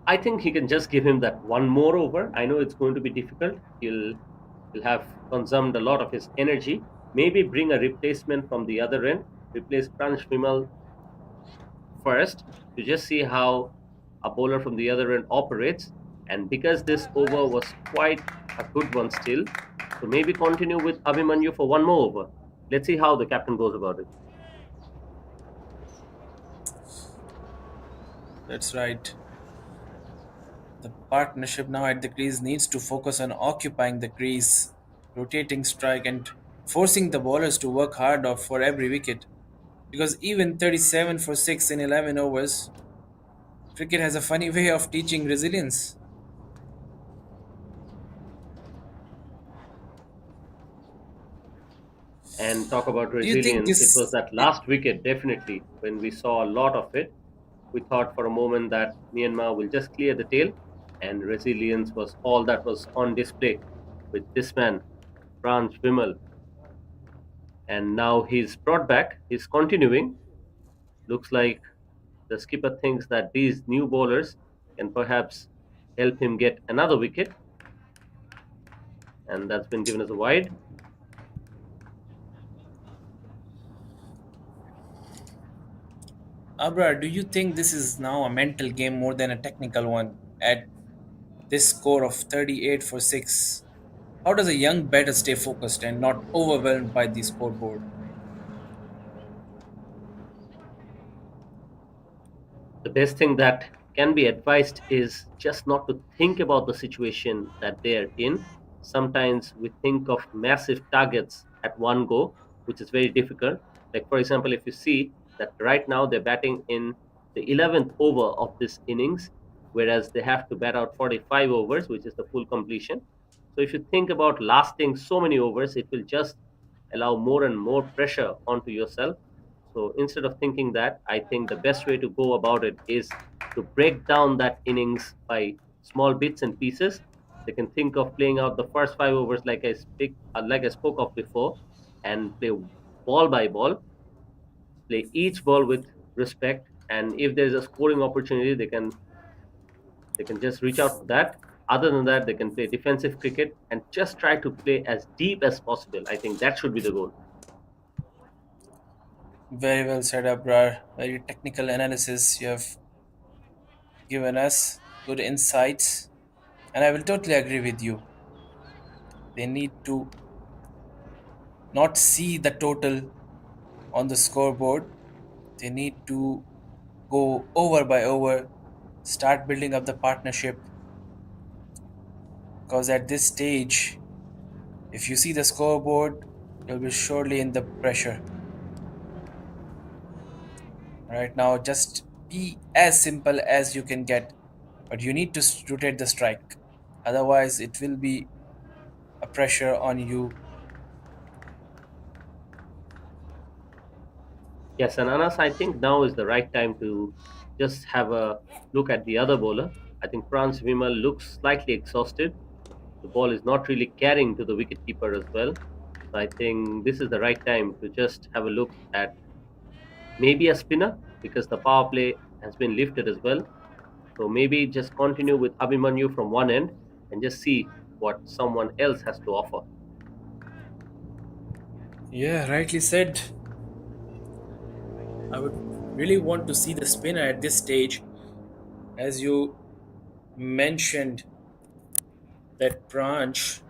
I think he can just give him that one more over. I know it's going to be difficult. He'll have consumed a lot of his energy. Maybe bring a replacement from the other end. Replace Pransh Vimal first to just see how a bowler from the other end operates. And because this over was quite a good one still, so maybe continue with Abhimanyu for one more over. Let's see how the captain goes about it. That's right. The partnership now at the crease needs to focus on occupying the crease, rotating strike, and forcing the bowlers to work hard for every wicket. Because even 37 for 6 in 11 overs, cricket has a funny way of teaching resilience. And talk about Do you think resilience, it was this? that last wicket definitely when we saw a lot of it. We thought for a moment that Myanmar will just clear the tail, and resilience was all that was on display with this man, Pranj Vimal. And now he's brought back, he's continuing. Looks like the skipper thinks that these new bowlers can perhaps help him get another wicket, and that's been given as a wide. Abrar, do you think this is now a mental game more than a technical one? At this score of 38 for 6, how does a young batter stay focused and not overwhelmed by the scoreboard? The best thing that can be advised is just not to think about the situation that they're in. Sometimes we think of massive targets at one go, which is very difficult. Like, for example, if you see that right now they're batting in the 11th over of this innings, whereas they have to bat out 45 overs, which is the full completion. So, if you think about lasting so many overs, it will just allow more and more pressure onto yourself. So instead of thinking that, I think the best way to go about it is to break down that innings by small bits and pieces. They can think of playing out the first 5 overs like I spoke of before, and play ball by ball, play each ball with respect. And if there's a scoring opportunity, they can just reach out for that. Other than that, they can play defensive cricket and just try to play as deep as possible. I think that should be the goal. Very well said, Abrar. Very technical analysis you have given us. Good insights. And I will totally agree with you. They need to not see the total on the scoreboard. They need to go over by over, start building up the partnership. Because at this stage, if you see the scoreboard, you'll be surely in the pressure. Right now, just be as simple as you can get, but you need to rotate the strike. Otherwise, it will be a pressure on you. Yes, and Anas, I think now is the right time to just have a look at the other bowler. I think Franz Vimal looks slightly exhausted. The ball is not really carrying to the wicketkeeper as well. So I think this is the right time to just have a look at maybe a spinner because the power play has been lifted as well. So maybe just continue with Abhimanyu from one end and just see what someone else has to offer. Yeah, rightly said. I would really want to see the spinner at this stage. As you mentioned, that branch,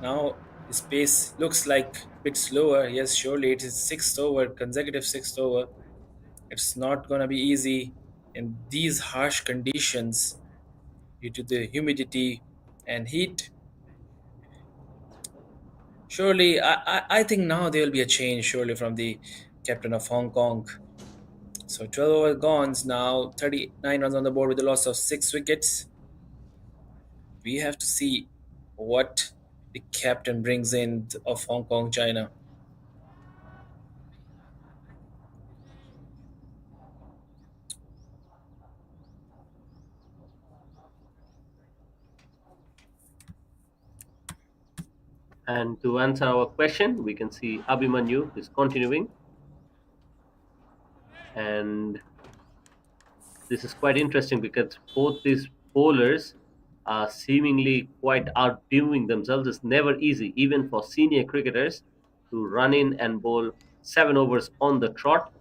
now his pace looks like a bit slower. Yes, surely it is sixth over, consecutive sixth over. It's not going to be easy in these harsh conditions due to the humidity and heat. Surely, I think now there will be a change, surely, from the captain of Hong Kong. So 12 over gone, now 39 runs on the board with a loss of 6 wickets. We have to see what the captain brings in of Hong Kong, China. And to answer our question, we can see Abhimanyu is continuing, and this is quite interesting because both these bowlers are seemingly quite outdoing themselves. It's never easy, even for senior cricketers, to run in and bowl 7 overs on the trot.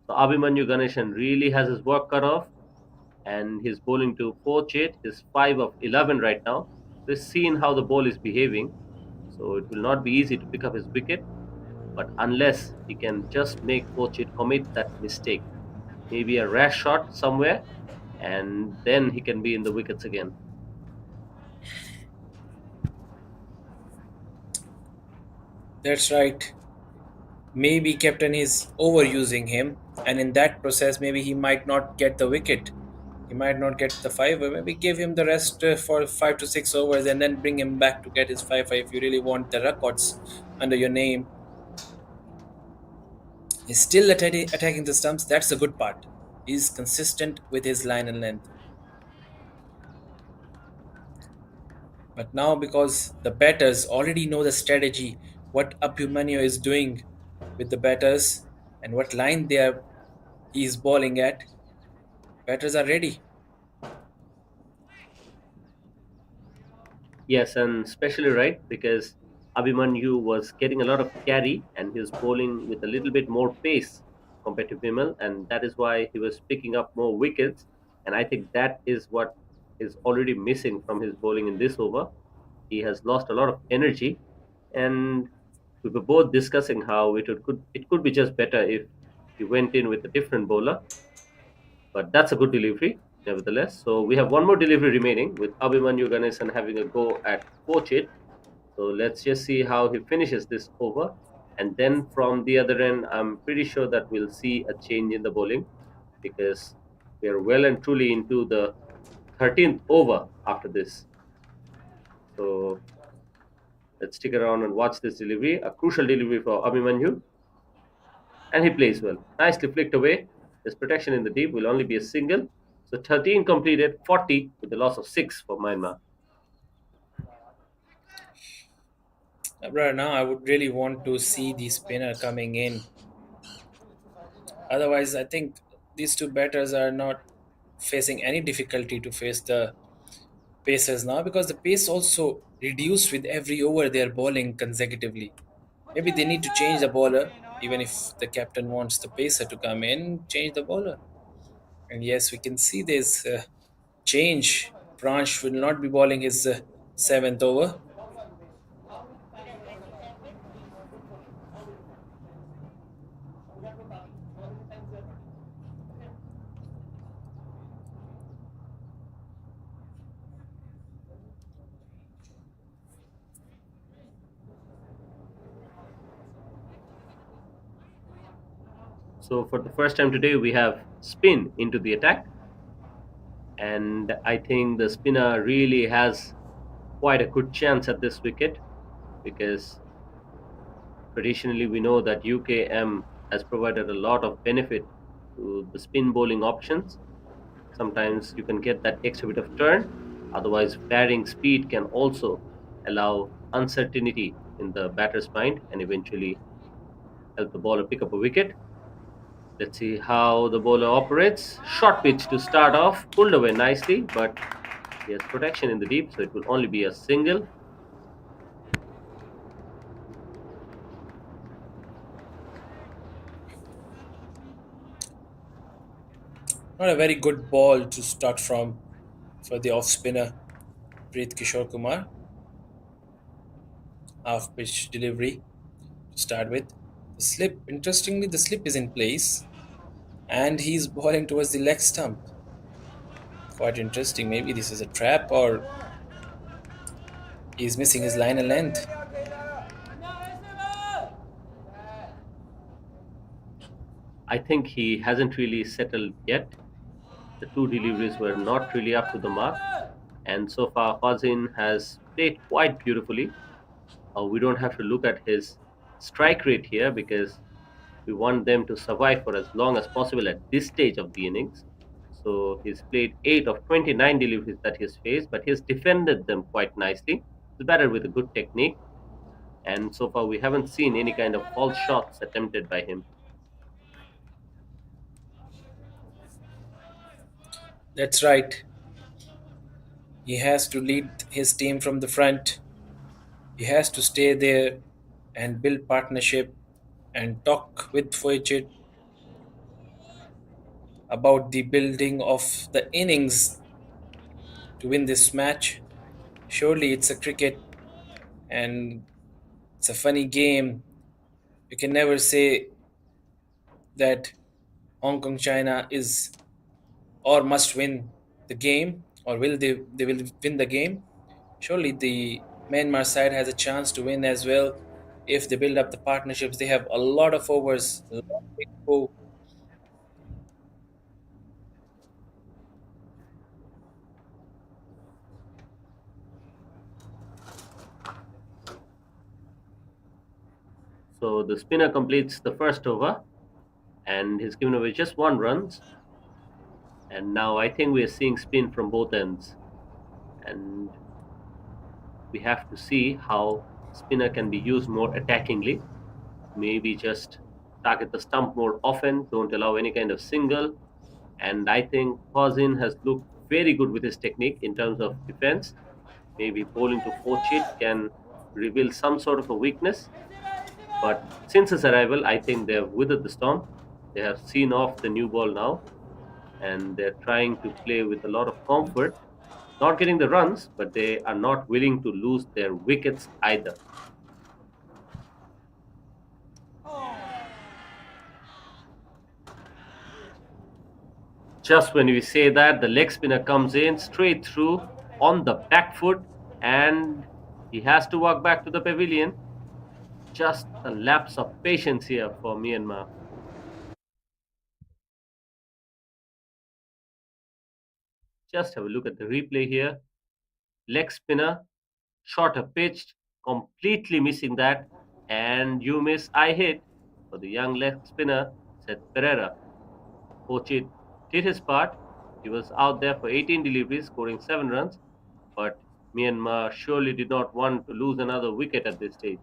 So Abhimanyu Ganeshan really has his work cut off, and he's bowling to 4 8. He's 5 of 11 right now. So he's seen how the ball is behaving. So it will not be easy to pick up his wicket, but unless he can just make 4 8 commit that mistake, maybe a rash shot somewhere, and then he can be in the wickets again. That's right. Maybe captain is overusing him, and in that process, maybe he might not get the wicket. He might not get the five. Or maybe give him the rest for 5 to 6 overs, and then bring him back to get his 5 5. If you really want the records under your name, he's still attacking the stumps. That's the good part. He's consistent with his line and length. But now, because the batters already know the strategy, what Abhimanyu is doing with the batters, and what line he is bowling at, batters are ready. Yes, and especially right because Abhimanyu was getting a lot of carry and he was bowling with a little bit more pace compared to Bimal, and that is why he was picking up more wickets. And I think that is what is already missing from his bowling in this over. He has lost a lot of energy, and we were both discussing how it could be just better if he went in with a different bowler, but that's a good delivery nevertheless. So we have one more delivery remaining with Abhimanyu Ganesan having a go at coach it. So let's just see how he finishes this over. And then from the other end, I'm pretty sure that we'll see a change in the bowling because we are well and truly into the 13th over after this. So let's stick around and watch this delivery. A crucial delivery for Abhimanyu. And he plays well. Nicely flicked away. His protection in the deep will only be a single. So 13 completed, 40 with the loss of 6 for Myanmar. Right now, I would really want to see the spinner coming in. Otherwise, I think these two batters are not facing any difficulty to face the Pacers now because the pace also reduced with every over they are bowling consecutively. Maybe they need to change the bowler, even if the captain wants the pacer to come in, change the bowler. And yes, we can see this change. Branch will not be bowling his seventh over. So for the first time today, we have spin into the attack. And I think the spinner really has quite a good chance at this wicket because traditionally we know that UKM has provided a lot of benefit to the spin bowling options. Sometimes you can get that extra bit of turn. Otherwise, varying speed can also allow uncertainty in the batter's mind and eventually help the bowler pick up a wicket. Let's see how the bowler operates. Short pitch to start off, pulled away nicely, but he has protection in the deep, so it will only be a single. Not a very good ball to start from for the off spinner Preet Kishore Kumar. Half pitch delivery to start with. The slip, interestingly, the slip is in place and he's bowling towards the leg stump. Quite interesting. Maybe this is a trap or he's missing his line and length. I think he hasn't really settled yet. The two deliveries were not really up to the mark, and so far Fazin has played quite beautifully. We don't have to look at his strike rate here because we want them to survive for as long as possible at this stage of the innings. So he's played 8 of 29 deliveries that he's faced, but he's defended them quite nicely. He's batted with a good technique, and so far we haven't seen any kind of false shots attempted by him. That's right. He has to lead his team from the front. He has to stay there and build partnership and talk with Foychit about the building of the innings to win this match. Surely it's a cricket and it's a funny game. You can never say that Hong Kong China is or must win the game or will they will win the game. Surely the Myanmar side has a chance to win as well if they build up the partnerships. They have a lot of overs, a lot of info. So the spinner completes the first over and he's given away just 1 run. And now I think we are seeing spin from both ends. And we have to see how spinner can be used more attackingly. Maybe just target the stump more often, don't allow any kind of single. And I think Fazin has looked very good with his technique in terms of defense. Maybe bowling to four chit can reveal some sort of a weakness. But since his arrival, I think they have withered the storm. They have seen off the new ball now, and they're trying to play with a lot of comfort. Not getting the runs, but they are not willing to lose their wickets either. Just when we say that, the leg spinner comes in straight through on the back foot, and he has to walk back to the pavilion. Just a lapse of patience here for Myanmar. Just have a look at the replay here. Leg spinner, shorter pitched, completely missing that, and you miss, I hit for the young leg spinner, said Pereira. Pochit did his part. He was out there for 18 deliveries, scoring 7 runs, but Myanmar surely did not want to lose another wicket at this stage.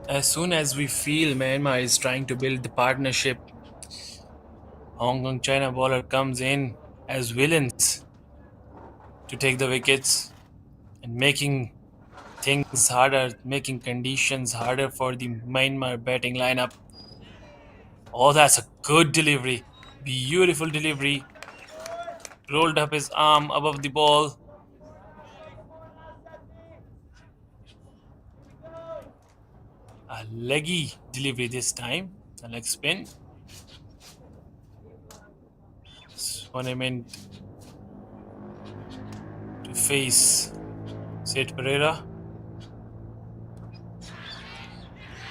As soon as we feel Myanmar is trying to build the partnership, Hong Kong China bowler comes in as villains to take the wickets and making things harder, making conditions harder for the Myanmar batting lineup. Oh, that's a good delivery. Beautiful delivery. Rolled up his arm above the ball. A leggy delivery this time. A leg spin. Tournament to face Sid Pereira.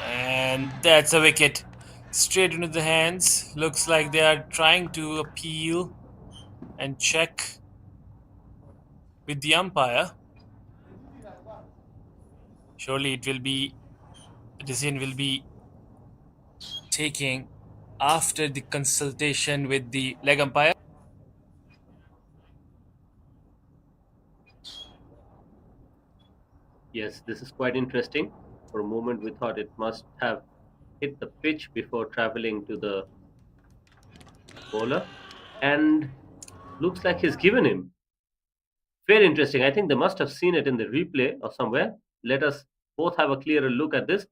And that's a wicket. Straight into the hands. Looks like they are trying to appeal and check with the umpire. Surely it will be the decision will be taken after the consultation with the leg umpire. Yes, this is quite interesting. For a moment, we thought it must have hit the pitch before traveling to the bowler, and looks like he's given him. Very interesting. I think they must have seen it in the replay or somewhere. Let us both have a clearer look at this.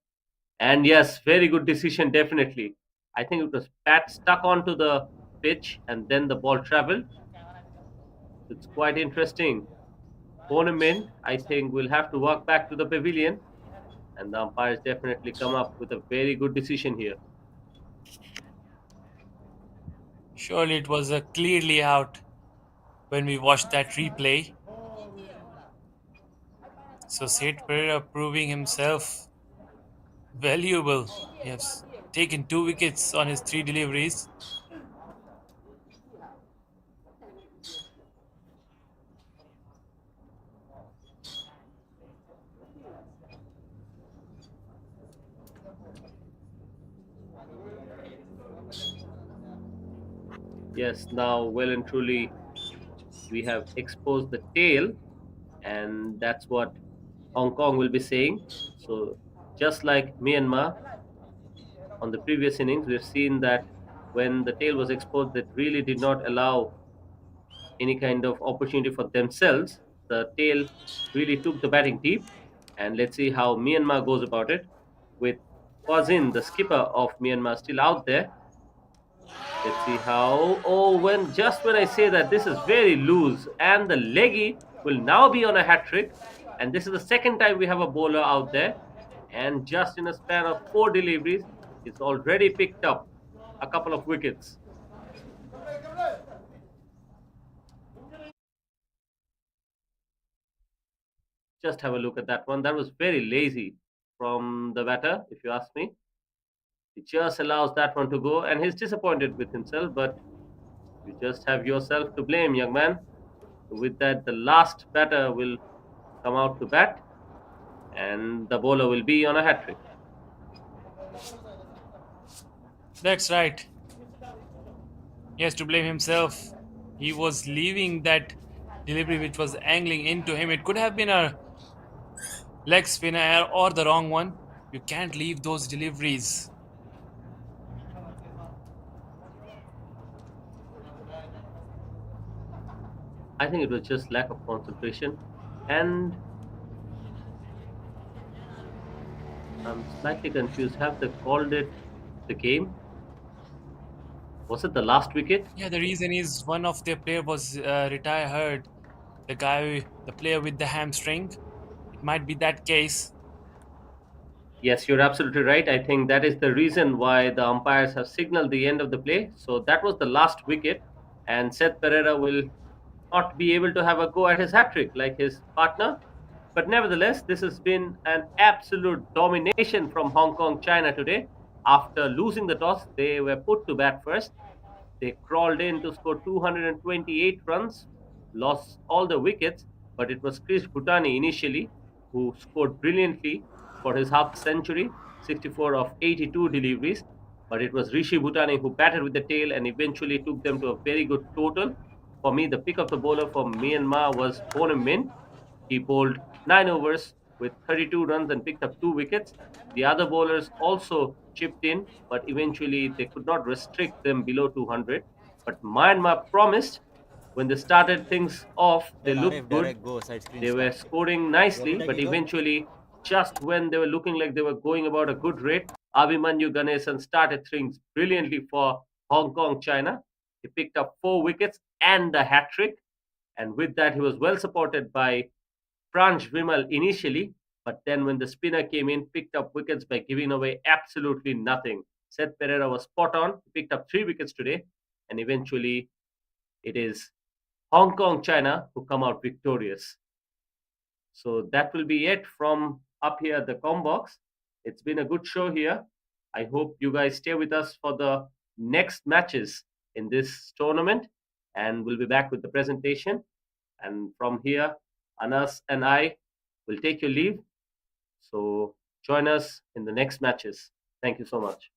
And yes, very good decision, definitely. I think it was Pat stuck onto the pitch and then the ball traveled. It's quite interesting. Tournament, I think we'll have to walk back to the pavilion, and the umpires definitely come up with a very good decision here. Surely it was a clearly out when we watched that replay. So Sid Pereira proving himself valuable. He has taken 2 wickets on his 3 deliveries. Yes, now well and truly we have exposed the tail, and that's what Hong Kong will be saying. So just like Myanmar on the previous innings, we've seen that when the tail was exposed, that really did not allow any kind of opportunity for themselves. The tail really took the batting deep, and let's see how Myanmar goes about it. With Wazin, the skipper of Myanmar, still out there. Let's see how. Oh, when I say that this is very loose, and the leggy will now be on a hat trick, and this is the second time we have a bowler out there, and just in a span of 4 deliveries, he's already picked up a couple of wickets. Just have a look at that one. That was very lazy from the batter, if you ask me. He just allows that one to go, and he's disappointed with himself, but you just have yourself to blame, young man. With that, the last batter will come out to bat, and the bowler will be on a hat trick. That's right. He has to blame himself. He was leaving that delivery which was angling into him. It could have been a leg spinner or the wrong one. You can't leave those deliveries. I think it was just lack of concentration, and I'm slightly confused. Have they called it the game? Was it the last wicket? Yeah, the reason is one of their player was retired. The player with the hamstring. It might be that case. Yes, you're absolutely right. I think that is the reason why the umpires have signaled the end of the play. So that was the last wicket, and Seth Pereira will not be able to have a go at his hat trick like his partner. But nevertheless, this has been an absolute domination from Hong Kong China today. After losing the toss, they were put to bat first. They crawled in to score 228 runs, lost all the wickets, but it was Chris Bhutani initially who scored brilliantly for his half century, 64 of 82 deliveries. But it was Rishi Bhutani who batted with the tail and eventually took them to a very good total. For me, the pick of the bowler for Myanmar was Bonham Min. He bowled 9 overs with 32 runs and picked up 2 wickets. The other bowlers also chipped in, but eventually they could not restrict them below 200. But Myanmar promised when they started things off, they Then looked Arif good. direct go side screen They were start. scoring nicely, What but did I go? eventually, just when they were looking like they were going about a good rate, Abhimanyu Ganesan started things brilliantly for Hong Kong China. He picked up 4 wickets and a hat trick, and with that, he was well supported by Pranj Vimal initially, but then when the spinner came in, picked up wickets by giving away absolutely nothing. Seth Pereira was spot on, picked up 3 wickets today, and eventually it is Hong Kong China who come out victorious. So that will be it from up here at the Combox. It's been a good show here. I hope you guys stay with us for the next matches in this tournament. and we'll be back with the presentation. And from here, Anas and I will take your leave. So join us in the next matches. Thank you so much.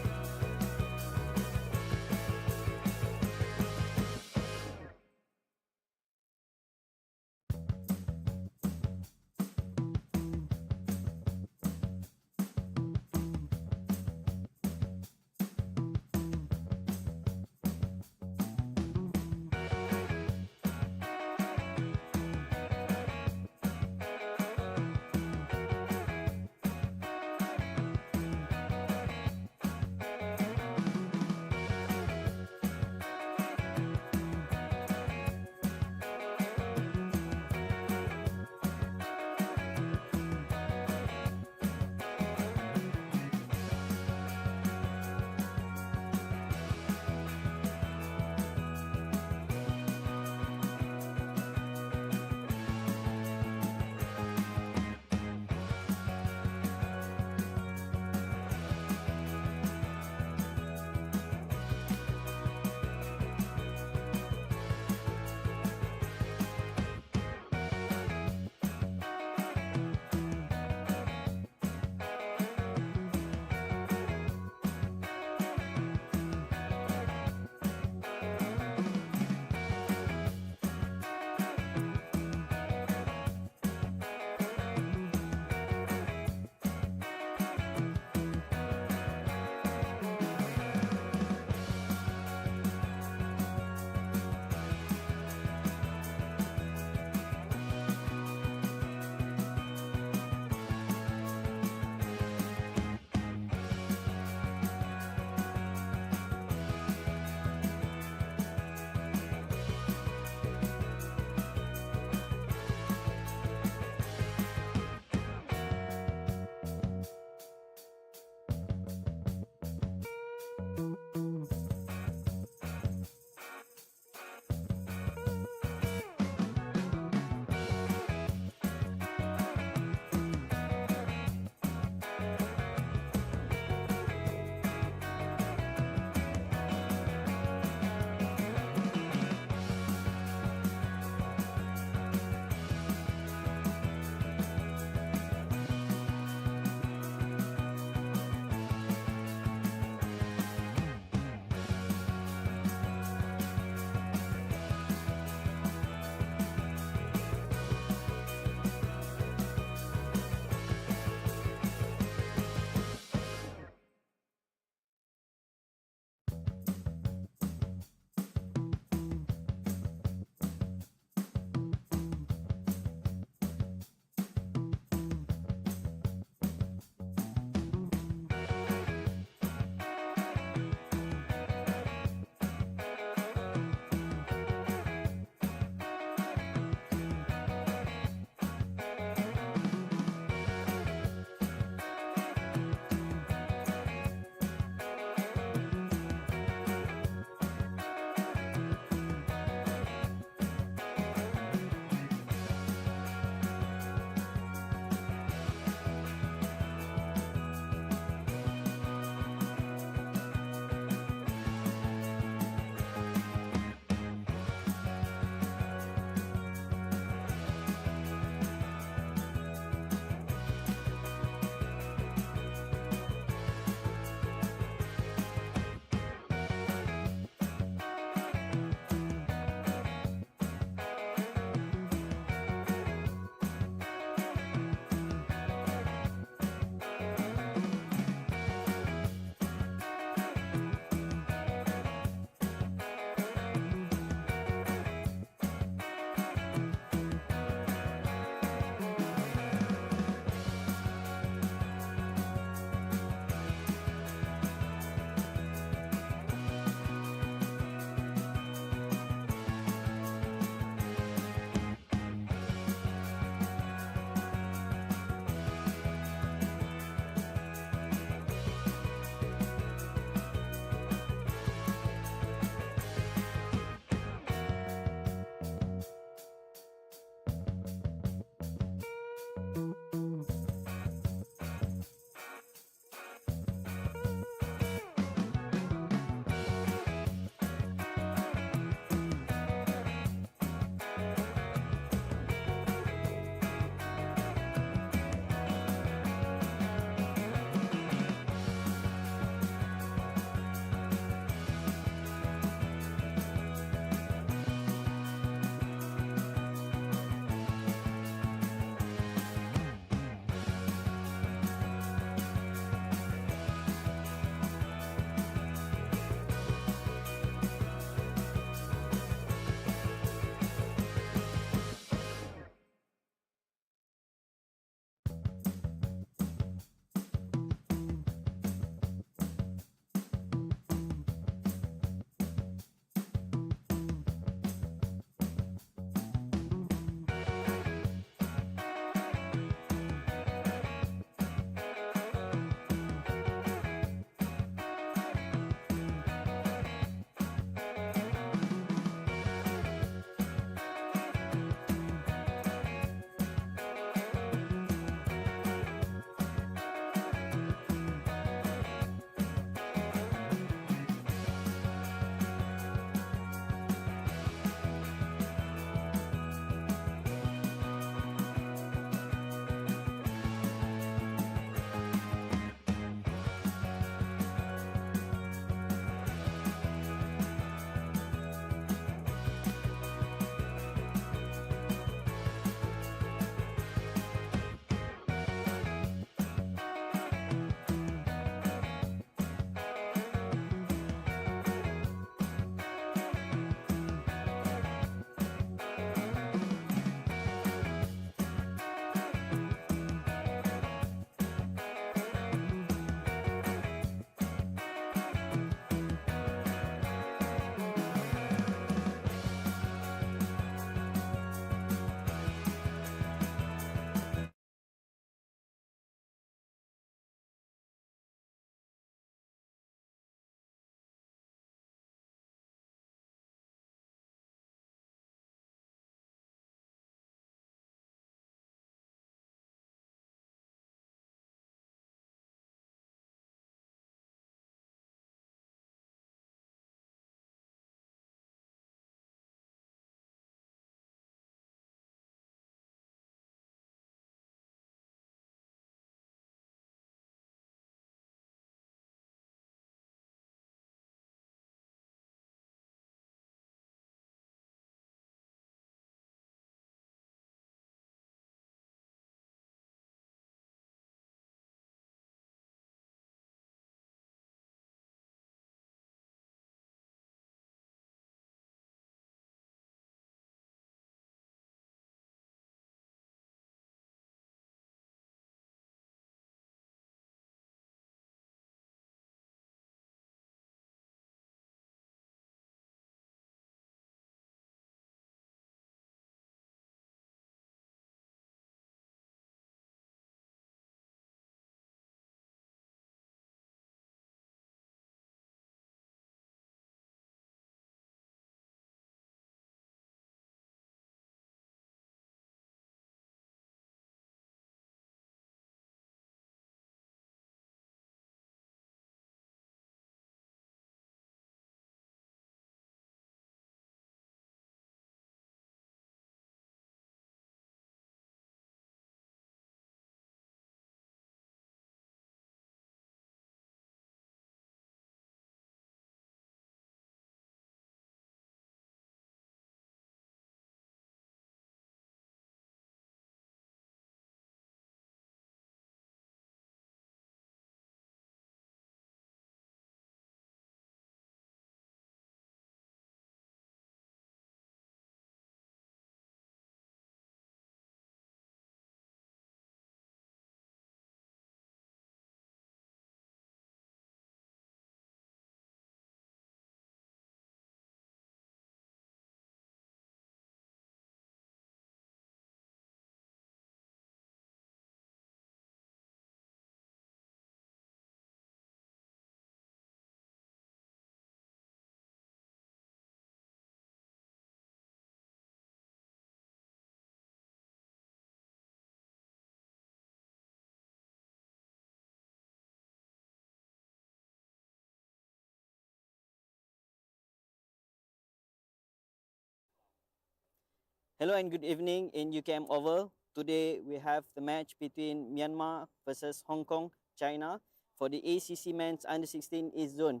Hello and good evening in UKM Oval. Today we have the match between Myanmar versus Hong Kong, China for the ACC Men's Under-16 East Zone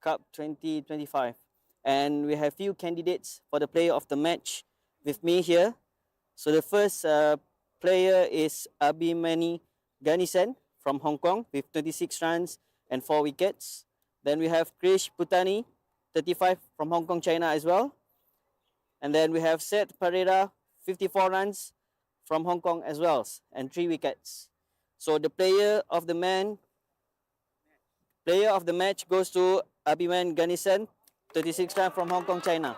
Cup 2025. And we have few candidates for the player of the match with me here. So the first player is Abhimani Ganisen from Hong Kong with 26 runs and 4 wickets. Then we have Krish Putani, 35 from Hong Kong, China as well. And then we have Seth Pereira, 54 runs from Hong Kong as well, and 3 wickets. So the player of the match goes to Abhiman Ganisen, 36 runs from Hong Kong, China.